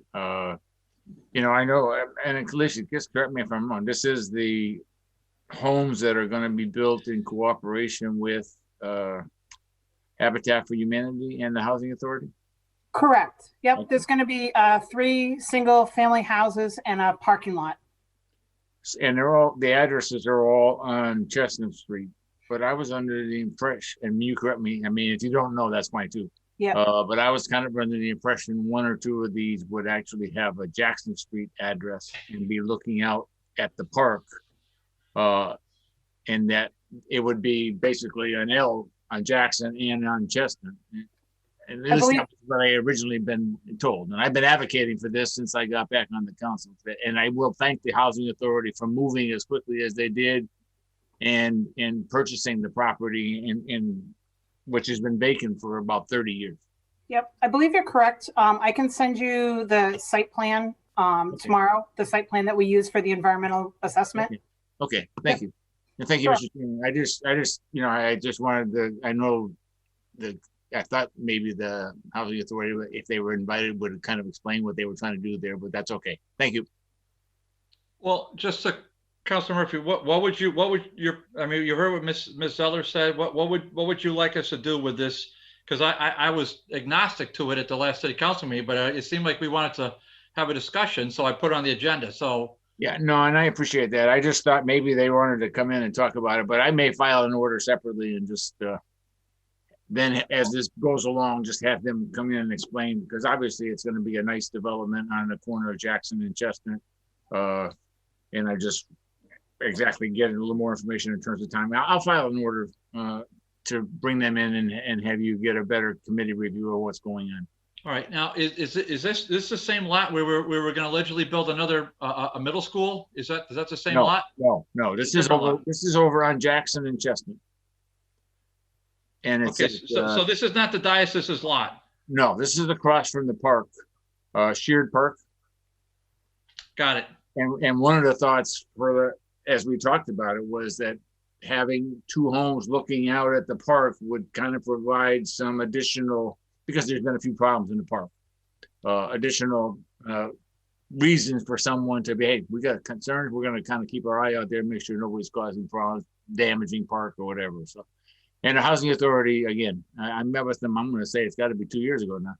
you know, I know, and Alicia, just correct me if I'm wrong, this is the homes that are going to be built in cooperation with Habitat for Humanity and the Housing Authority? Correct. Yep. Okay. There's going to be 3 single family houses and a parking lot. And they're all, the addresses are all on Chestnut Street. But I was under the impression, and you correct me, I mean, if you don't know, that's fine too. Yeah. But I was kind of under the impression 1 or 2 of these would actually have a Jackson Street address and be looking out at the park. And that it would be basically an L on Jackson and on Chestnut. And this is what I originally been told. And I've been advocating for this since I got back on the council. And I will thank the Housing Authority for moving as quickly as they did and purchasing the property in which has been vacant for about 30 years. Yep. I believe you're correct. I can send you the site plan tomorrow, the site plan that we use for the environmental assessment. Okay. Thank you. And thank you, Mr. Chairman. I just, you know, I just wanted to, I know that I thought maybe the Housing Authority, if they were invited, would kind of explain what they were trying to do there, but that's okay. Thank you. Well, just to Councilor Murphy, what would your, I mean, you heard what Ms. Zeller said. What would you like us to do with this? Because I was agnostic to it at the last city council meeting, but it seemed like we wanted to have a discussion, so I put it on the agenda. So yeah, no, and I appreciate that. I just thought maybe they wanted to come in and talk about it, but I may file an order separately and just then as this goes along, just have them come in and explain, because obviously it's going to be a nice development on the corner of Jackson and Chestnut. And I just exactly get a little more information in terms of time. I'll file an order to bring them in and have you get a better committee review of what's going on. all right, now is this the same lot where we're going to allegedly build another a middle school? Is that the same lot? No. This is over on Jackson and Chestnut. And it's okay. So this is not the diocese's lot. No, this is across from the park, Sheared Park. Got it. And one of the thoughts as we talked about it, was that having 2 homes looking out at the park would kind of provide some additional, because there's been a few problems in the park, additional reasons for someone to be, hey, we got concerns. We're going to kind of keep our eye out there and make sure nobody's causing problems, damaging park or whatever. So, and the Housing Authority, again, I met with them, I'm going to say it's got to be 2 years ago now,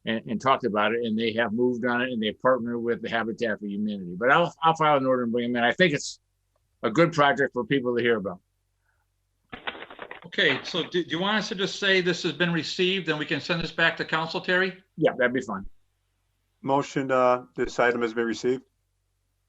and talked about it, and they have moved on it, and they partner with the Habitat for Humanity. But I'll file an order and bring them in. I think it's a good project for people to hear about. Okay, so do you want us to just say this has been received and we can send this back to council, Terry? Yeah, that'd be fine. Motion, this item has been received.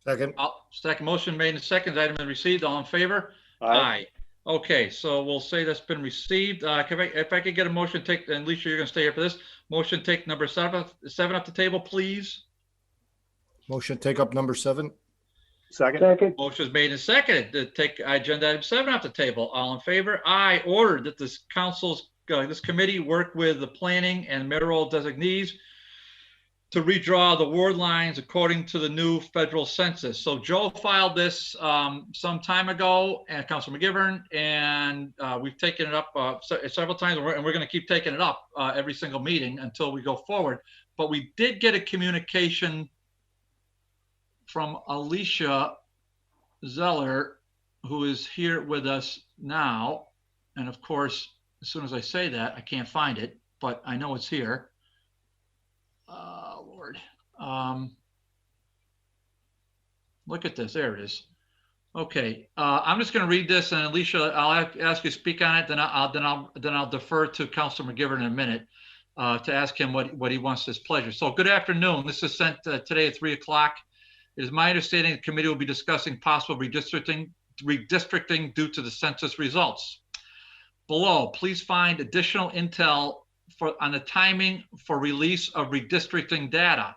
Second. Second motion made and second. Item is received. All in favor? Aye. Okay, so we'll say that's been received. If I could get a motion, and Alicia, you're going to stay here for this. Motion, take number 7 up the table, please. Motion, take up number 7. Second. Motion is made and seconded to take agenda item 7 off the table. All in favor? Aye. Ordered that this this committee work with the planning and mayoral designees to redraw the ward lines according to the new federal census. So Joe filed this some time ago, and Councilor McGivern, and we've taken it up several times, and we're going to keep taking it up every single meeting until we go forward. But we did get a communication from Alicia Zeller, who is here with us now. And of course, as soon as I say that, I can't find it, but I know it's here. Lord. Look at this. There it is. Okay. I'm just going to read this, and Alicia, I'll ask you to speak on it. Then I'll defer to Councilor McGivern in a minute. to ask him what he wants his pleasure. So good afternoon. This is sent today at 3 o'clock. It is my understanding the committee will be discussing possible redistricting due to the census results. Below, please find additional intel on the timing for release of redistricting data.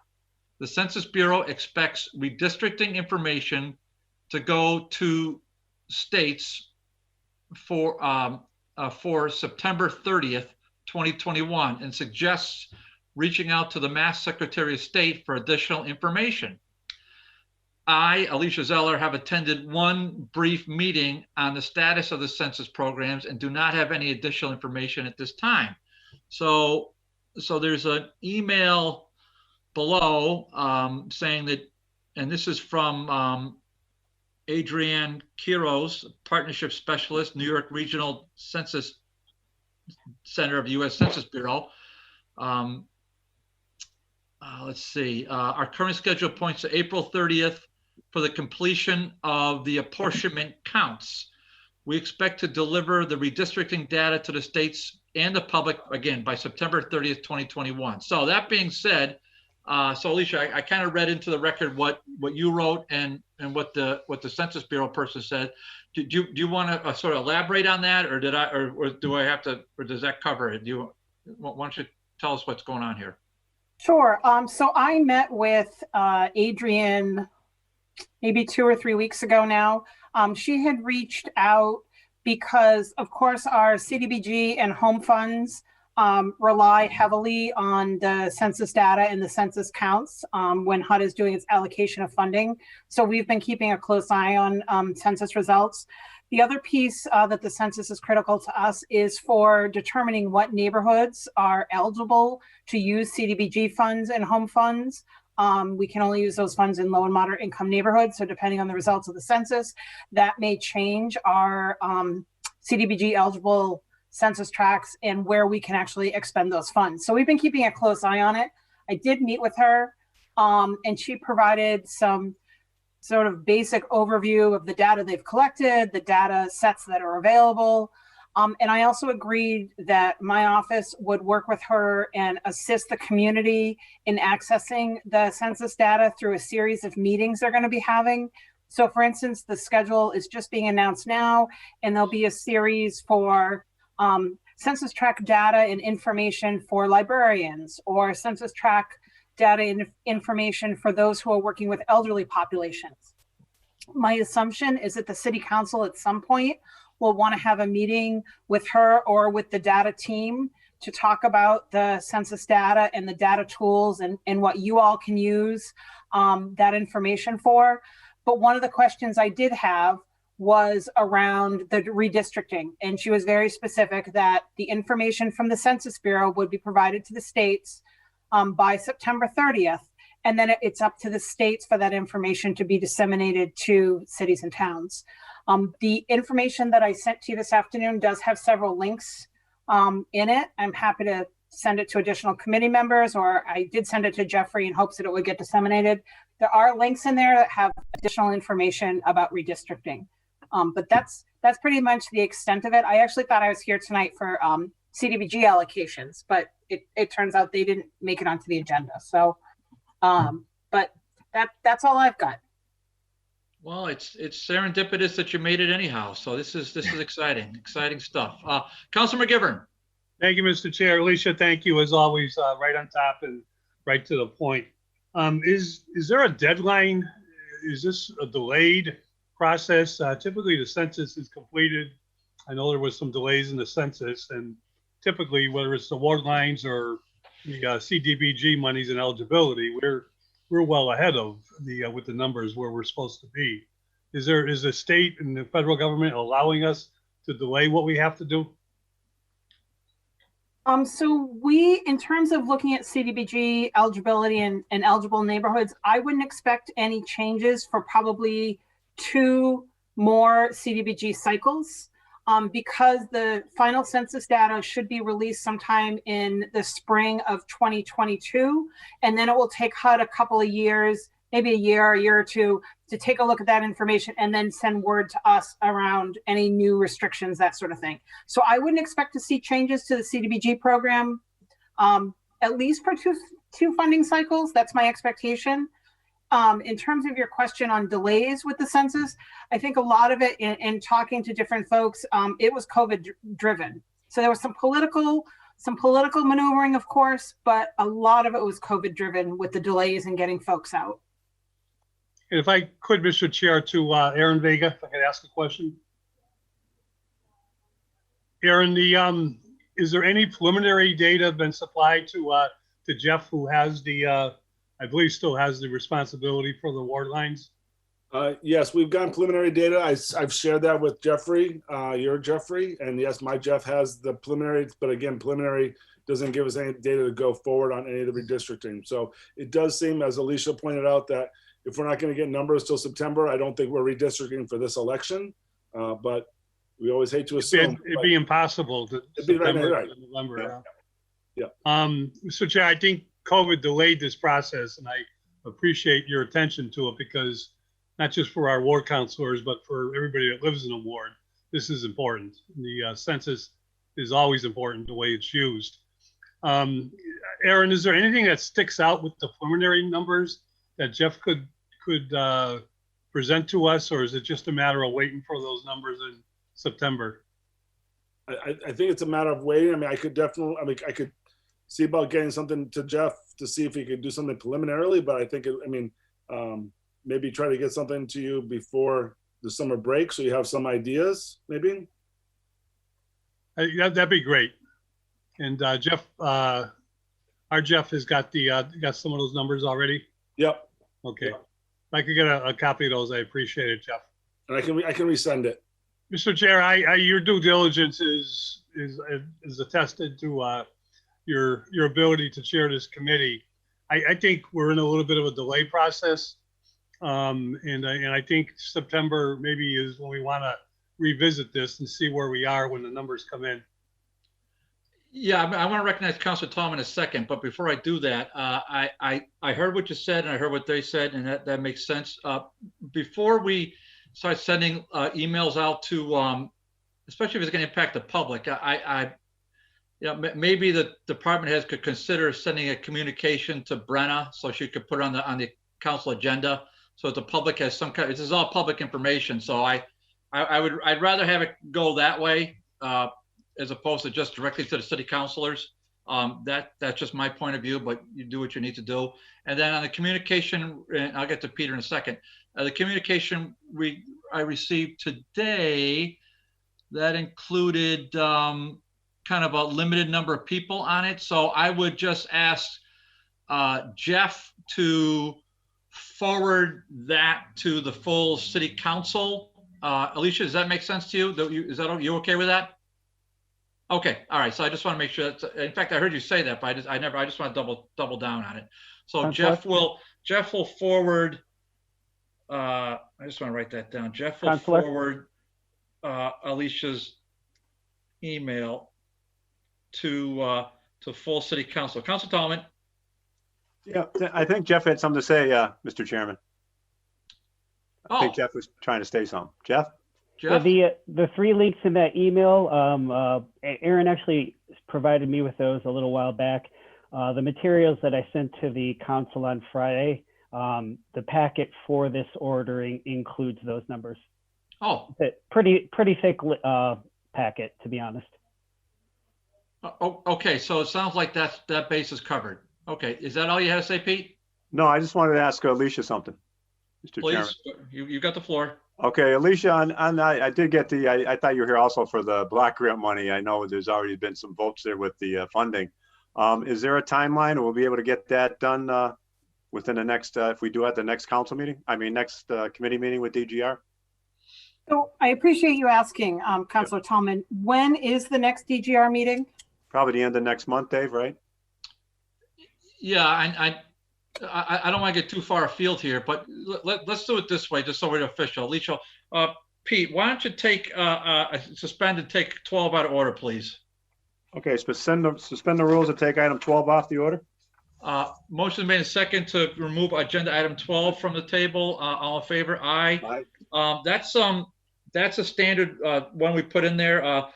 The Census Bureau expects redistricting information to go to states for September 30th, 2021, and suggests reaching out to the Mass Secretary of State for additional information. I, Alicia Zeller, have attended one brief meeting on the status of the census programs and do not have any additional information at this time. So there's an email below saying that, and this is from Adrienne Quiros, Partnership Specialist, New York Regional Census Center of the U.S. Census Bureau. Let's see, our current schedule points to April 30th for the completion of the apportionment counts. We expect to deliver the redistricting data to the states and the public, again, by September 30th, 2021. So that being said, so Alicia, I kind of read into the record what you wrote and what the Census Bureau person said. Do you want to sort of elaborate on that, or do I have to, or does that cover it? Why don't you tell us what's going on here? Sure. So I met with Adrienne maybe 2 or 3 weeks ago now. She had reached out because, of course, our CDBG and home funds rely heavily on the census data and the census counts when HUD is doing its allocation of funding. So we've been keeping a close eye on census results. The other piece that the census is critical to us is for determining what neighborhoods are eligible to use CDBG funds and home funds. We can only use those funds in low and moderate income neighborhoods. So depending on the results of the census, that may change our CDBG eligible census tracts and where we can actually expend those funds. So we've been keeping a close eye on it. I did meet with her and she provided some sort of basic overview of the data they've collected, the data sets that are available. And I also agreed that my office would work with her and assist the community in accessing the census data through a series of meetings they're going to be having. So for instance, the schedule is just being announced now, and there'll be a series for census tract data and information for librarians, or census tract data and information for those who are working with elderly populations. My assumption is that the city council at some point will want to have a meeting with her or with the data team to talk about the census data and the data tools and what you all can use that information for. But one of the questions I did have was around the redistricting. And she was very specific that the information from the Census Bureau would be provided to the states by September 30th. And then it's up to the states for that information to be disseminated to cities and towns. The information that I sent to you this afternoon does have several links in it. I'm happy to send it to additional committee members, or I did send it to Jeffrey in hopes that it would get disseminated. There are links in there that have additional information about redistricting. But that's pretty much the extent of it. I actually thought I was here tonight for CDBG allocations, but it turns out they didn't make it onto the agenda. So, but that's all I've got. Well, it's serendipitous that you made it anyhow. So this is exciting stuff. Councilor McGivern. Thank you, Mr. Chair. Alicia, thank you as always, right on top and right to the point. Is there a deadline? Is this a delayed process? Typically the census is completed. I know there was some delays in the census, and typically whether it's the ward lines or the CDBG monies and eligibility, we're well ahead of the with the numbers where we're supposed to be. Is the state and the federal government allowing us to delay what we have to do? So we, in terms of looking at CDBG eligibility and eligible neighborhoods, I wouldn't expect any changes for probably 2 more CDBG cycles, because the final census data should be released sometime in the spring of 2022. And then it will take HUD a couple of years, maybe a year or two, to take a look at that information and then send word to us around any new restrictions, that sort of thing. So I wouldn't expect to see changes to the CDBG program at least for two funding cycles. That's my expectation. In terms of your question on delays with the census, I think a lot of it in talking to different folks, it was COVID driven. So there was some political maneuvering, of course, but a lot of it was COVID driven with the delays in getting folks out. And if I could, Mr. Chair, to Aaron Vega, if I could ask a question. Aaron, is there any preliminary data been supplied to Jeff, who has the I believe still has the responsibility for the ward lines? Yes, we've gotten preliminary data. I've shared that with Jeffrey, your Jeffrey, and yes, my Jeff has the preliminary, but again, preliminary doesn't give us any data to go forward on any of the redistricting. So it does seem, as Alicia pointed out, that if we're not going to get numbers till September, I don't think we're redistricting for this election, but we always hate to assume. It'd be impossible to September, November. Yeah. Mr. Chair, I think COVID delayed this process, and I appreciate your attention to it, because not just for our ward counselors, but for everybody that lives in a ward, this is important. The census is always important the way it's used. Aaron, is there anything that sticks out with the preliminary numbers that Jeff could present to us, or is it just a matter of waiting for those numbers in September? I think it's a matter of waiting. I mean, I could see about getting something to Jeff to see if he could do something preliminarily, but I think, maybe try to get something to you before the summer break so you have some ideas, maybe? That'd be great. And Jeff, our Jeff has got got some of those numbers already? Yep. Okay. Yep. If I could get a copy of those, I appreciate it, Jeff. And I can resend it. Mr. Chair, your due diligence is attested to your ability to chair this committee. I think we're in a little bit of a delay process. And I think September maybe is when we want to revisit this and see where we are when the numbers come in. Yeah, I want to recognize Councilor Tom in a second, but before I do that, I heard what you said and I heard what they said, and that makes sense. Before we start sending emails out to, especially if it's going to impact the public, maybe the department heads could consider sending a communication to Brenna so she could put it on the council agenda, so that the public has some kind. This is all public information, so I'd rather have it go that way as opposed to just directly to the city councilors. That's just my point of view, but you do what you need to do. And then on the communication, and I'll get to Peter in a second. The communication I received today, that included kind of a limited number of people on it. So I would just ask Jeff to forward that to the full city council. Alicia, does that make sense to you? Is that you okay with that? Okay, all right. So I just want to make sure that, in fact, I heard you say that, but I just want to double down on it. So Jeff will forward. I just want to write that down. Jeff will forward Alicia's email to full city council. Council Tallman. Yeah, I think Jeff had something to say, Mr. Chairman. I think Jeff was trying to say something. Jeff? The 3 links in that email, Aaron actually provided me with those a little while back. The materials that I sent to the council on Friday, the packet for this ordering includes those numbers. Oh, pretty thick packet, to be honest. Okay, so it sounds like that base is covered. Okay, is that all you had to say, Pete? No, I just wanted to ask Alicia something, Mr. Chairman. Please, you got the floor. Okay, Alicia, on that, I did get I thought you were here also for the block grant money. I know there's already been some votes there with the funding. Is there a timeline, or we'll be able to get that done within the next, if we do at the next council meeting? I mean, next committee meeting with DGR? So I appreciate you asking, Councilor Tallman. When is the next DGR meeting? Probably the end of next month, Dave, right? Yeah, I don't want to get too far afield here, but let's do it this way, just so we're official. Alicia, Pete, why don't you suspend and take 12 out of order, please? Okay, suspend the rules and take item 12 off the order. Motion made in second to remove agenda item 12 from the table. All in favor? Aye. That's a standard one we put in there.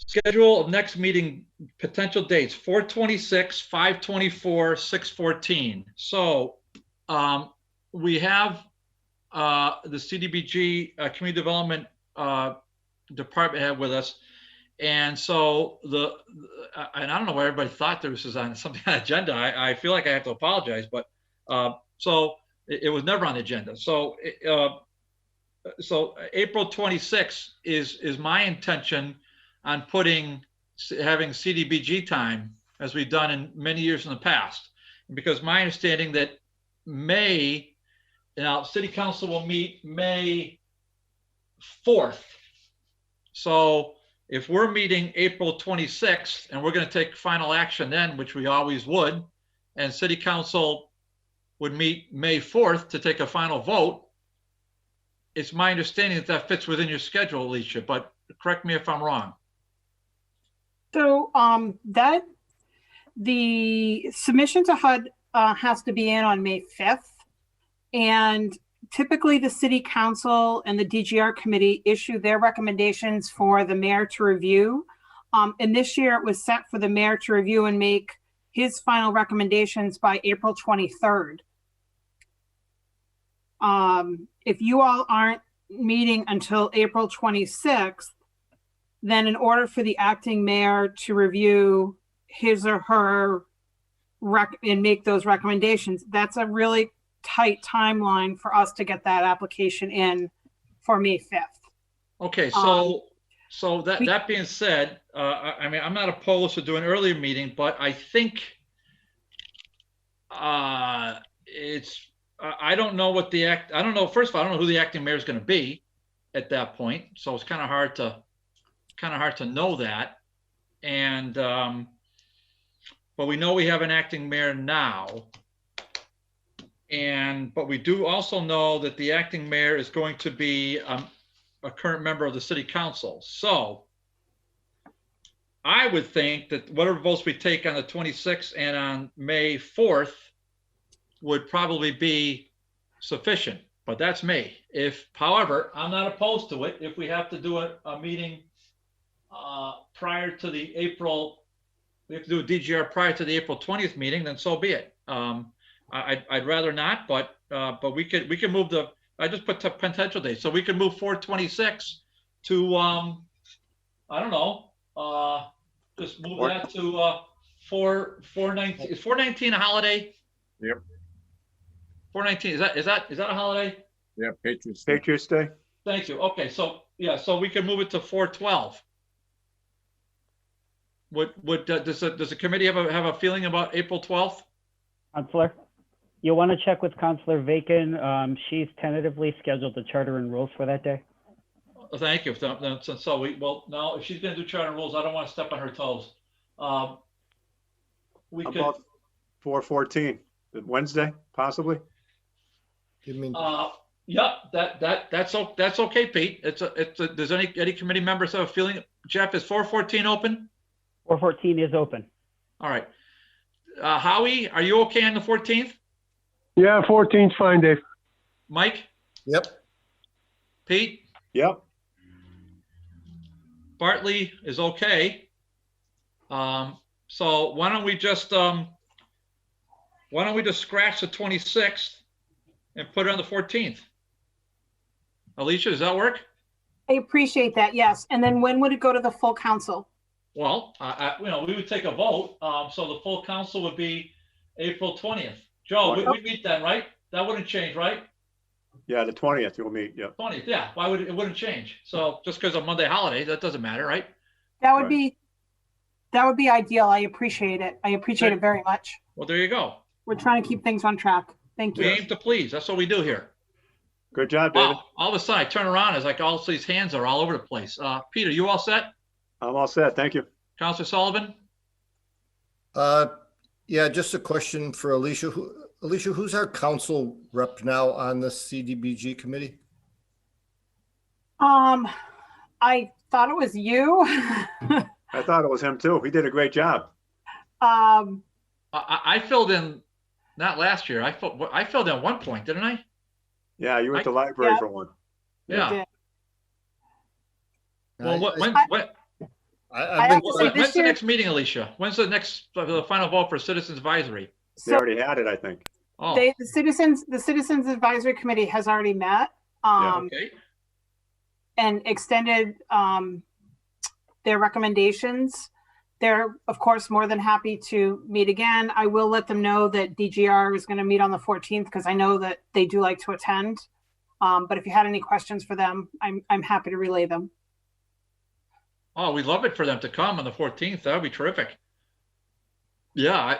Schedule of next meeting, potential dates, 4/26, 5/24, 6/14. So we have the CDBG Community Development Department head with us. And so and I don't know why everybody thought this was on something on the agenda. I feel like I have to apologize, but so it was never on the agenda. So so April 26th is my intention on having CDBG time as we've done in many years in the past. Because my understanding that City Council will meet May 4th. So if we're meeting April 26th and we're going to take final action then, which we always would, and City Council would meet May 4th to take a final vote, it's my understanding that that fits within your schedule, Alicia, but correct me if I'm wrong. So the submission to HUD has to be in on May 5th. And typically the City Council and the DGR Committee issue their recommendations for the mayor to review. And this year it was set for the mayor to review and make his final recommendations by April 23rd. If you all aren't meeting until April 26th, then in order for the acting mayor to review his or her and make those recommendations, that's a really tight timeline for us to get that application in for May 5th. Okay, so that being said, I mean, I'm not opposed to doing an earlier meeting, but I think I don't know what I don't know. First of all, I don't know who the acting mayor is going to be at that point. So it's kind of hard to know that. And, but we know we have an acting mayor now. But we do also know that the acting mayor is going to be a current member of the City Council. So I would think that whatever votes we take on the 26th and on May 4th would probably be sufficient, but that's me. However, I'm not opposed to it. If we have to do a meeting prior to the we have to do a DGR prior to the April 20th meeting, then so be it. I'd rather not, but we can move I just put potential dates, so we can move 4/26 to I don't know, just move that to 4/19. Is 4/19 a holiday? Yep. 4/19 is that a holiday? Yeah, Patriots Day. Thank you. Okay, so yeah, so we can move it to 4/12. Does the committee have a feeling about April 12th? Counselor, you'll want to check with Counselor Vacan. She's tentatively scheduled the charter and rules for that day. Thank you. So now if she's going to do charter and rules, I don't want to step on her toes. We could about 4/14, Wednesday, possibly. You mean? Yeah, that's okay, Pete. Does any committee members have a feeling? Jeff, is 4/14 open? 4/14 is open. All right. Howie, are you okay on the 14th? Yeah, 14's fine, Dave. Mike? Yep. Pete? Yep. Bartley is okay. So why don't we just scratch the 26th and put it on the 14th? Alicia, does that work? I appreciate that, yes. And then when would it go to the full council? Well, we would take a vote. So the full council would be April 20th. Joe, we meet then, right? That wouldn't change, right? Yeah, the 20th you'll meet. Yep. 20th, yeah. Why would it wouldn't change? So just because of Monday holiday, that doesn't matter, right? That would be ideal. I appreciate it. I appreciate it very much. Well, there you go. We're trying to keep things on track. Thank you. We aim to please. That's what we do here. Good job, David. Wow. All of a sudden, I turn around, it's like all these hands are all over the place. Peter, you all set? I'm all set. Thank you. Councilor Sullivan? Yeah, just a question for Alicia. Alicia, who's our council rep now on the CDBG committee? I thought it was you. I thought it was him too. He did a great job. I filled in, not last year. I filled in at one point, didn't I? Yeah, you were at the library for one. Yeah. Well, When's the next meeting, Alicia? When's the next the final vote for Citizens Advisory? They already had it, I think. Oh. The Citizens Advisory Committee has already met. Okay. And extended their recommendations. They're, of course, more than happy to meet again. I will let them know that DGR is going to meet on the 14th because I know that they do like to attend. But if you had any questions for them, I'm happy to relay them. Oh, we'd love it for them to come on the 14th. That would be terrific. Yeah,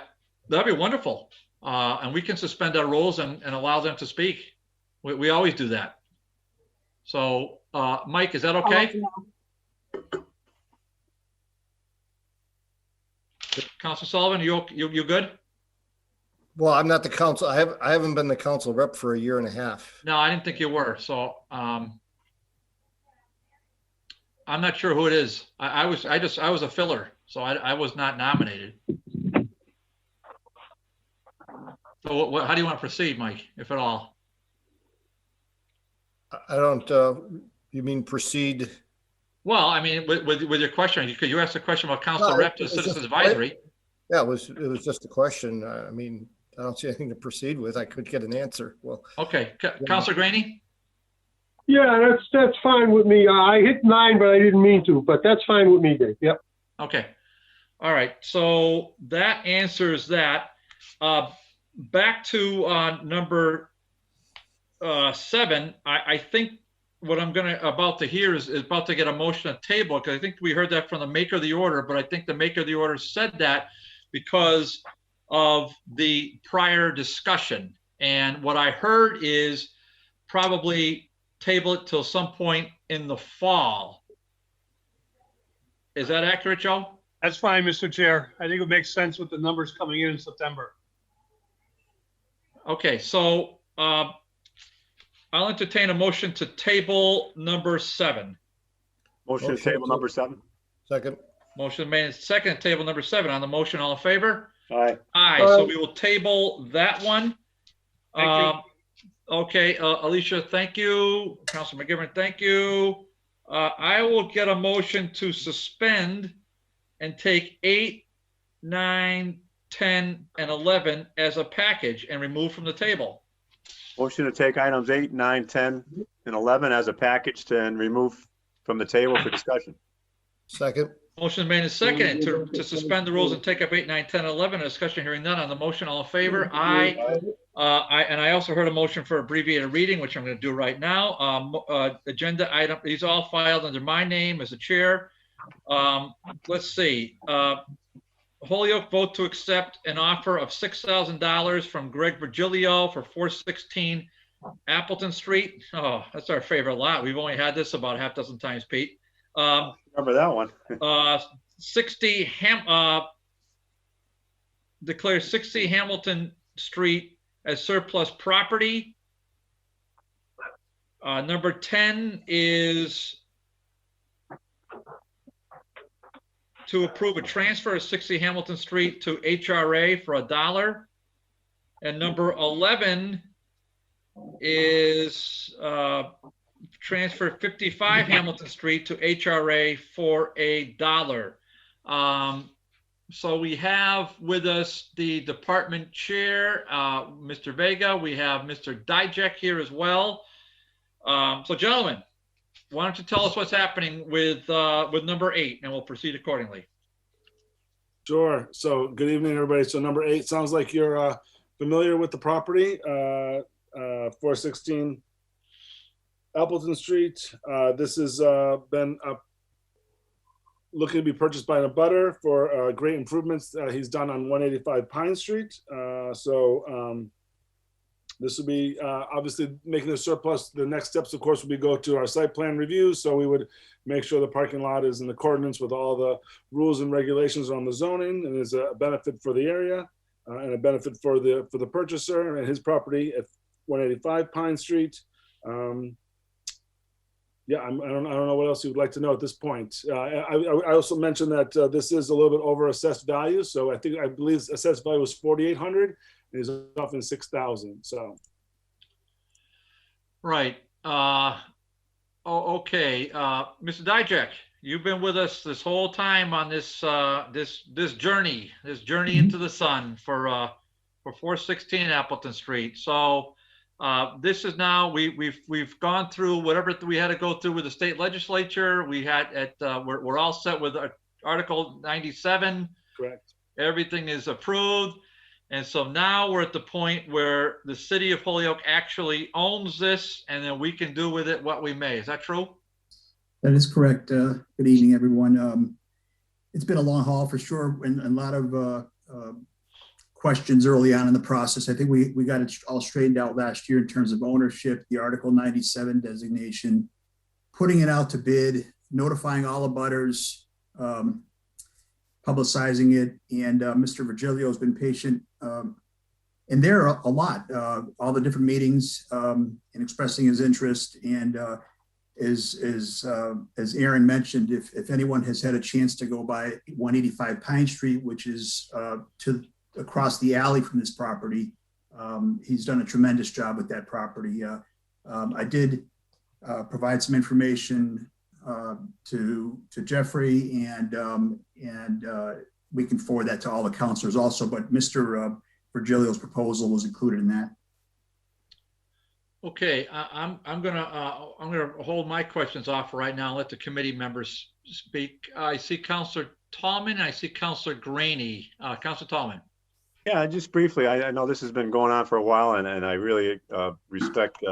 that'd be wonderful. And we can suspend our rules and allow them to speak. We always do that. So, Mike, is that okay? Councilor Sullivan, you good? Well, I'm not the council. I haven't been the council rep for a year and a half. No, I didn't think you were. So I'm not sure who it is. I was a filler, so I was not nominated. So how do you want to proceed, Mike, if at all? I don't. You mean proceed? Well, I mean, with your question, because you asked a question about council rep to Citizens Advisory. Yeah, it was just a question. I mean, I don't see anything to proceed with. I could get an answer. Well, okay, Councilor Graney. Yeah, that's fine with me. I hit 9, but I didn't mean to. But that's fine with me, Dave. Yep. Okay. All right. So that answers that. Back to number 7. I think what I'm about to hear is about to get a motion to table, because I think we heard that from the maker of the order, but I think the maker of the order said that because of the prior discussion. And what I heard is probably table it till some point in the fall. Is that accurate, Joe? That's fine, Mr. Chair. I think it makes sense with the numbers coming in September. Okay, so I'll entertain a motion to table number 7. Motion to table number 7. Second. Motion made and second, table number 7. On the motion, all in favor? Aye. Aye. So we will table that one. Thank you. Okay, Alicia, thank you. Councilor McGivern, thank you. I will get a motion to suspend and take 8, 9, 10, and 11 as a package and remove from the table. Motion to take items 8, 9, 10, and 11 as a package and remove from the table for discussion. Second. Motion made and seconded to suspend the rules and take up 8, 9, 10, and 11. Discussion hearing none on the motion. All in favor? Aye. And I also heard a motion for abbreviated reading, which I'm going to do right now. Agenda item, these all filed under my name as the chair. Let's see. Holyoke vote to accept an offer of $6,000 from Greg Virgilio for 416 Appleton Street. Oh, that's our favorite lot. We've only had this about half dozen times, Pete. Remember that one. 60 declares 60 Hamilton Street as surplus property. Number 10 is to approve a transfer of 60 Hamilton Street to HRA for $1. And number 11 is transfer 55 Hamilton Street to HRA for $1. So we have with us the department chair, Mr. Vega. We have Mr. Dijek here as well. So gentlemen, why don't you tell us what's happening with number 8, and we'll proceed accordingly. Sure. So good evening, everybody. So number 8 sounds like you're familiar with the property, 416 Appleton Street. This has been looking to be purchased by an abutter for great improvements he's done on 185 Pine Street. This will be obviously making the surplus. The next steps, of course, will be go to our site plan review. So we would make sure the parking lot is in accordance with all the rules and regulations on the zoning, and is a benefit for the area and a benefit for the purchaser and his property at 185 Pine Street. Yeah, I don't know what else you would like to know at this point. I also mentioned that this is a little bit over assessed value. So I believe assessed value was 4,800. Is off in 6,000. So, right. Okay, Mr. Dijek, you've been with us this whole time on this this journey into the sun for 416 Appleton Street. So this is now we've gone through whatever we had to go through with the state legislature. We had we're all set with Article 97. Correct. Everything is approved. And so now we're at the point where the city of Holyoke actually owns this, and then we can do with it what we may. Is that true? That is correct. Good evening, everyone. It's been a long haul for sure, and a lot of questions early on in the process. I think we got it all straightened out last year in terms of ownership, the Article 97 designation, putting it out to bid, notifying all the abutters, publicizing it, and Mr. Virgilio has been patient. And there are a lot, all the different meetings and expressing his interest. And as Aaron mentioned, if anyone has had a chance to go by 185 Pine Street, which is across the alley from this property, he's done a tremendous job with that property. I did provide some information to Jeffrey, and we can forward that to all the counselors also, but Mr. Virgilio's proposal was included in that. Okay, I'm gonna hold my questions off right now and let the committee members speak. I see Councilor Tallman and I see Councilor Graney. Councilor Tallman. Yeah, just briefly, I know this has been going on for a while, and I really respect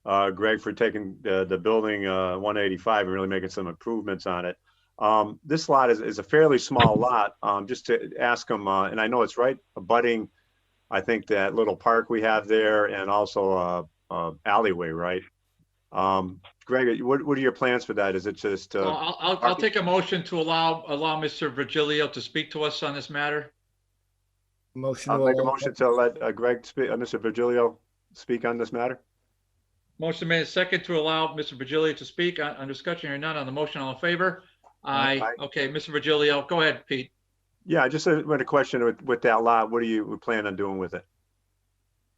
Greg for taking the building 185 and really making some improvements on it. This lot is a fairly small lot. Just to ask him, and I know it's right abutting, I think, that little park we have there, and also alleyway, right? Greg, what are your plans for that? Is it just? Well, I'll take a motion to allow Mr. Virgilio to speak to us on this matter. I'll make a motion to let Greg speak, Mr. Virgilio speak on this matter. Motion made second to allow Mr. Virgilio to speak on discussion. Or none on the motion. All in favor? Aye. Okay, Mr. Virgilio, go ahead, Pete. Yeah, I just had a question with that lot. What do you plan on doing with it?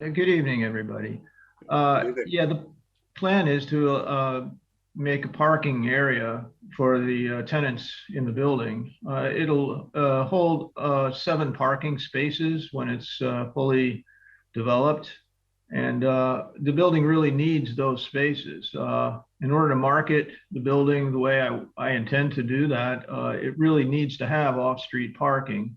Good evening, everybody. Yeah, the plan is to make a parking area for the tenants in the building. It'll hold 7 parking spaces when it's fully developed. And the building really needs those spaces. In order to market the building the way I intend to do that, it really needs to have off-street parking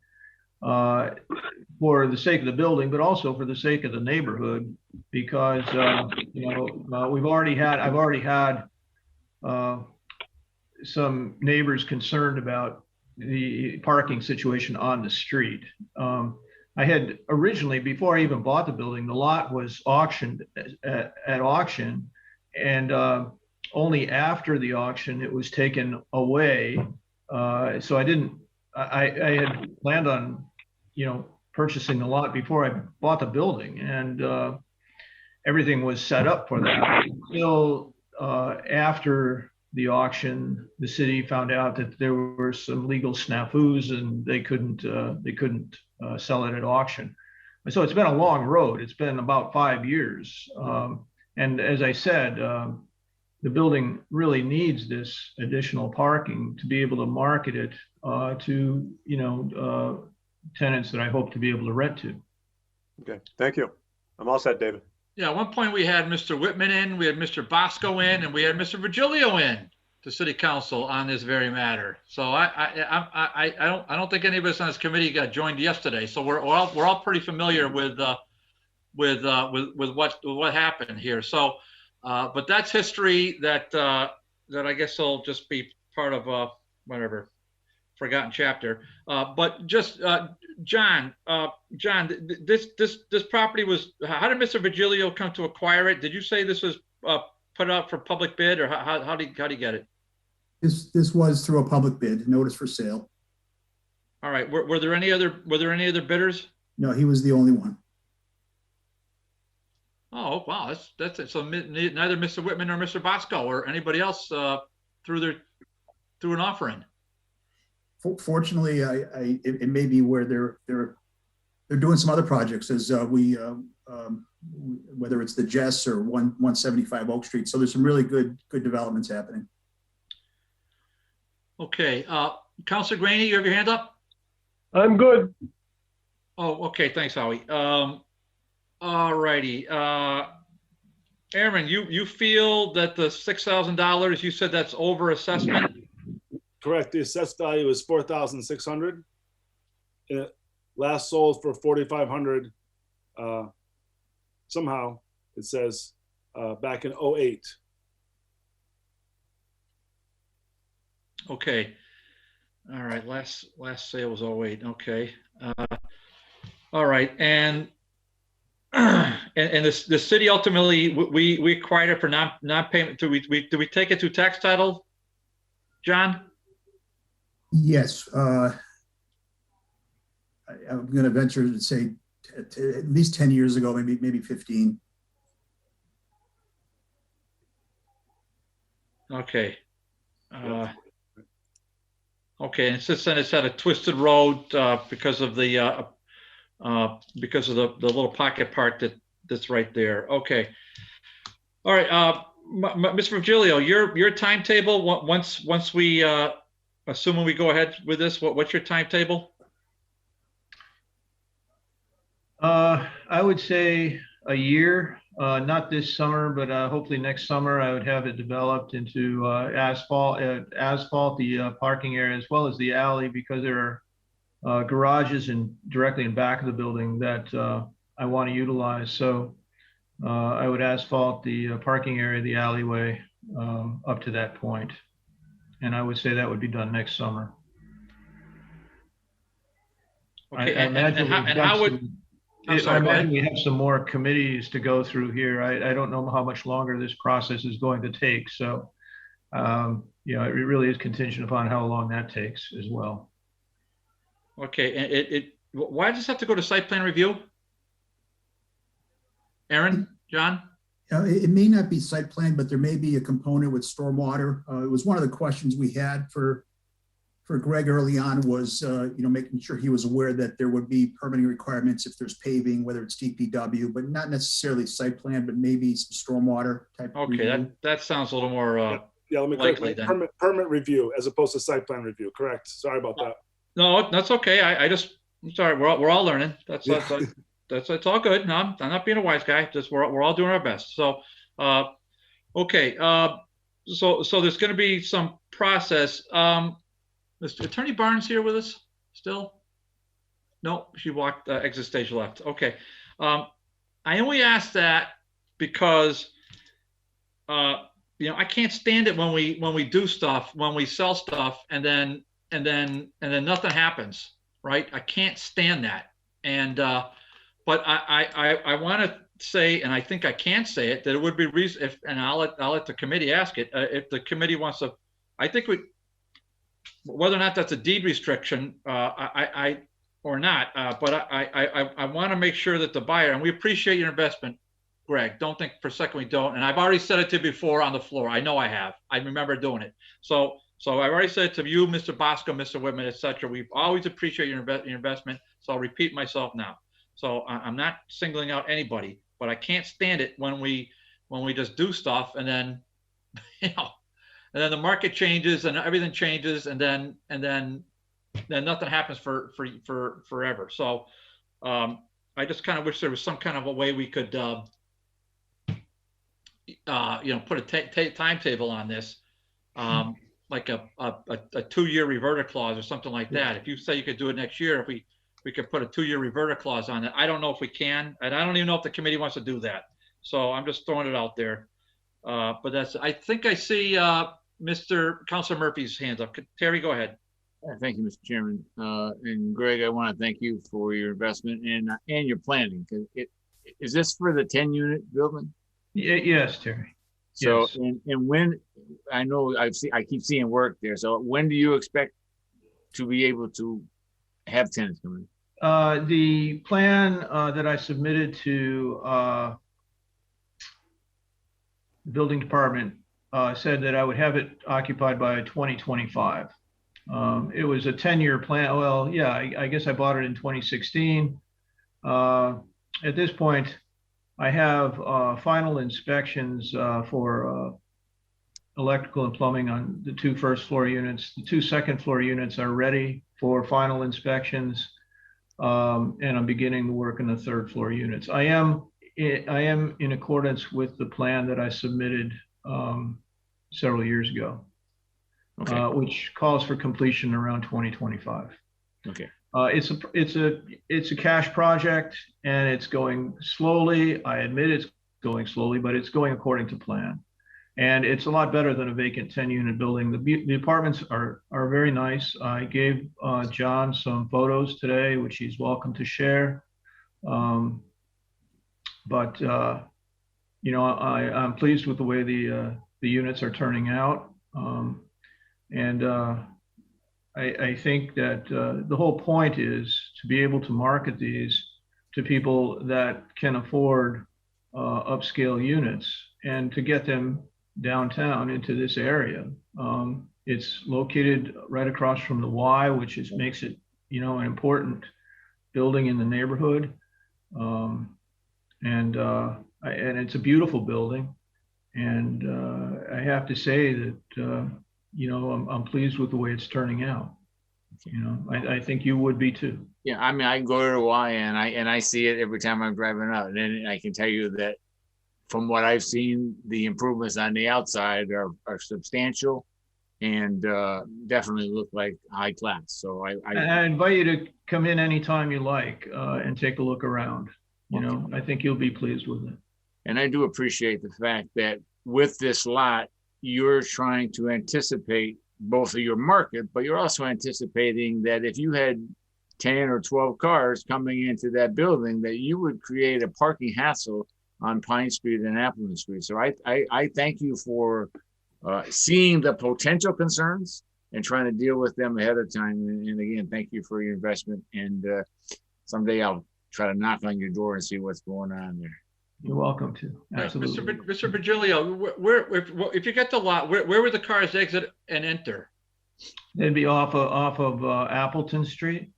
for the sake of the building, but also for the sake of the neighborhood, because I've already had some neighbors concerned about the parking situation on the street. I had originally, before I even bought the building, the lot was auctioned at auction, and only after the auction it was taken away. So I had planned on, purchasing the lot before I bought the building, and everything was set up for that. Until after the auction, the city found out that there were some legal snafus, and they couldn't sell it at auction. So it's been a long road. It's been about 5 years. And as I said, the building really needs this additional parking to be able to market it to, tenants that I hope to be able to rent to. Okay, thank you. I'm all set, David. Yeah, at one point we had Mr. Whitman in, we had Mr. Bosco in, and we had Mr. Virgilio in to City Council on this very matter. So I don't think any of us on this committee got joined yesterday. So we're all pretty familiar with what happened here. So, but that's history that I guess will just be part of whatever forgotten chapter. But just John, this property was. How did Mr. Virgilio come to acquire it? Did you say this was put out for public bid, or how did he get it? This was through a public bid, notice for sale. All right. Were there any other bidders? No, he was the only one. Oh wow, that's it. So neither Mr. Whitman nor Mr. Bosco or anybody else threw an offer in. Fortunately, it may be where they're doing some other projects, as whether it's the Jess or 175 Oak Street. So there's some really good developments happening. Okay, Councilor Graney, you have your hand up? I'm good. Oh, okay, thanks, Howie. All righty. Aaron, you feel that the $6,000, you said that's over assessment? Correct. The assessed value is 4,600. It last sold for 4,500. Somehow it says back in 08. Okay. All right. Last sale was 08. Okay. All right. And the city ultimately we acquired it for non-payment. Do we take it to tax title, John? Yes. I'm going to venture to say at least 10 years ago, maybe 15. Okay. Okay, and since then it's had a twisted road because of the little pocket park that's right there. Okay. All right, Mr. Virgilio, your timetable once we assuming we go ahead with this, what's your timetable? I would say a year, not this summer, but hopefully next summer I would have it developed into asphalt the parking area as well as the alley, because there are garages directly in back of the building that I want to utilize. So I would asphalt the parking area, the alleyway up to that point. And I would say that would be done next summer. Okay, I imagine we have some more committees to go through here. I don't know how much longer this process is going to take. So, you know, it really is contingent upon how long that takes as well. Okay, and why does this have to go to site plan review? Aaron, John? It may not be site plan, but there may be a component with stormwater. It was one of the questions we had for Greg early on was, you know, making sure he was aware that there would be permitting requirements if there's paving, whether it's DPW, but not necessarily site plan, but maybe some stormwater type. Okay, that sounds a little more let me likely then. Permit review as opposed to site plan review. Correct. Sorry about that. No, that's okay. I'm sorry. We're all learning. That's it's all good. No, I'm not being a wise guy. Just we're all doing our best. So, okay. So there's going to be some process. Is Attorney Barnes here with us still? No, she walked exit stage left. Okay. I only asked that because you know, I can't stand it when we do stuff, when we sell stuff, and then nothing happens, right? I can't stand that. And but I want to say, and I think I can say it, that it would be reason if, and I'll let the committee ask it, if the committee wants to. I think whether or not that's a deed restriction, or not, but I want to make sure that the buyer, and we appreciate your investment, Greg. Don't think for a second we don't. And I've already said it to you before on the floor. I know I have. I remember doing it. So I've already said it to you, Mr. Bosco, Mr. Whitman, etc. We always appreciate your investment. So I'll repeat myself now. So I'm not singling out anybody, but I can't stand it when we just do stuff and then, you know, and then the market changes and everything changes and then nothing happens for forever. So I just kind of wish there was some kind of a way we could, you know, put a timetable on this, like a 2-year reverter clause or something like that. If you say you could do it next year, if we could put a 2-year reverter clause on it. I don't know if we can, and I don't even know if the committee wants to do that. So I'm just throwing it out there. But that's, I think I see Mr. Councilor Murphy's hands up. Terry, go ahead. Thank you, Mr. Chairman. And Greg, I want to thank you for your investment and your planning. Is this for the 10-unit building? Yes, Terry. So, yes. And when, I know I keep seeing work there. So when do you expect to be able to have tenants come in? The plan that I submitted to the building department said that I would have it occupied by 2025. It was a 10-year plan. Well, yeah, I guess I bought it in 2016. At this point, I have final inspections for electrical and plumbing on the 2 first floor units. The 2 second floor units are ready for final inspections. And I'm beginning the work in the 3rd floor units. I am in accordance with the plan that I submitted several years ago, which calls for completion around 2025. Okay. It's a cash project, and it's going slowly. I admit it's going slowly, but it's going according to plan. And it's a lot better than a vacant 10-unit building. The apartments are very nice. I gave John some photos today, which he's welcome to share. I'm pleased with the way the units are turning out. I think that the whole point is to be able to market these to people that can afford upscale units and to get them downtown into this area. It's located right across from the Y, which makes it, an important building in the neighborhood. And it's a beautiful building. And I have to say that, I'm pleased with the way it's turning out. I think you would be too. Yeah, I mean, I go to the Y and I see it every time I'm driving out. And I can tell you that from what I've seen, the improvements on the outside are substantial and definitely look like high class. So I invite you to come in anytime you like and take a look around. I think you'll be pleased with it. And I do appreciate the fact that with this lot, you're trying to anticipate both of your market, but you're also anticipating that if you had 10 or 12 cars coming into that building, that you would create a parking hassle on Pine Street and Appleton Street. So I thank you for seeing the potential concerns and trying to deal with them ahead of time. And again, thank you for your investment. And someday I'll try to knock on your door and see what's going on there. You're welcome to. Absolutely. Mr. Virgilio, if you get the lot, where would the cars exit and enter? They'd be off of Appleton Street.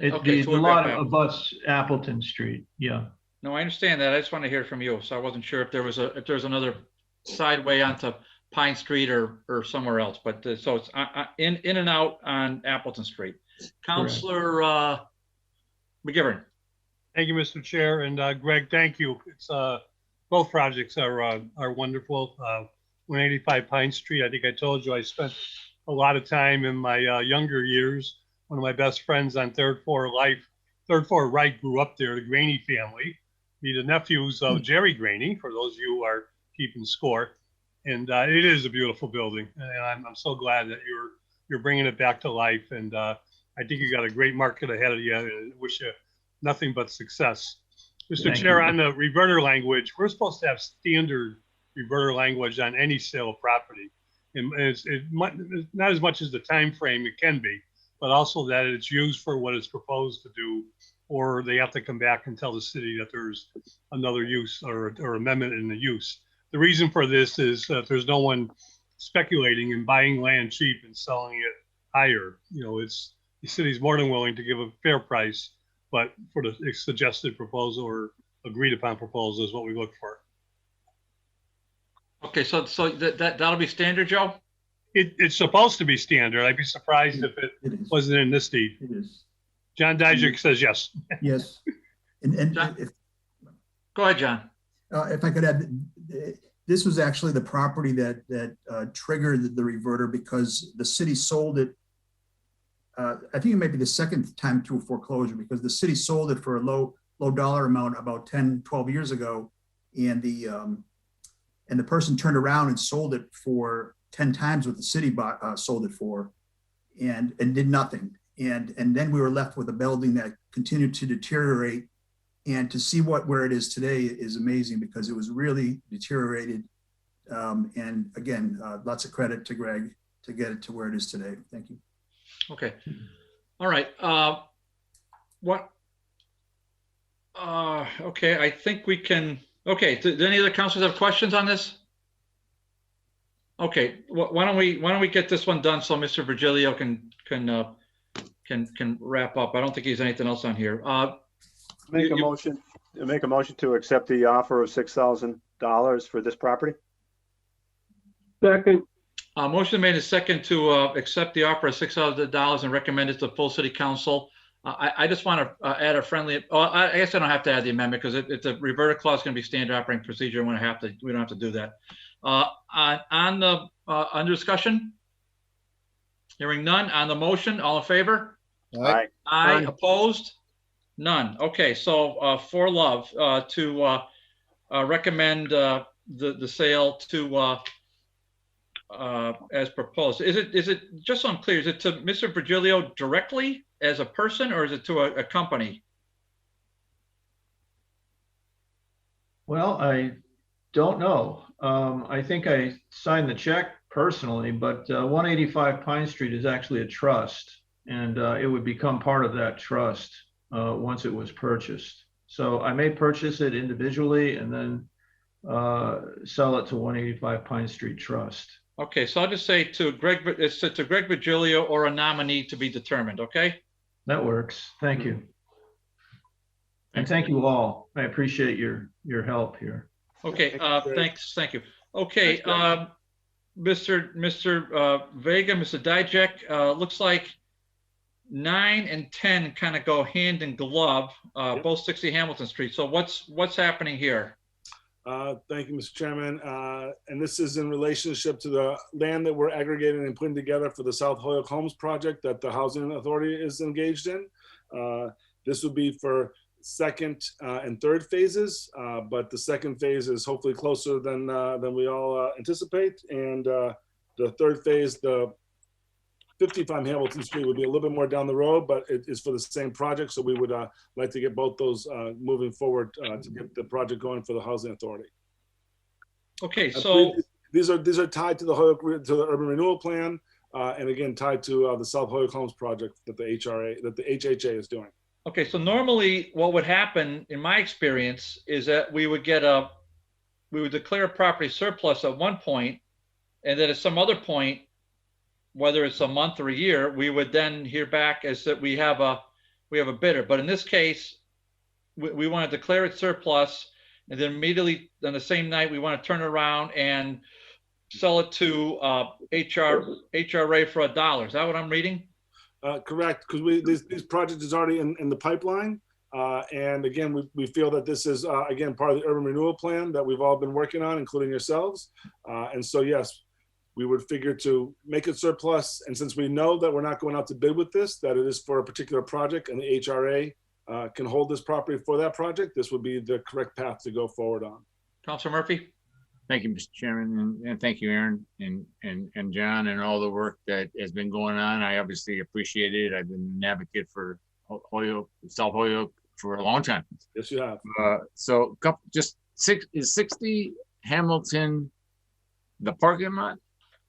Okay, the lot abuts Appleton Street. Yeah. No, I understand that. I just want to hear from you. So I wasn't sure if there was another sideway onto Pine Street or somewhere else. But so it's in and out on Appleton Street. Councilor McGivern. Thank you, Mr. Chair, and Greg, thank you. It's both projects are wonderful. 185 Pine Street. I think I told you I spent a lot of time in my younger years. One of my best friends on third floor right grew up there. The Graney family. Be the nephews of Jerry Graney. For those of you who are keeping score, and it is a beautiful building, and I'm so glad that you're bringing it back to life. And I think you got a great market ahead of you. And wish you nothing but success. Mr. Chair, on the reverter language, we're supposed to have standard reverter language on any sale of property. And it's not as much as the time frame it can be, but also that it's used for what it's proposed to do, or they have to come back and tell the city that there's another use or amendment in the use. The reason for this is that there's no one speculating and buying land cheap and selling it higher. The city's more than willing to give a fair price, but for the suggested proposal or agreed upon proposal is what we look for. Okay, so that'll be standard, Joe? It's supposed to be standard. I'd be surprised if it wasn't in this deed. It is. John Dijak says yes. Yes. Go ahead, John. If I could add, this was actually the property that triggered the reverter because the city sold it. I think it might be the second time through foreclosure because the city sold it for a low dollar amount about 10, 12 years ago. And the person turned around and sold it for 10 times what the city sold it for and did nothing. And then we were left with a building that continued to deteriorate. And to see where it is today is amazing because it was really deteriorated. And again, lots of credit to Greg to get it to where it is today. Thank you. Okay. All right. Okay. I think we can. Okay. Do any other councilors have questions on this? Okay. Why don't we get this one done so Mr. Virgilio can wrap up. I don't think he has anything else on here. Make a motion to accept the offer of $6,000 for this property. Second. Motion made and second to accept the offer of $6,000 and recommend it to the full city council. I just want to add a friendly, I guess I don't have to add the amendment because it's a reverted clause going to be standard operating procedure. We don't have to do that. On discussion? Hearing none. On the motion, all in favor? Aye. Aye. Opposed? None. Okay, so for love to recommend the sale to as proposed. Is it just so I'm clear? Is it to Mr. Virgilio directly as a person, or is it to a company? Well, I don't know. I think I signed the check personally, but 185 Pine Street is actually a trust, and it would become part of that trust once it was purchased. So I may purchase it individually and then sell it to 185 Pine Street Trust. Okay, so I'll just say to Greg Virgilio or a nominee to be determined. Okay. That works. Thank you. And thank you all. I appreciate your help here. Okay, thanks. Thank you. Okay, Mr. Vega, Mr. Dijek, looks like 9 and 10 kind of go hand in glove, both 60 Hamilton Street. So what's happening here? Thank you, Mr. Chairman. And this is in relationship to the land that we're aggregating and putting together for the South Holyoke Homes project that the Housing Authority is engaged in. This would be for second and third phases, but the second phase is hopefully closer than we all anticipate. And the third phase, the 55 Hamilton Street, would be a little bit more down the road, but it is for the same project. So we would like to get both those moving forward to get the project going for the Housing Authority. Okay, so these are tied to the Holyoke, to the Urban Renewal Plan, and again tied to the South Holyoke Homes project that the HHA is doing. Okay, so normally what would happen in my experience is that we would declare a property surplus at one point, and then at some other point, whether it's a month or a year, we would then hear back as that we have a bidder. But in this case, we want to declare it surplus, and then immediately on the same night we want to turn around and sell it to HRA for $1. Is that what I'm reading? Correct, because this project is already in the pipeline. And again, we feel that this is, again, part of the urban renewal plan that we've all been working on, including yourselves. And so, yes, we would figure to make it surplus. And since we know that we're not going out to bid with this, that it is for a particular project and the HRA can hold this property for that project, this would be the correct path to go forward on. Councilor Murphy? Thank you, Mr. Chairman, and thank you, Aaron and John, and all the work that has been going on. I obviously appreciate it. I've been an advocate for Holyoke, South Holyoke for a long time. Yes, you have. So is 60 Hamilton the parking lot?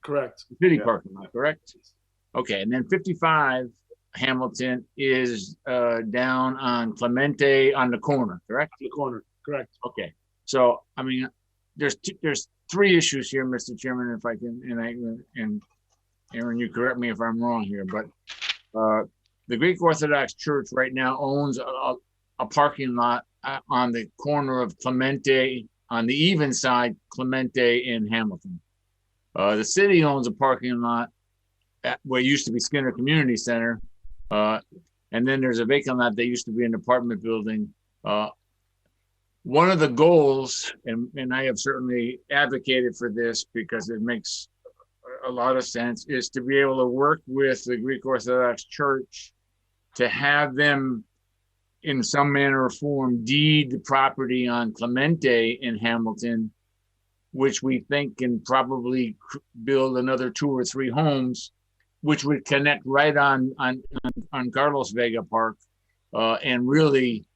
Correct. City parking lot, correct? Okay, and then 55 Hamilton is down on Clemente on the corner, correct? The corner, correct. Okay, so I mean, there's three issues here, Mr. Chairman, if I can, and Aaron, you correct me if I'm wrong here, but the Greek Orthodox Church right now owns a parking lot on the corner of Clemente, on the even side, Clemente and Hamilton. The city owns a parking lot at where used to be Skinner Community Center. And then there's a vacant lot that used to be an apartment building. One of the goals, and I have certainly advocated for this because it makes a lot of sense, is to be able to work with the Greek Orthodox Church to have them in some manner or form deed the property on Clemente in Hamilton, which we think can probably build another 2 or 3 homes, which would connect right on Carlos Vega Park, and really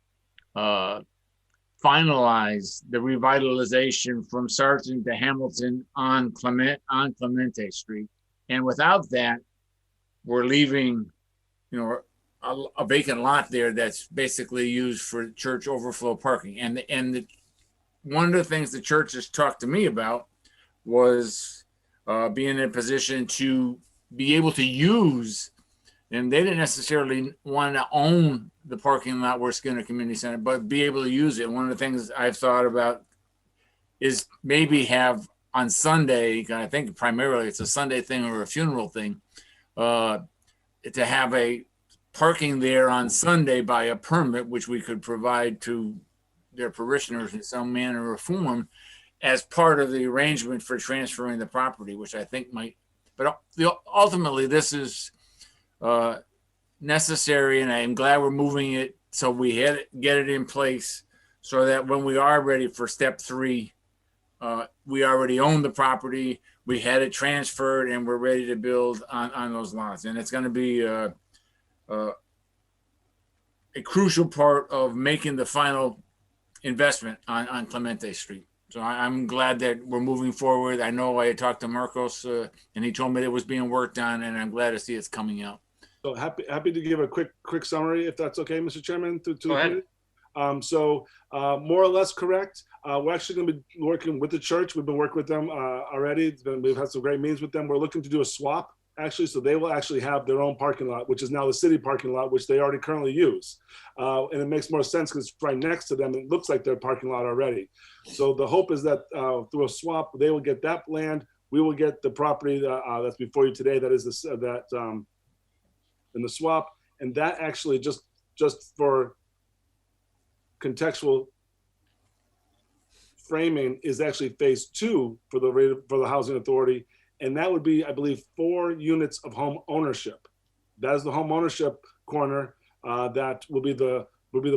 finalize the revitalization from Sargent to Hamilton on Clemente Street. And without that, we're leaving, a vacant lot there that's basically used for church overflow parking. And one of the things the church has talked to me about was being in a position to be able to use, and they didn't necessarily want to own the parking lot where Skinner Community Center, but be able to use it. One of the things I've thought about is maybe have on Sunday, I think primarily it's a Sunday thing or a funeral thing, to have a parking there on Sunday by a permit, which we could provide to their parishioners in some manner or form as part of the arrangement for transferring the property, which I think might, but ultimately this is necessary, and I'm glad we're moving it so we get it in place so that when we are ready for step 3, we already own the property, we had it transferred, and we're ready to build on those lots. And it's going to be a crucial part of making the final investment on Clemente Street. So I'm glad that we're moving forward. I know I had talked to Marcos and he told me it was being worked on, and I'm glad to see it's coming out. So happy to give a quick summary, if that's okay, Mr. Chairman. Go ahead. More or less correct. We're actually going to be working with the church. We've been working with them already. We've had some great meetings with them. We're looking to do a swap, actually, so they will actually have their own parking lot, which is now the city parking lot, which they already currently use. And it makes more sense because it's right next to them. It looks like their parking lot already. So the hope is that through a swap, they will get that land. We will get the property that's before you today. That is in the swap. And that actually, just for contextual framing, is actually phase 2 for the housing authority, and that would be, I believe, 4 units of home ownership. That is the home ownership corner. That will be the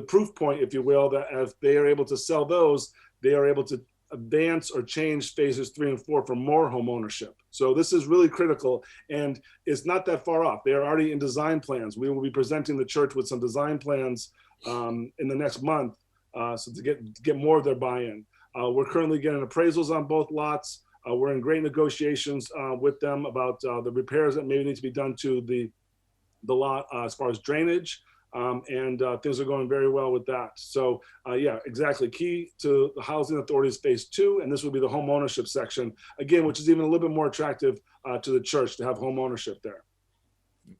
proof point, if you will, that if they are able to sell those, they are able to advance or change phases 3 and 4 for more home ownership. So this is really critical, and it's not that far off. They are already in design plans. We will be presenting the church with some design plans in the next month, so to get more of their buy-in. We're currently getting appraisals on both lots. We're in great negotiations with them about the repairs that maybe need to be done to the lot as far as drainage, and things are going very well with that. So yeah, exactly. Key to the housing authority's phase 2, and this will be the home ownership section, again, which is even a little bit more attractive to the church to have home ownership there.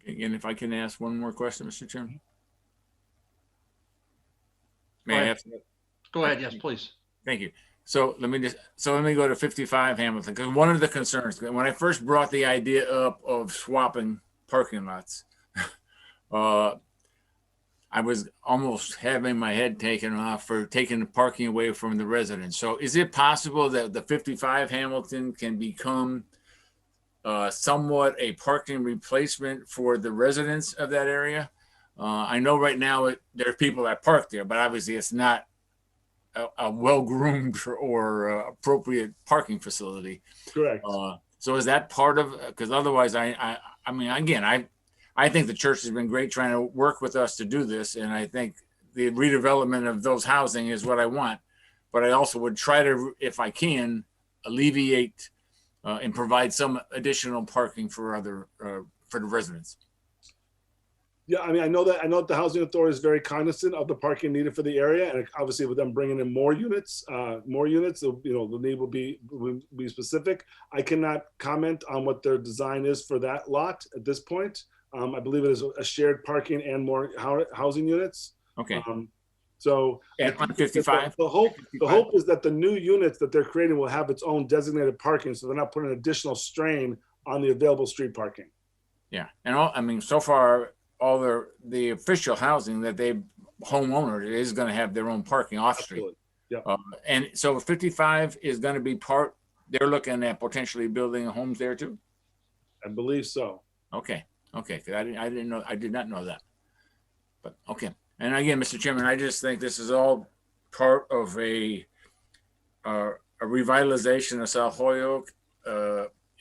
Again, if I can ask one more question, Mr. Chairman. May I ask? Go ahead. Yes, please. Thank you. So let me go to 55 Hamilton, because one of the concerns when I first brought the idea up of swapping parking lots, I was almost having my head taken off for taking the parking away from the residents. So is it possible that the 55 Hamilton can become somewhat a parking replacement for the residents of that area? I know right now there are people that park there, but obviously it's not a well-groomed or appropriate parking facility. Correct. So is that part of, because otherwise I mean, again, I think the church has been great trying to work with us to do this. And I think the redevelopment of those housing is what I want, but I also would try to, if I can, alleviate and provide some additional parking for for the residents. Yeah, I mean, I know that the housing authority is very cognizant of the parking needed for the area, and obviously with them bringing in more units, the need will be specific. I cannot comment on what their design is for that lot at this point. I believe it is a shared parking and more housing units. Okay. So at 55. The hope is that the new units that they're creating will have its own designated parking, so they're not putting additional strain on the available street parking. Yeah, and so far, all the official housing that they homeowner is going to have their own parking off street. Yeah. And so 55 is going to be they're looking at potentially building homes there too? I believe so. Okay. I did not know that, but okay. And again, Mr. Chairman, I just think this is all part of a revitalization of South Holyoke,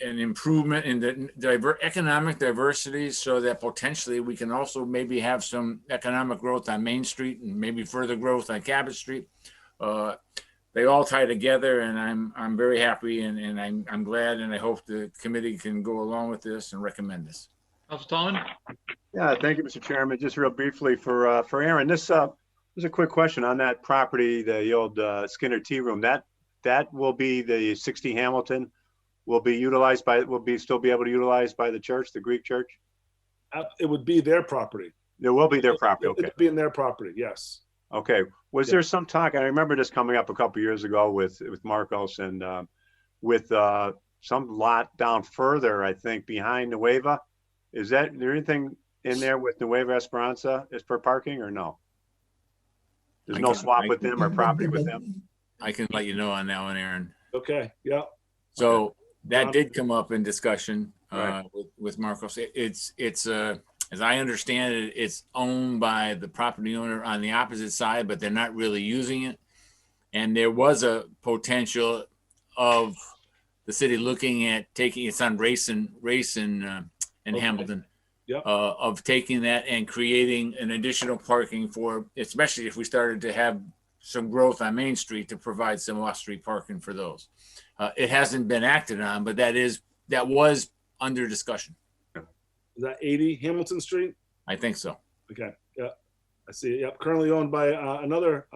an improvement in the economic diversity, so that potentially we can also maybe have some economic growth on Main Street and maybe further growth on Cabot Street. They all tie together, and I'm very happy, and I'm glad, and I hope the committee can go along with this and recommend this. Councilor Tallman? Yeah, thank you, Mr. Chairman. Just real briefly for Aaron, this is a quick question on that property, the old Skinner Tea Room. That will be the 60 Hamilton. Will still be able to utilize by the church, the Greek church? It would be their property. It will be their property. Okay. It'd be in their property. Yes. Okay. Was there some talk? I remember this coming up a couple of years ago with Marcos and with some lot down further, I think, behind Nueva. Is there anything in there with Nueva Esperanza as for parking or no? There's no swap with them or property with them? I can let you know on that one, Aaron. Okay, yeah. So that did come up in discussion Right. with Marcos. It's as I understand it, it's owned by the property owner on the opposite side, but they're not really using it. And there was a potential of the city looking at taking, it's on Race and Hamilton, Yep. of taking that and creating an additional parking for, especially if we started to have some growth on Main Street, to provide some off-street parking for those. It hasn't been acted on, but that was under discussion. Is that 80 Hamilton Street? I think so. Okay, yeah, I see it. Yep, currently owned by another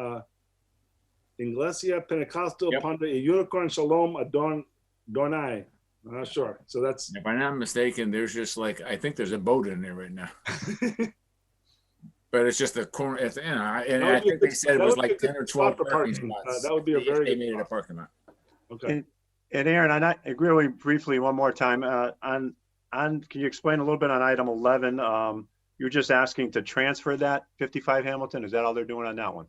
Iglesia Pentecostal Ponte a Unicorn Shalom Adonai. I'm not sure. So that's. If I'm not mistaken, there's just like, I think there's a boat in there right now. But it's just a corner. It's, and I think they said it was like 10 or 12 parking spots. That would be a very good. They made it a parking lot. Okay. And Aaron, and I agree with you briefly one more time on. Can you explain a little bit on item 11? You're just asking to transfer that 55 Hamilton. Is that all they're doing on that one?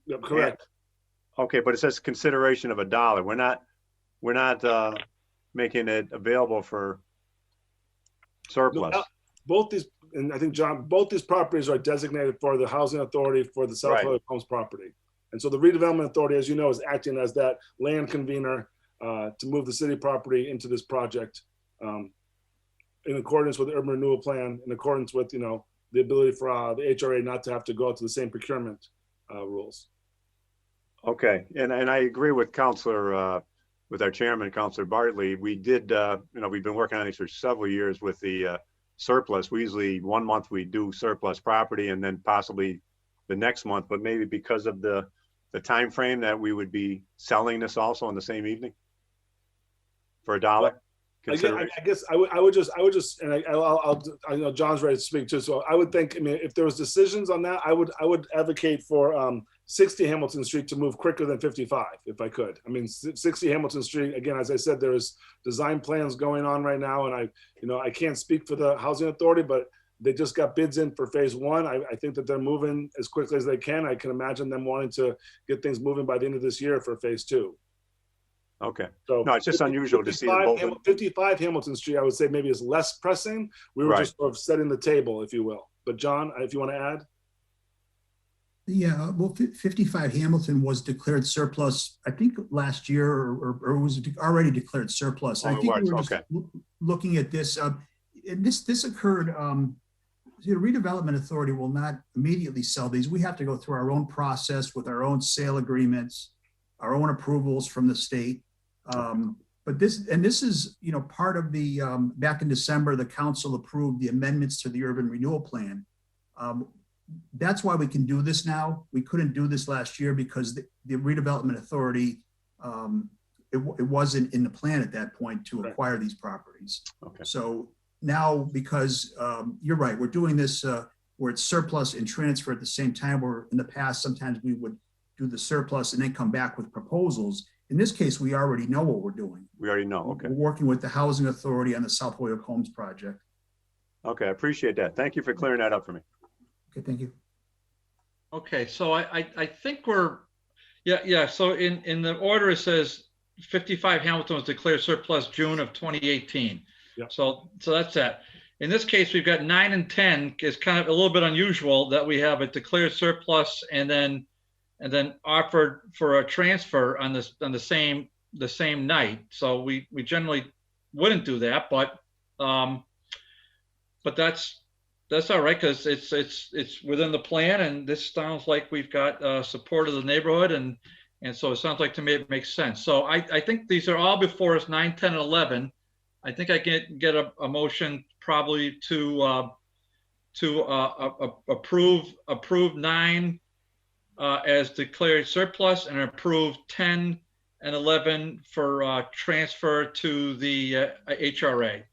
Yep, correct. And, okay, but it says consideration of $1. We're not making it available for surplus. No, both these, and I think John, both these properties are designated for the housing authority for the South Holyoke Homes property. And so the redevelopment authority, as you know, is acting as that land convener to move the city property into this project. In accordance with the urban renewal plan, in accordance with, the ability for the HRA not to have to go out to the same procurement rules. Okay, and I agree with Councilor, with our chairman, Councilor Bartley. We did, we've been working on these for several years with the surplus. We usually 1 month we do surplus property and then possibly the next month, but maybe because of the time frame that we would be selling this also in the same evening for $1. Again, I guess I would just, and I know John's ready to speak too. So I would think, if there was decisions on that, I would advocate for 60 Hamilton Street to move quicker than 55, if I could. 60 Hamilton Street, again, as I said, there's design plans going on right now, and I can't speak for the housing authority, but they just got bids in for phase 1. I think that they're moving as quickly as they can. I can imagine them wanting to get things moving by the end of this year for phase 2. Okay. So no, it's just unusual to see the 55 Hamilton Street, I would say maybe is less pressing. We were just sort of setting the table, if you will. But John, if you want to add. Yeah, well, 55 Hamilton was declared surplus, I think last year, or was it already declared surplus? I think we were just looking at this. And this occurred, the redevelopment authority will not immediately sell these. We have to go through our own process with our own sale agreements, our own approvals from the state. But this is, part of the, back in December, the council approved the amendments to the urban renewal plan. That's why we can do this now. We couldn't do this last year because the redevelopment authority, it wasn't in the plan at that point to acquire these properties. Okay. So now, because you're right, we're doing this where it's surplus and transfer at the same time, where in the past, sometimes we would do the surplus and then come back with proposals. In this case, we already know what we're doing. We already know, okay. We're working with the housing authority on the South Holyoke Homes project. Okay, I appreciate that. Thank you for clearing that up for me. Okay, thank you. Okay, so I think we're, so in the order it says 55 Hamilton was declared surplus June of 2018. Yep. So that's that. In this case, we've got 9 and 10. It's kind of a little bit unusual that we have a declared surplus and then offered for a transfer on the same night. So we generally wouldn't do that, but that's all right, because it's within the plan, and this sounds like we've got support of the neighborhood, and so it sounds like to me it makes sense. So I think these are all before us, 9, 10, and 11. I think I can get a motion probably to approve 9 as declared surplus, and approve 10 and 11 for transfer to the HRA.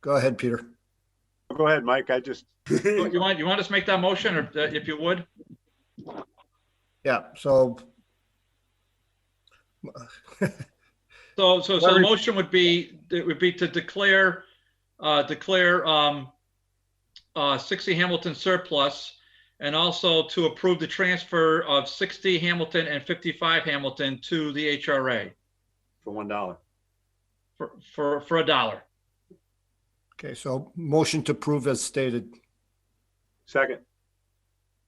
Go ahead, Peter. Go ahead, Mike. I just you want us to make that motion, or if you would? Yeah, so. So the motion would be, to declare 60 Hamilton surplus, and also to approve the transfer of 60 Hamilton and 55 Hamilton to the HRA. For $1. For $1. Okay, so motion to approve as stated. Second.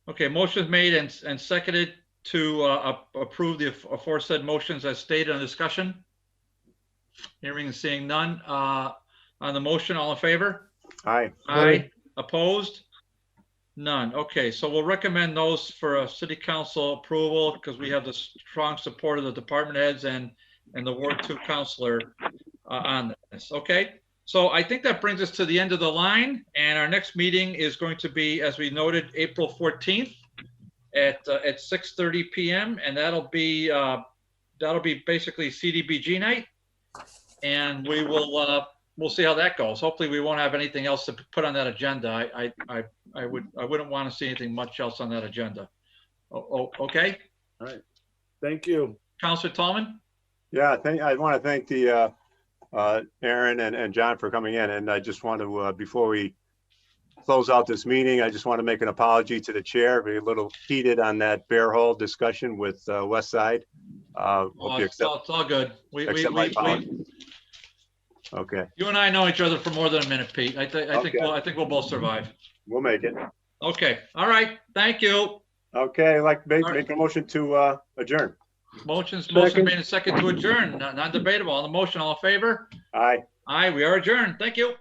Okay, motion made and seconded to approve the aforesaid motions as stated on discussion. Hearing and seeing none. On the motion, all in favor? Aye. Aye. Opposed? None. Okay, so we'll recommend those for a city council approval because we have the strong support of the department heads and the Ward 2 councilor on this. Okay, so I think that brings us to the end of the line, and our next meeting is going to be, as we noted, April 14th at 6:30 p.m. and that'll be basically CDBG night, and we will we'll see how that goes. Hopefully we won't have anything else to put on that agenda. I wouldn't want to see anything much else on that agenda. Okay. All right. Thank you. Councilor Tallman. Yeah, I want to thank the Aaron and John for coming in. And I just want to, before we close out this meeting, I just want to make an apology to the chair. We're a little heated on that bear hole discussion with West Side. It's all good. Accept my apology. Okay. You and I know each other for more than a minute, Pete. I think we'll both survive. We'll make it. Okay. All right. Thank you. Okay. I'd like to make a motion to adjourn. Motion made and second to adjourn. Non-debatable. On the motion, all in favor? Aye. Aye. We are adjourned. Thank you.